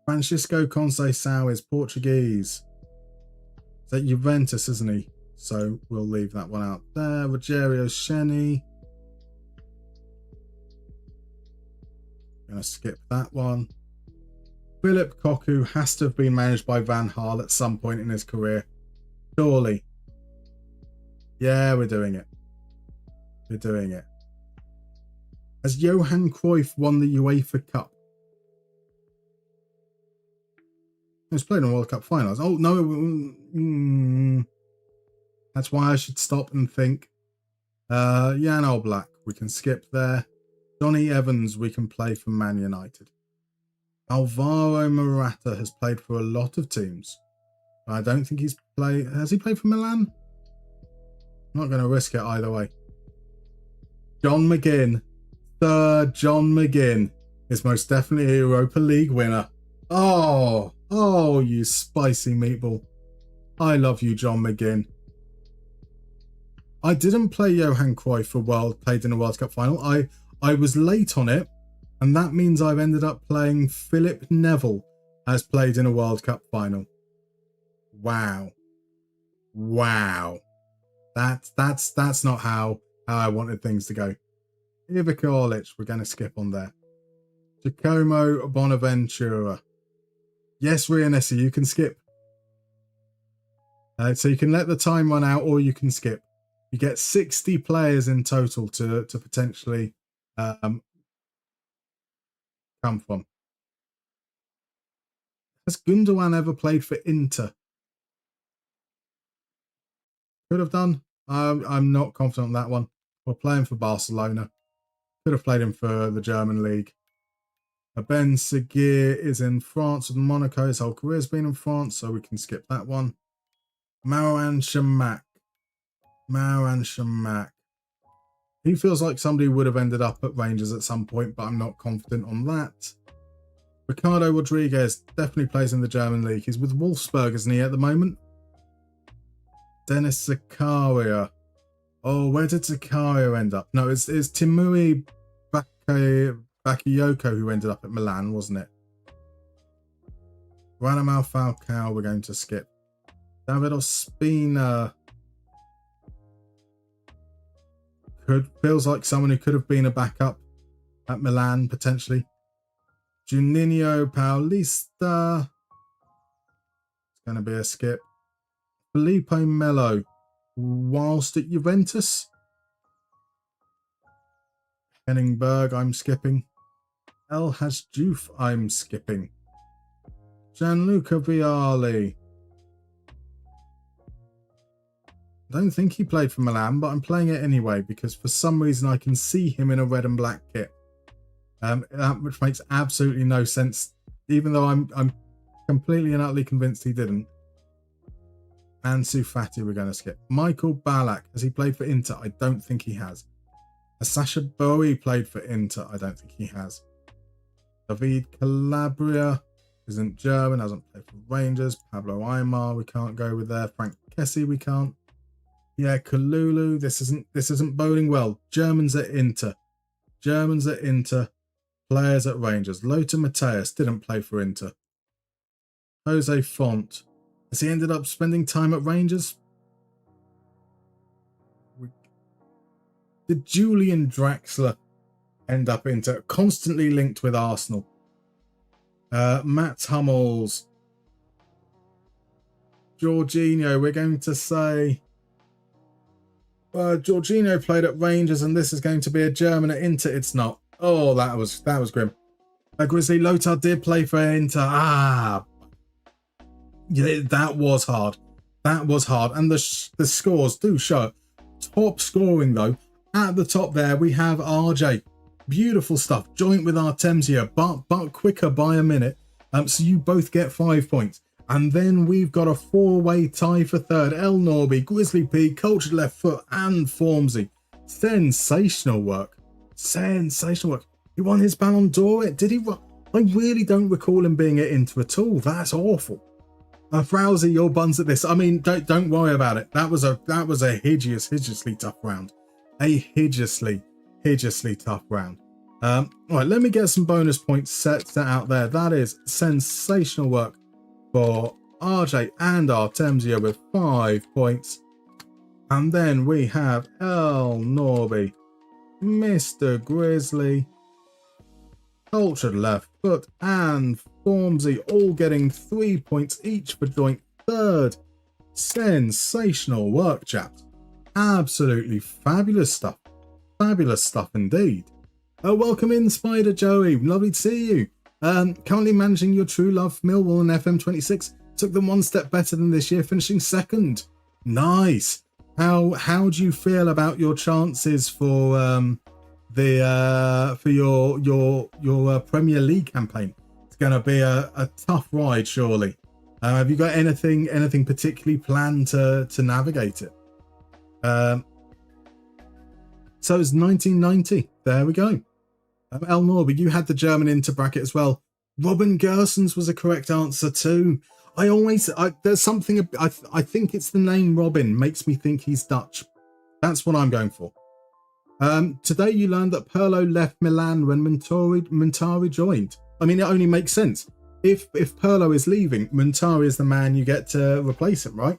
Francisco Conceição is Portuguese. Is that Juventus, isn't he? So we'll leave that one out there. Rogerio Ceni. Gonna skip that one. Philip Cocu has to have been managed by Van Gaal at some point in his career. Surely. Yeah, we're doing it. We're doing it. Has Johan Cruyff won the UEFA Cup? He's played in World Cup finals. Oh, no. That's why I should stop and think. Jan Oblak, we can skip there. Johnny Evans, we can play for Man United. Alvaro Morata has played for a lot of teams. I don't think he's played... Has he played for Milan? I'm not going to risk it either way. John McGinn. Third John McGinn is most definitely a Europa League winner. Oh, you spicy meatball. I love you, John McGinn. I didn't play Johan Cruyff played in a World Cup final. I was late on it, and that means I've ended up playing Philip Neville as played in a World Cup final. Wow. That's not how I wanted things to go. Ivica Olic, we're going to skip on there. Giacomo Bonaventura. Yes, Rianessa, you can skip. So you can let the time run out, or you can skip. You get 60 players in total to potentially come from. Has Gundogan ever played for Inter? Could have done. I'm not confident on that one. We're playing for Barcelona. Could have played him for the German league. Ben Seguir is in France with Monaco. His whole career's been in France, so we can skip that one. Marouane Chamakh. He feels like somebody would have ended up at Rangers at some point, but I'm not confident on that. Ricardo Rodriguez definitely plays in the German league. He's with Wolfsburg, isn't he, at the moment? Dennis Zakaria. Oh, where did Zakaria end up? No, it's Timuri Bakayoko who ended up at Milan, wasn't it? Radamel Falcao, we're going to skip. David Ospina. Feels like someone who could have been a backup at Milan, potentially. Juninho Paulista. It's going to be a skip. Filippo Melo. Whilst at Juventus. Henningberg, I'm skipping. El Hadjouf, I'm skipping. Gianluca Vialli. I don't think he played for Milan, but I'm playing it anyway because for some reason I can see him in a red and black kit. Which makes absolutely no sense, even though I'm completely and utterly convinced he didn't. Ansu Fati we're going to skip. Michael Ballack, has he played for Inter? I don't think he has. Has Sasha Bowie played for Inter? I don't think he has. David Calabria isn't German, hasn't played for Rangers. Pablo Aimar, we can't go with there. Frank Kessie, we can't. Yeah, Kalulu, this isn't boding well. Germans at Inter. Players at Rangers. Lothar Matthäus didn't play for Inter. Jose Font. Has he ended up spending time at Rangers? Did Julian Draxler end up Inter? Constantly linked with Arsenal. Matt Hummels. Jorginho. We're going to say Jorginho played at Rangers, and this is going to be a German at Inter. It's not. Oh, that was grim. Grizzly Lothar did play for Inter. Yeah, that was hard. That was hard, and the scores do show it. Top scoring though. At the top there, we have RJ. Beautiful stuff. Joint with Artemisia, but quicker by a minute. So you both get 5 points. And then we've got a 4-way tie for third. El Norby, Grizzly P, Cultured Left Foot, and Formsy. Sensational work. Sensational work. He won his Ballon d'Or. Did he? I really don't recall him being at Inter at all. That's awful. Frowsy, your buns at this. I mean, don't worry about it. That was a hideously tough round. A hideously tough round. All right, let me get some bonus points set out there. That is sensational work for RJ and Artemisia with 5 points. And then we have El Norby, Mr. Grizzly, Cultured Left Foot, and Formsy all getting 3 points each for joint third. Sensational work, chaps. Absolutely fabulous stuff. Fabulous stuff indeed. Welcome in, Spider Joey. Lovely to see you. Currently managing your true love Millwall and FM26. Took them one step better than this year, finishing second. Nice. How do you feel about your chances for your Premier League campaign? It's going to be a tough ride, surely. Have you got anything particularly planned to navigate it? So it's 1990. There we go. El Norby, you had the German into bracket as well. Robin Gersons was a correct answer too. There's something, I think it's the name Robin makes me think he's Dutch. That's what I'm going for. Today you learned that Pirlo left Milan when Montari joined. I mean, it only makes sense. If Pirlo is leaving, Montari is the man you get to replace him, right?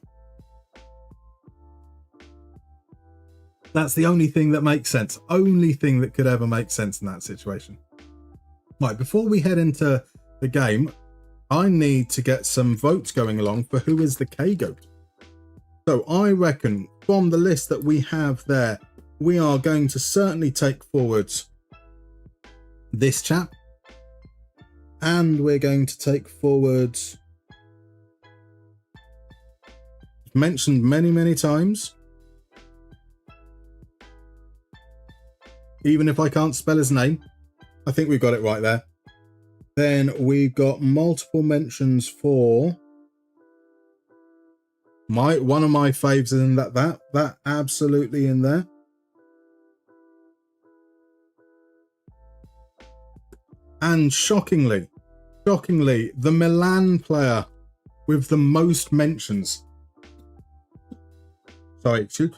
That's the only thing that makes sense. Only thing that could ever make sense in that situation. Right, before we head into the game, I need to get some votes going along for who is the K-Goat. So I reckon from the list that we have there, we are going to certainly take forward this chap. And we're going to take forward, mentioned many times, even if I can't spell his name. I think we've got it right there. Then we've got multiple mentions for one of my faves in that absolutely in there. And shockingly, the Milan player with the most mentions. Sorry, excuse.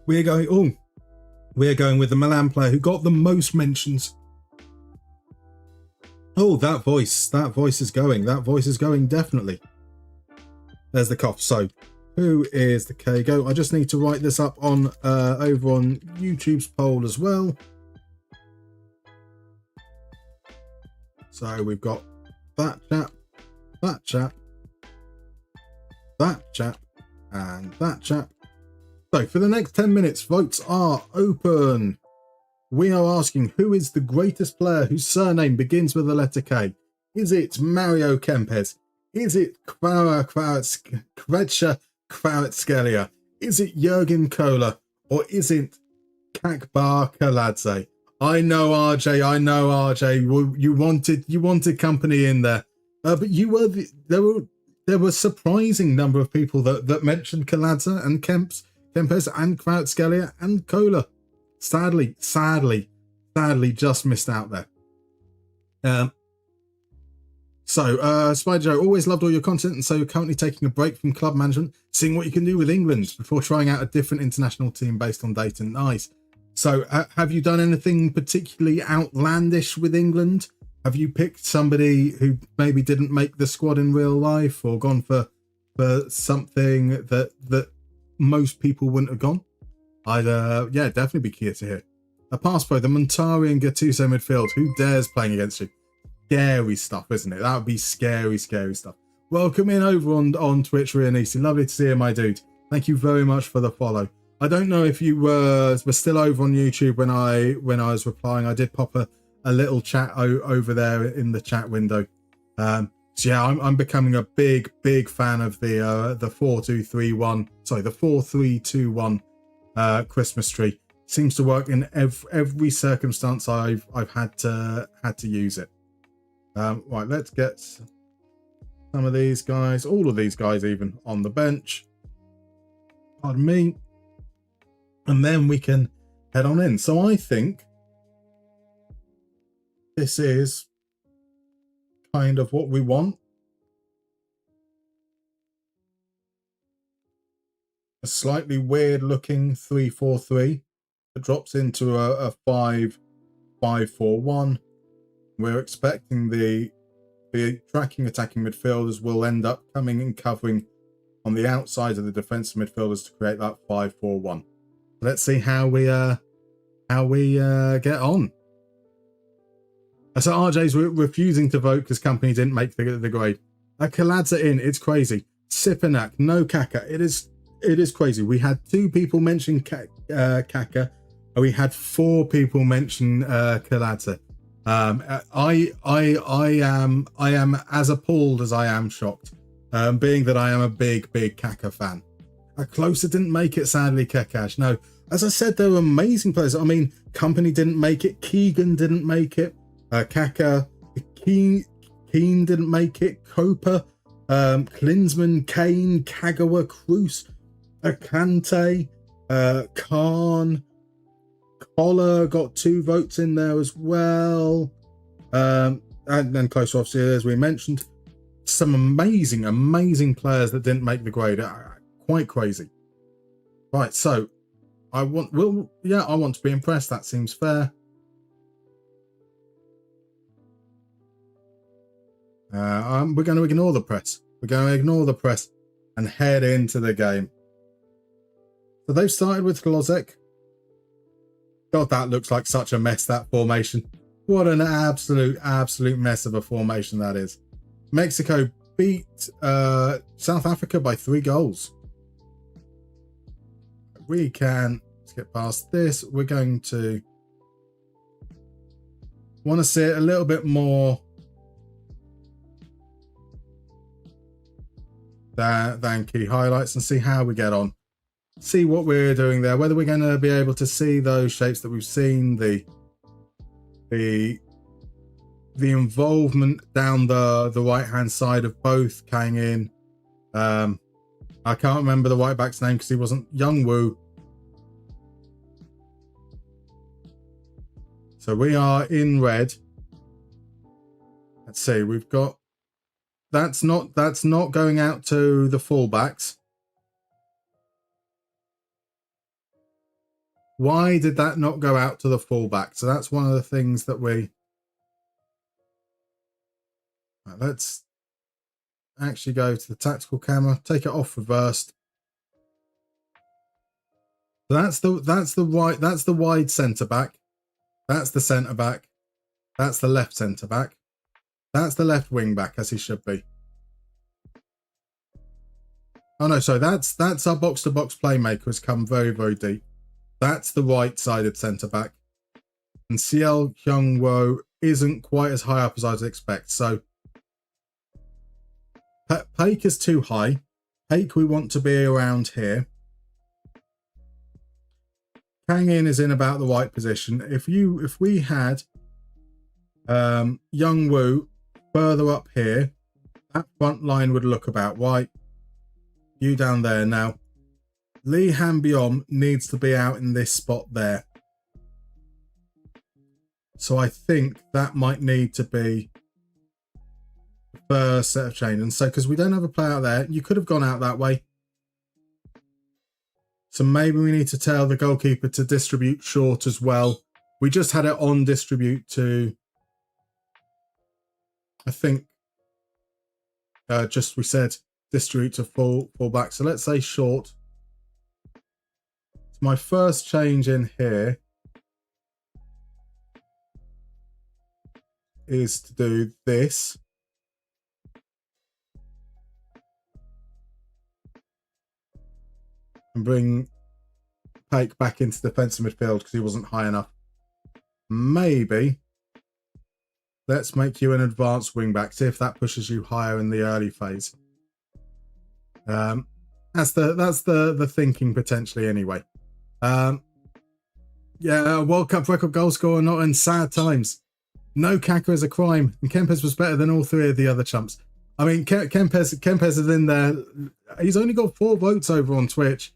We're going with the Milan player who got the most mentions. Oh, that voice is going. That voice is going, definitely. There's the cough. So, who is the K-Goat? I just need to write this up on over on YouTube's poll as well. So we've got that chap, and that chap. So for the next 10 minutes, votes are open. We are asking, who is the greatest player whose surname begins with the letter K? Is it Mario Kempes? Is it Kvaratskhelia? Is it Jurgen Kohler? Or is it Kakbar Kaladze? I know RJ. You wanted company in there, but there were a surprising number of people that mentioned Kaladze and Kempes and Kvaratskhelia and Kohler. Sadly, just missed out there. Spider Joe, always loved all your content, and so you're currently taking a break from club management, seeing what you can do with England before trying out a different international team based on data. Nice. So have you done anything particularly outlandish with England? Have you picked somebody who maybe didn't make the squad in real life, or gone for something that most people wouldn't have gone? I'd definitely be curious to hear. A pass pro, the Montari and Gattuso midfield. Who dares playing against you? scary stuff, isn't it? That would be scary, scary stuff. Welcome in over on Twitch, Rianisi. Lovely to see you, my dude. Thank you very much for the follow. I don't know if you were still over on YouTube when I was replying. I did pop a little chat over there in the chat window. So yeah, I'm becoming a big fan of the 4231. Sorry, the 4321 Christmas tree. Seems to work in every circumstance I've had to use it. Right, let's get some of these guys, all of these guys even, on the bench. Pardon me. And then we can head on in. So I think this is kind of what we want. A slightly weird looking 3-4-3 that drops into a 5-5-4-1. We're expecting the tracking attacking midfielders will end up coming and covering on the outside of the defensive midfielders to create that 5-4-1. Let's see how we get on. So RJ's refusing to vote because company didn't make the grade. Kaladza in, it's crazy. Sipanak, no Kaka. It is crazy. We had 2 people mention Kaka, and we had 4 people mention Kaladza. I am as appalled as I am shocked, being that I am a big Kaka fan. Closer didn't make it, sadly, Kekash. No, as I said, they were amazing players. I mean, company didn't make it. Keegan didn't make it. Kaka, Keen didn't make it. Copa, Klinsmann, Kane, Kagawa, Cruz, Kante, Khan, Collar got 2 votes in there as well. And then close, obviously, as we mentioned, some amazing players that didn't make the grade. Quite crazy. Right, so I want to be impressed. That seems fair. We're going to ignore the press. We're going to ignore the press and head into the game. So they've started with Glozek. God, that looks like such a mess, that formation. What an absolute mess of a formation that is. Mexico beat South Africa by 3 goals. We can skip past this. We're going to want to see it a little bit more than key highlights and see how we get on. See what we're doing there, whether we're going to be able to see those shapes that we've seen, the involvement down the right hand side of both Kang In. I can't remember the right back's name because he wasn't Young Woo. So we are in red. Let's see, we've got that's not going out to the fullbacks. Why did that not go out to the fullback? So that's one of the things that we... Right, let's actually go to the tactical camera, take it off reversed. So that's the wide centre back. That's the centre back. That's the left centre back. That's the left wing back, as he should be. Oh no, sorry, that's our box to box playmaker has come very, very deep. That's the right-sided centre-back. And CL Hyung-Wo isn't quite as high up as I'd expect. So, Paik is too high. Paik we want to be around here. Kang In is in about the right position. If we had Young-Woo further up here, that front line would look about right. You down there now. Lee Han-byom needs to be out in this spot there. So I think that might need to be the first set of change. And so, because we don't have a player out there, you could have gone out that way. So maybe we need to tell the goalkeeper to distribute short as well. We just had it on distribute to, I think, we said distribute to full back. So let's say short. My first change in here is to do this. And bring Paik back into defensive midfield because he wasn't high enough. Maybe let's make you an advanced wing back. See if that pushes you higher in the early phase. That's the thinking potentially anyway. Yeah, World Cup record goal scorer not in sad times. No Kaka is a crime, and Kempes was better than all three of the other chumps. I mean, Kempes is in there. He's only got 4 votes over on Twitch.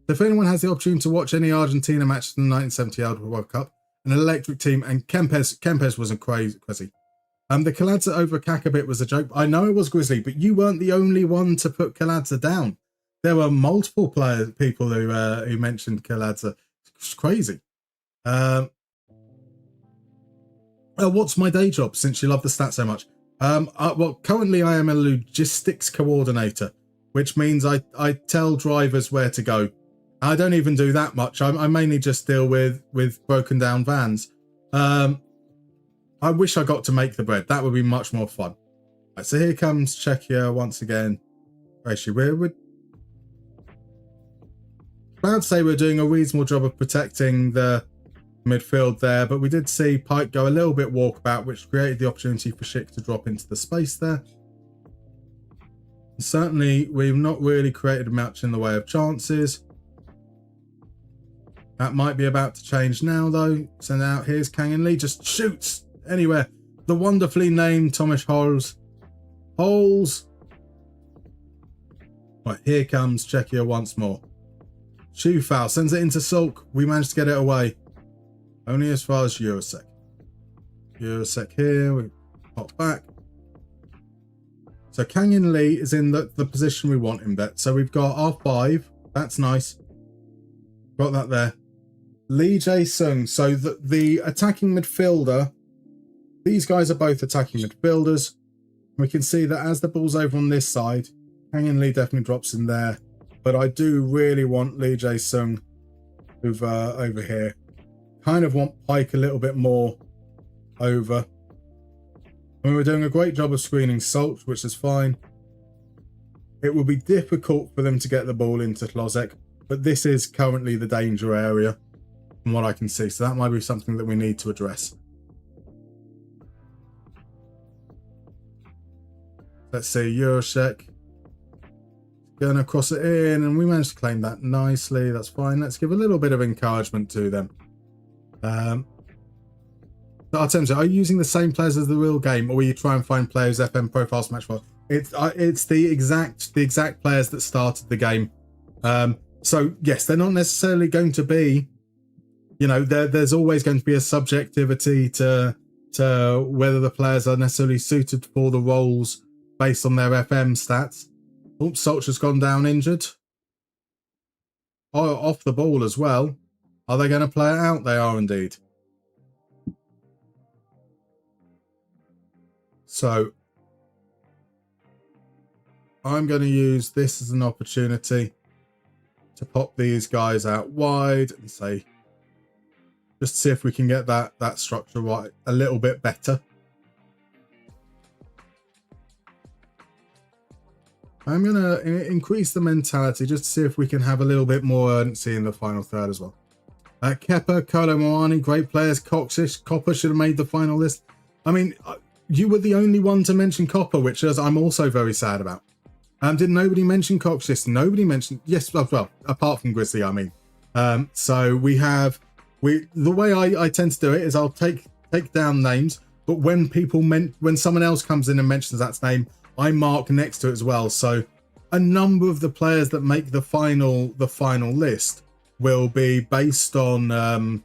If anyone has the opportunity to watch any Argentina matches in the 1970 World Cup, an electric team, and Kempes was a crazy. The Kaladza over Kaka bit was a joke. I know it was Grizzly, but you weren't the only one to put Kaladza down. There were multiple people who mentioned Kaladza. It's crazy. What's my day job, since you love the stats so much? Well, currently I am a logistics coordinator, which means I tell drivers where to go. I don't even do that much. I mainly just deal with broken down vans. I wish I got to make the bread. That would be much more fun. Right, so here comes Czechia once again. We're proud to say we're doing a reasonable job of protecting the midfield there, but we did see Paik go a little bit walkabout, which created the opportunity for Schick to drop into the space there. Certainly, we've not really created much in the way of chances. That might be about to change now, though. So now here's Kang Lee, just shoots anywhere. The wonderfully named Thomas Holes. Right, here comes Czechia once more. Shoe foul, sends it into Sulk. We managed to get it away. Only as far as Eurosec. Eurosec here, we pop back. So Kang Lee is in the position we want him at. So we've got our 5. That's nice. Got that there. Lee Jae-sung. So the attacking midfielder, these guys are both attacking midfielders. We can see that as the ball's over on this side, Kang Lee definitely drops in there. But I do really want Lee Jae-sung over here. Kind of want Paik a little bit more over. I mean, we're doing a great job of screening Salt, which is fine. It will be difficult for them to get the ball into Tlozek, but this is currently the danger area from what I can see. So that might be something that we need to address. Let's see, Euroshek. Going to cross it in, and we managed to claim that nicely. That's fine. Let's give a little bit of encouragement to them. Artemza, are you using the same players as the real game, or will you try and find players FM profiles match for? It's the exact players that started the game. So yes, they're not necessarily going to be, you know, there's always going to be a subjectivity to whether the players are necessarily suited for the roles based on their FM stats. Oops, Solskjaer's gone down injured. Oh, off the ball as well. Are they going to play it out? They are indeed. So I'm going to use this as an opportunity to pop these guys out wide and say, just see if we can get that structure right a little bit better. I'm going to increase the mentality just to see if we can have a little bit more urgency in the final third as well. Kepa, Kolo Moani, great players. Copper should have made the final list. I mean, you were the only one to mention Copper, which is I'm also very sad about. Did nobody mention Coxis? Nobody mentioned, yes, well, apart from Grizzly, I mean. So the way I tend to do it is I'll take down names, but when someone else comes in and mentions that name, I mark next to it as well. So a number of the players that make the final list will be based on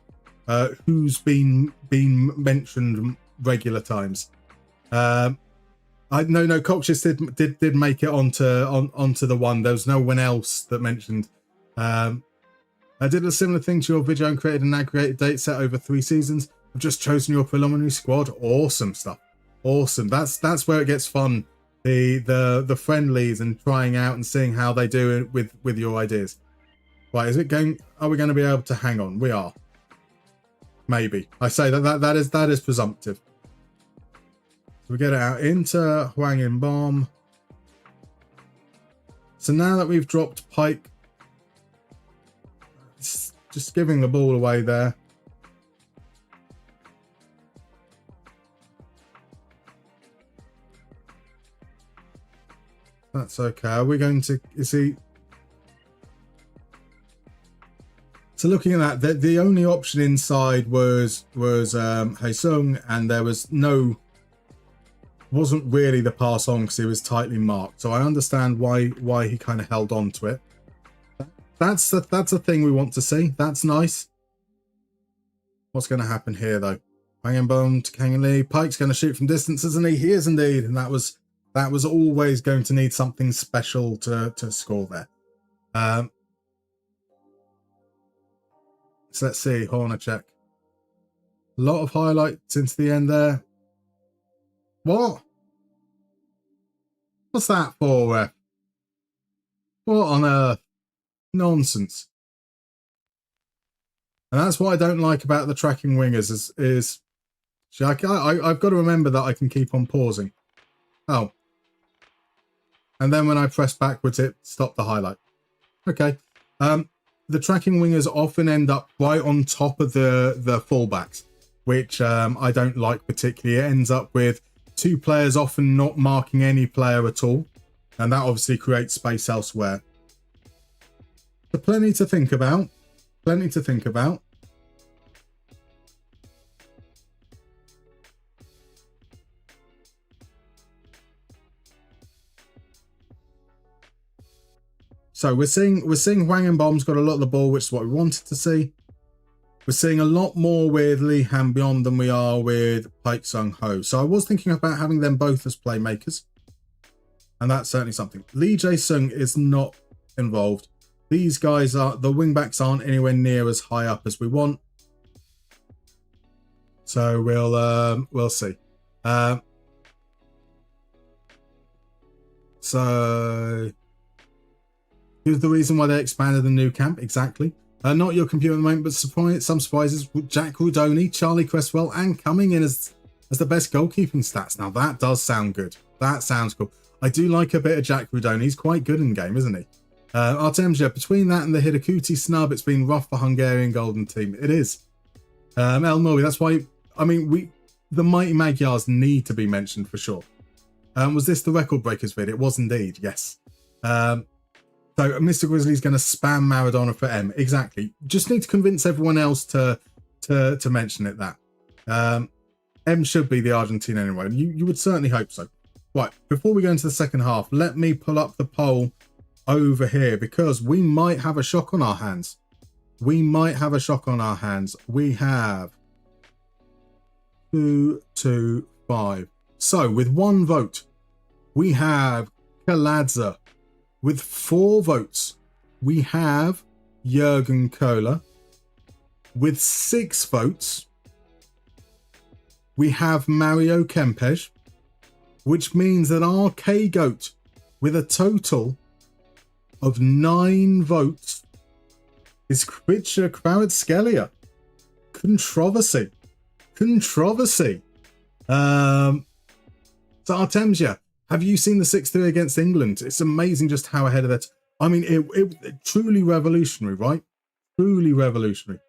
who's been mentioned regular times. No, Coxis did make it onto the one. There was no one else that mentioned. I did a similar thing to your video and created an aggregated date set over 3 seasons. I've just chosen your preliminary squad. Awesome stuff. Awesome. That's where it gets fun. The friendlies and trying out and seeing how they do it with your ideas. Right, is it going? Are we going to be able to hang on? We are. Maybe. I say that is presumptive. We get it out into Hwang In-bom. So now that we've dropped Pike, it's just giving the ball away there. That's okay. Are we going to, is he? So looking at that, the only option inside was Haesung, and there was wasn't really the pass on because he was tightly marked. So I understand why he kind of held on to it. That's a thing we want to see. That's nice. What's going to happen here though? Hwang In-bom to Kang Lee. Pike's going to shoot from distance, isn't he? He is indeed, and that was always going to need something special to score there. So let's see, Hornacek. A lot of highlights into the end there. What? What's that for, ref? What on earth? Nonsense. And that's what I don't like about the tracking wingers is I've got to remember that I can keep on pausing. Oh. And then when I press backwards, it stopped the highlight. Okay. The tracking wingers often end up right on top of the fullbacks, which I don't like particularly. It ends up with two players often not marking any player at all, and that obviously creates space elsewhere. So plenty to think about. Plenty to think about. So we're seeing Hwang In-bom's got a lot of the ball, which is what we wanted to see. We're seeing a lot more with Lee Han-byon than we are with Paik Sung-ho. So I was thinking about having them both as playmakers. And that's certainly something. Lee Jae-sung is not involved. These guys are, the wing-backs aren't anywhere near as high up as we want. So we'll see. So here's the reason why they expanded the new camp. Exactly. Not your computer at the moment, but some surprises. Jack Rudoni, Charlie Cresswell, and coming in as the best goalkeeping stats. Now that does sound good. That sounds cool. I do like a bit of Jack Rudoni. He's quite good in game, isn't he? Artemja, between that and the Hidakuti snub, it's been rough for Hungarian Golden Team. It is. El Nori, that's why, I mean, the Mighty Magyars need to be mentioned for sure. Was this the Record Breakers vid? It was indeed, yes. So Mr. Grizzly's going to spam Maradona for M. Exactly. Just need to convince everyone else to mention it. That M should be the Argentine anyway. You would certainly hope so. Right. Before we go into the second half, let me pull up the poll over here because we might have a shock on our hands. We might have a shock on our hands. We have 2, 2, 5. So with one vote, we have Kaladza. With 4 votes, we have Jurgen Kohler. With 6 votes, we have Mario Kempes, which means that our K-Goat, with a total of 9 votes, is Kvicha Kvaratskhelia. Controversy. Controversy. So Artemsia, have you seen the 6-3 against England? It's amazing just how ahead of that. I mean, it truly revolutionary, right? Truly revolutionary.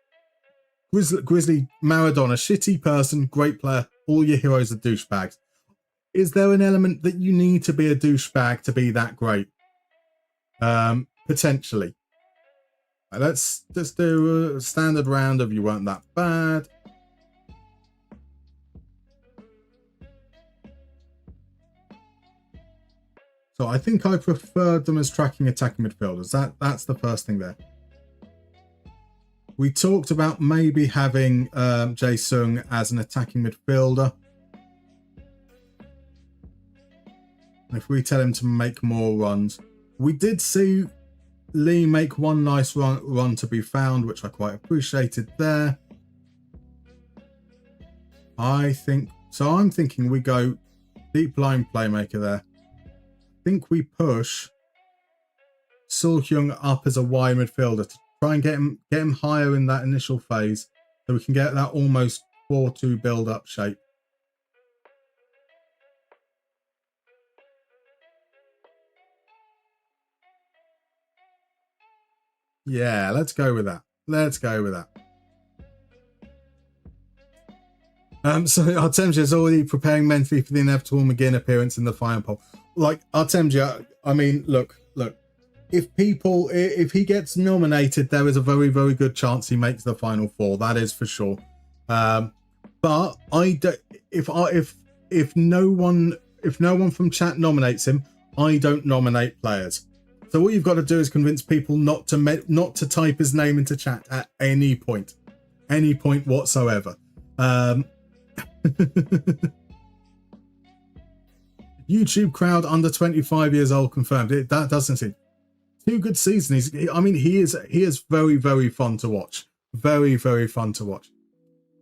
Grizzly Maradona, shitty person, great player. All your heroes are douchebags. Is there an element that you need to be a douchebag to be that great? Potentially. Let's just do a standard round of you weren't that bad. So I think I preferred them as tracking attacking midfielders. That's the first thing there. We talked about maybe having Jae-sung as an attacking midfielder. If we tell him to make more runs. We did see Lee make one nice run to be found, which I quite appreciated there. I'm thinking we go deep line playmaker there. I think we push Sul-hyung up as a wide midfielder to try and get him higher in that initial phase, so we can get that almost 4-2 build-up shape. Yeah, let's go with that. Let's go with that. So Artemsia is already preparing mentally for the inevitable McGinn appearance in the final poll. Like, Artemsia, I mean, look. If he gets nominated, there is a very, very good chance he makes the final four. That is for sure. But I don't. If no one from chat nominates him, I don't nominate players. So all you've got to do is convince people not to type his name into chat at any point whatsoever. YouTube crowd under 25 years old confirmed. That doesn't seem. 2 good seasons. He is very, very fun to watch. Very, very fun to watch.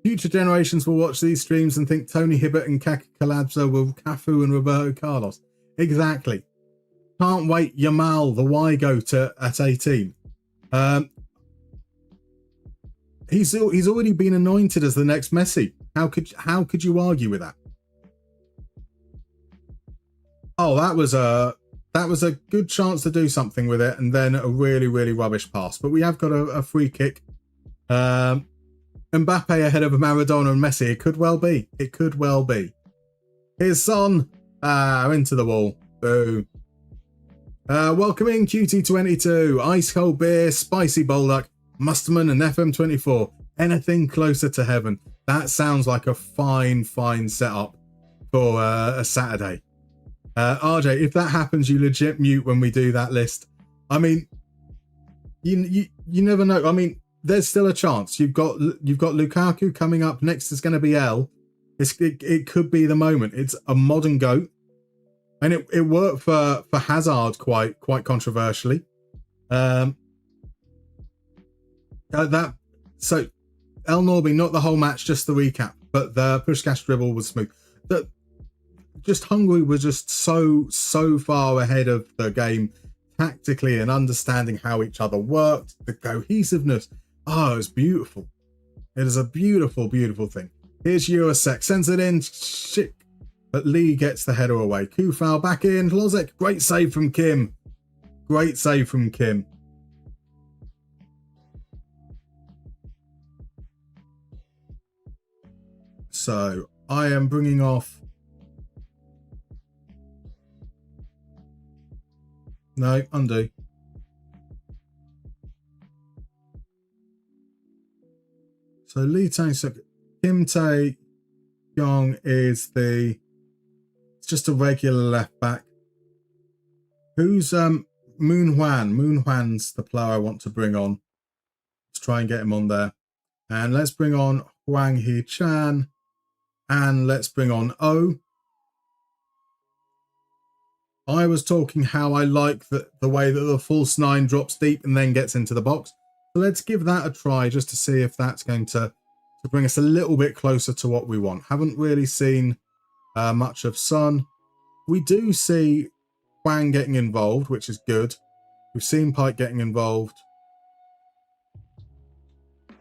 Future generations will watch these streams and think Tony Hibbert and Kaka Kalabza were Cafu and Roberto Carlos. Exactly. Can't wait. Yamal, the Y goat at 18. He's already been anointed as the next Messi. How could you argue with that? Oh, that was a good chance to do something with it, and then a really, really rubbish pass. But we have got a free kick. Mbappe ahead of Maradona and Messi. It could well be. It could well be. Here's Son. Into the wall. Boo. Welcoming QT22. Ice cold beer, spicy bolduck, Musterman and FM24. Anything closer to heaven. That sounds like a fine setup for a Saturday. RJ, if that happens, you legit mute when we do that list. I mean, you never know. I mean, there's still a chance. You've got Lukaku coming up. Next is going to be L. It could be the moment. It's a modern GOAT, and it worked for Hazard quite controversially. So El Norby, not the whole match, just the recap, but the Puskás dribble was smooth. Just Hungary was just so far ahead of the game tactically and understanding how each other worked. The cohesiveness. Oh, it's beautiful. It is a beautiful, beautiful thing. Here's Eurosek. Sends it in. Shit. But Lee gets the header away. Kufal back in. Lozek. Great save from Kim. Great save from Kim. So I am bringing off. No, undo. So Lee Tae-suk, Kim Tae-yong is it's just a regular left back. Who's Moon Hwan? Moon Hwan's the player I want to bring on. Let's try and get him on there. And let's bring on Hwang Hee-chan. And let's bring on O. I was talking how I like the way that the false 9 drops deep and then gets into the box. So let's give that a try just to see if that's going to bring us a little bit closer to what we want. Haven't really seen much of Son. We do see Hwang getting involved, which is good. We've seen Pike getting involved.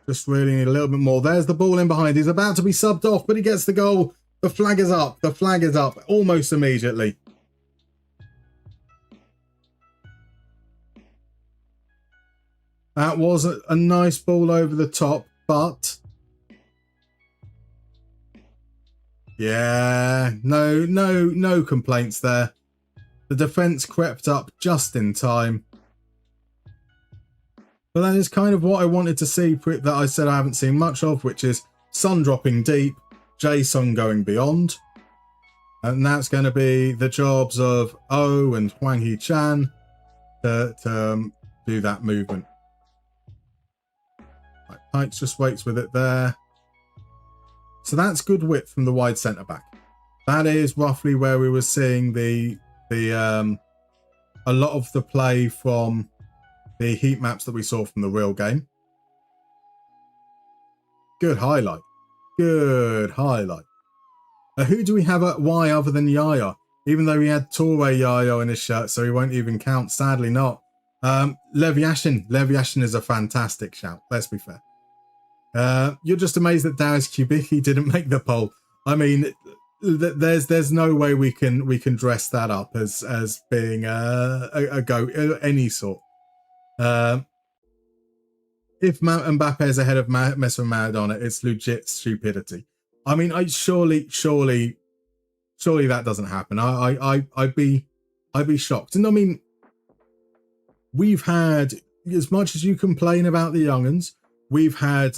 Just really need a little bit more. There's the ball in behind. He's about to be subbed off, but he gets the goal. The flag is up. The flag is up almost immediately. That was a nice ball over the top, but yeah, no complaints there. The defense crept up just in time. But that is kind of what I wanted to see that I said I haven't seen much of, which is Son dropping deep, Jason going beyond. And that's going to be the jobs of O and Hwang Hee-chan to do that movement. Right, Pikes just waits with it there. So that's good width from the wide centre back. That is roughly where we were seeing a lot of the play from the heat maps that we saw from the real game. Good highlight. Good highlight. Who do we have at Y other than Yaya? Even though he had Torre Yaya in his shirt, so he won't even count. Sadly not. Levyashin. Levyashin is a fantastic shout. Let's be fair. You're just amazed that Darius Kubicki didn't make the poll. I mean, there's no way we can dress that up as being a go any sort. if Mbappe is ahead of Messi and Maradona, it's legit stupidity. I mean, surely that doesn't happen. I'd be shocked. And I mean, we've had, as much as you complain about the young'uns, we've had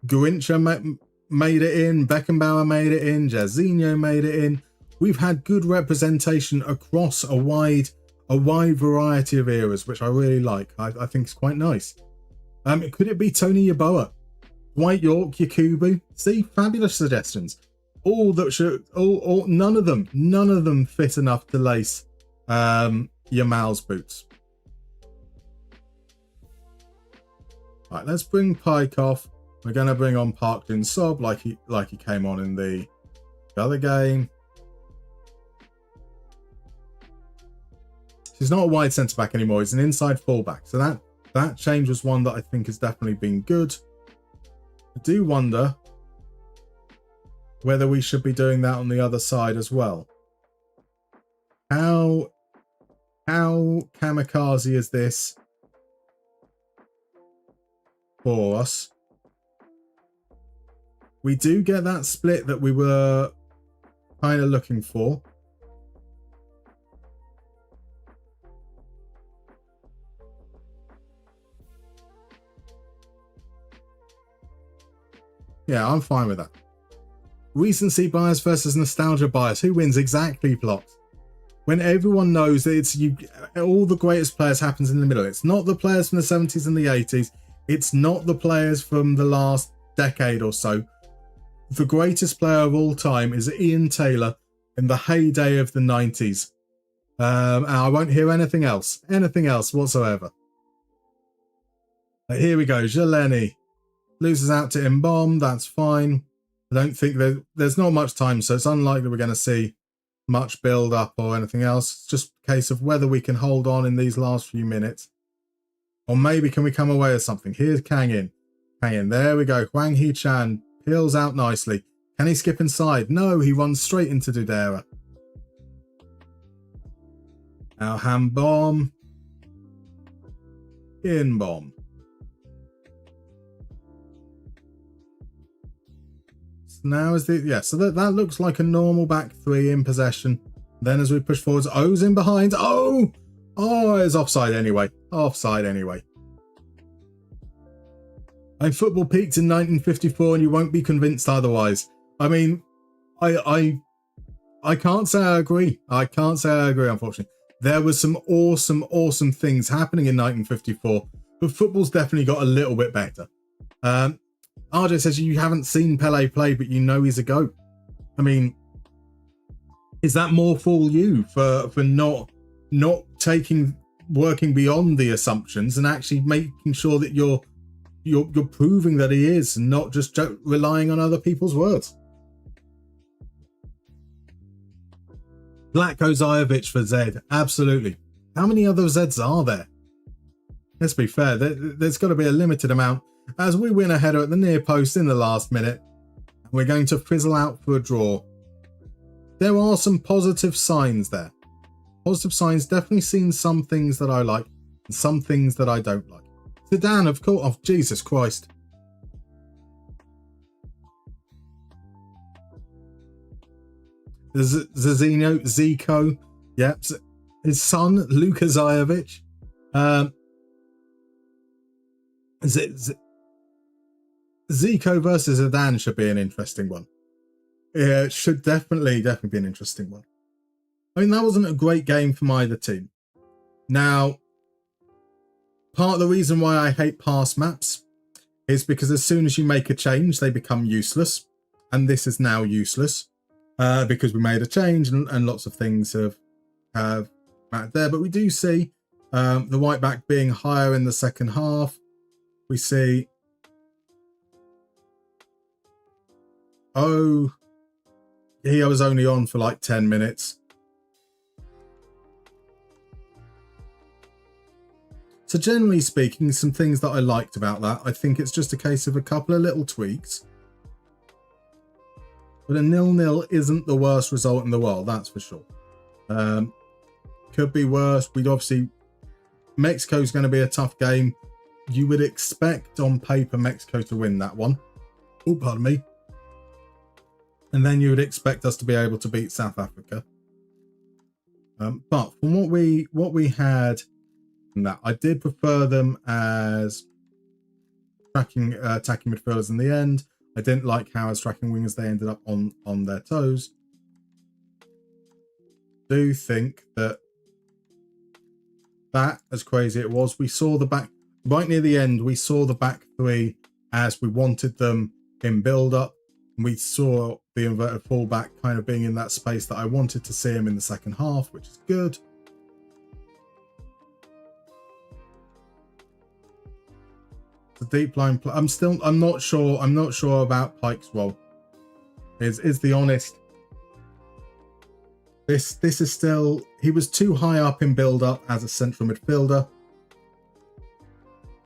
Garrincha made it in, Beckenbauer made it in, Jairzinho made it in. We've had good representation across a wide variety of eras, which I really like. I think it's quite nice. Could it be Tony Yeboah, Dwight York, Yakubu? See, fabulous suggestions. All that should, all none of them fit enough to lace Yamal's boots. Right, let's bring Pike off. We're going to bring on Park Jin-sob like he came on in the other game. He's not a wide centre back anymore. He's an inside fullback. So that change was one that I think has definitely been good. I do wonder whether we should be doing that on the other side as well. How kamikaze is this for us? We do get that split that we were kind of looking for. Yeah, I'm fine with that. Recency bias versus nostalgia bias. Who wins? Exactly, Plot. When everyone knows that it's you, all the greatest players happens in the middle. It's not the players from the 70s and the 80s. It's not the players from the last decade or so. The greatest player of all time is Ian Taylor in the heyday of the 90s. And I won't hear anything else whatsoever. Here we go. Jeleni loses out to Mbom. That's fine. I don't think there's not much time, so it's unlikely we're going to see much build up or anything else. It's just a case of whether we can hold on in these last few minutes. Or maybe can we come away with something. Here's Kang In. There we go. Hwang Hee-chan peels out nicely. Can he skip inside? No, he runs straight into Dudera. Now Hambom. In-bomb. Now is so that looks like a normal back three in possession. Then as we push forwards, O's in behind. Oh, it's offside anyway. And football peaked in 1954, and you won't be convinced otherwise. I mean, I can't say I agree. Unfortunately, there was some awesome things happening in 1954, but football's definitely got a little bit better. RJ says you haven't seen Pele play, but you know he's a GOAT. I mean, is that more fool you for not working beyond the assumptions and actually making sure that you're proving that he is, and not just relying on other people's words? Zlatko Zajovic for Z, absolutely. How many other Zs are there? Let's be fair, there's got to be a limited amount. As we win a header at the near post in the last minute, we're going to fizzle out for a draw. There are some positive signs there. Positive signs, definitely seen some things that I like and some things that I don't like. Zidane, of course. Oh, Jesus Christ. Zico. Yep. His son, Luka Zajovic. Zico versus Zidane should be an interesting one. Yeah, it should definitely be an interesting one. I mean, that wasn't a great game from either team. Now, part of the reason why I hate pass maps is because as soon as you make a change, they become useless. And this is now useless because we made a change and lots of things have mattered there. But we do see the right back being higher in the second half. We see... Oh, he was only on for like 10 minutes. So generally speaking, some things that I liked about that. I think it's just a case of a couple of little tweaks. But a 0-0 isn't the worst result in the world, that's for sure. Could be worse. Mexico's going to be a tough game. you would expect on paper Mexico to win that one. Oh, pardon me. And then you would expect us to be able to beat South Africa. But from what we had in that, I did prefer them as attacking midfielders in the end. I didn't like how as tracking wingers they ended up on their toes. Do think that as crazy it was, we saw the back right near the end. We saw the back three as we wanted them in build up. We saw the inverted fullback kind of being in that space that I wanted to see him in the second half, which is good. The deep line play. I'm not sure about Pike's role. Is the honest. This is still, he was too high up in build up as a central midfielder.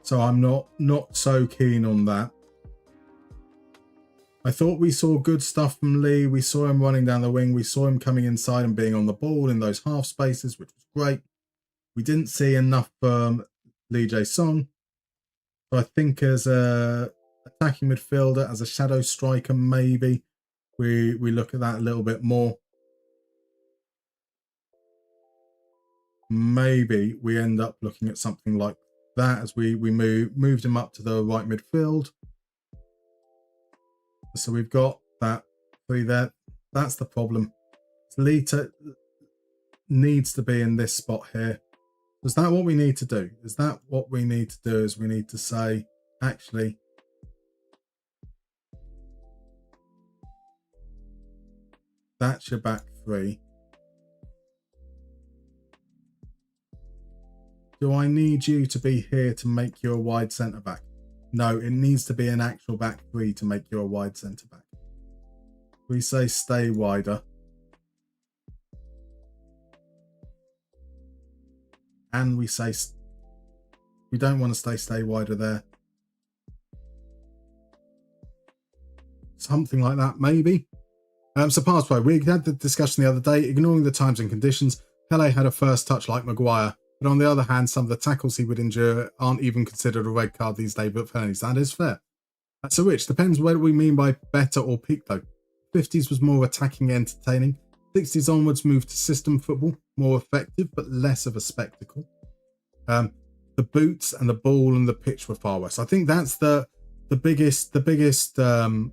So I'm not so keen on that. I thought we saw good stuff from Lee. We saw him running down the wing. We saw him coming inside and being on the ball in those half spaces, which was great. We didn't see enough from Lee Jae-sung. So I think as a attacking midfielder, as a shadow striker, maybe we look at that a little bit more. Maybe we end up looking at something like that as we moved him up to the right midfield. So we've got that three there. That's the problem. Lita needs to be in this spot here. Is that what we need to do? Is that what we need to do? Is we need to say, actually, that's your back three. Do I need you to be here to make you a wide centre back? No, it needs to be an actual back three to make you a wide centre back. We say stay wider. And we say we don't want to stay wider there. Something like that, maybe. So pass play. We had the discussion the other day, ignoring the times and conditions. Pele had a first touch like Maguire. But on the other hand, some of the tackles he would endure aren't even considered a red card these days, but penalties. That is fair. So which depends what we mean by better or peak though. 50s was more attacking, entertaining. 60s onwards moved to system football, more effective but less of a spectacle. The boots and the ball and the pitch were far worse. I think that's the biggest. So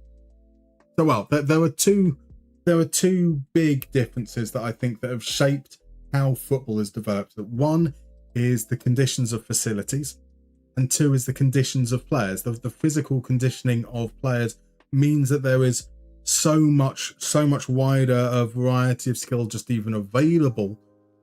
well, there were two big differences that I think that have shaped how football is developed. That one is the conditions of facilities, and two is the conditions of players. The physical conditioning of players means that there is so much wider a variety of skill just even available,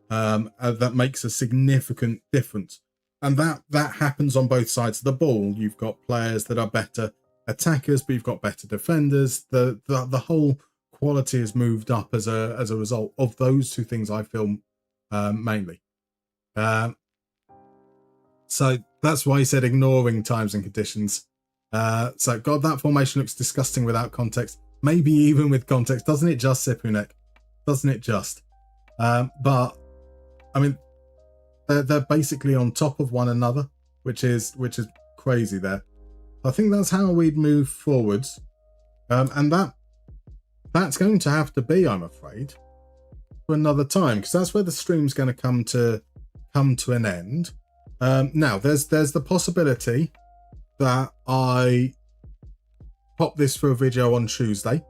that makes a significant difference. And that happens on both sides of the ball. You've got players that are better attackers, but you've got better defenders. The whole quality has moved up as a result of those two things, I feel, mainly. So that's why he said ignoring times and conditions. So God, that formation looks disgusting without context. Maybe even with context, doesn't it just, Sipunek? Doesn't it just? But I mean, they're basically on top of one another, which is crazy there. I think that's how we'd move forwards, and that's going to have to be, I'm afraid, for another time, because that's where the stream's going to come to an end. Now, there's the possibility that I pop this for a video on Tuesday.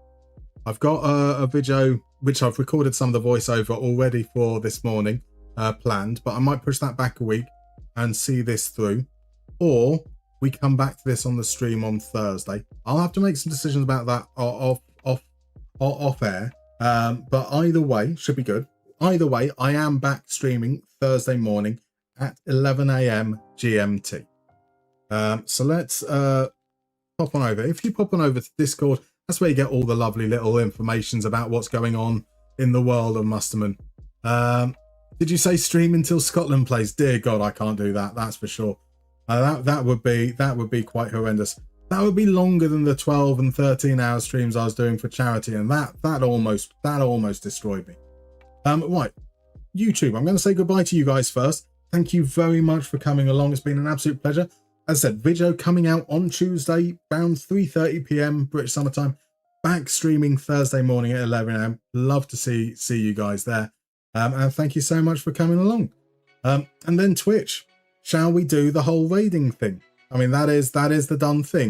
I've got a video which I've recorded some of the voiceover already for this morning planned, but I might push that back a week and see this through, or we come back to this on the stream on Thursday. I'll have to make some decisions about that off air, but either way should be good. Either way, I am back streaming Thursday morning at 11 a.m. GMT. So let's pop on over. If you pop on over to Discord, that's where you get all the lovely little informations about what's going on in the world of Musterman. Did you say stream until Scotland plays? Dear God, I can't do that. That's for sure. That would be quite horrendous. That would be longer than the 12 and 13 hour streams I was doing for charity, and that almost destroyed me. Right, YouTube. I'm going to say goodbye to you guys first. Thank you very much for coming along. It's been an absolute pleasure. as I said, video coming out on Tuesday around 3:30 p.m. British Summer Time. Back streaming Thursday morning at 11 a.m. Love to see you guys there. And thank you so much for coming along. And then Twitch. Shall we do the whole raiding thing? I mean, that is the done thing.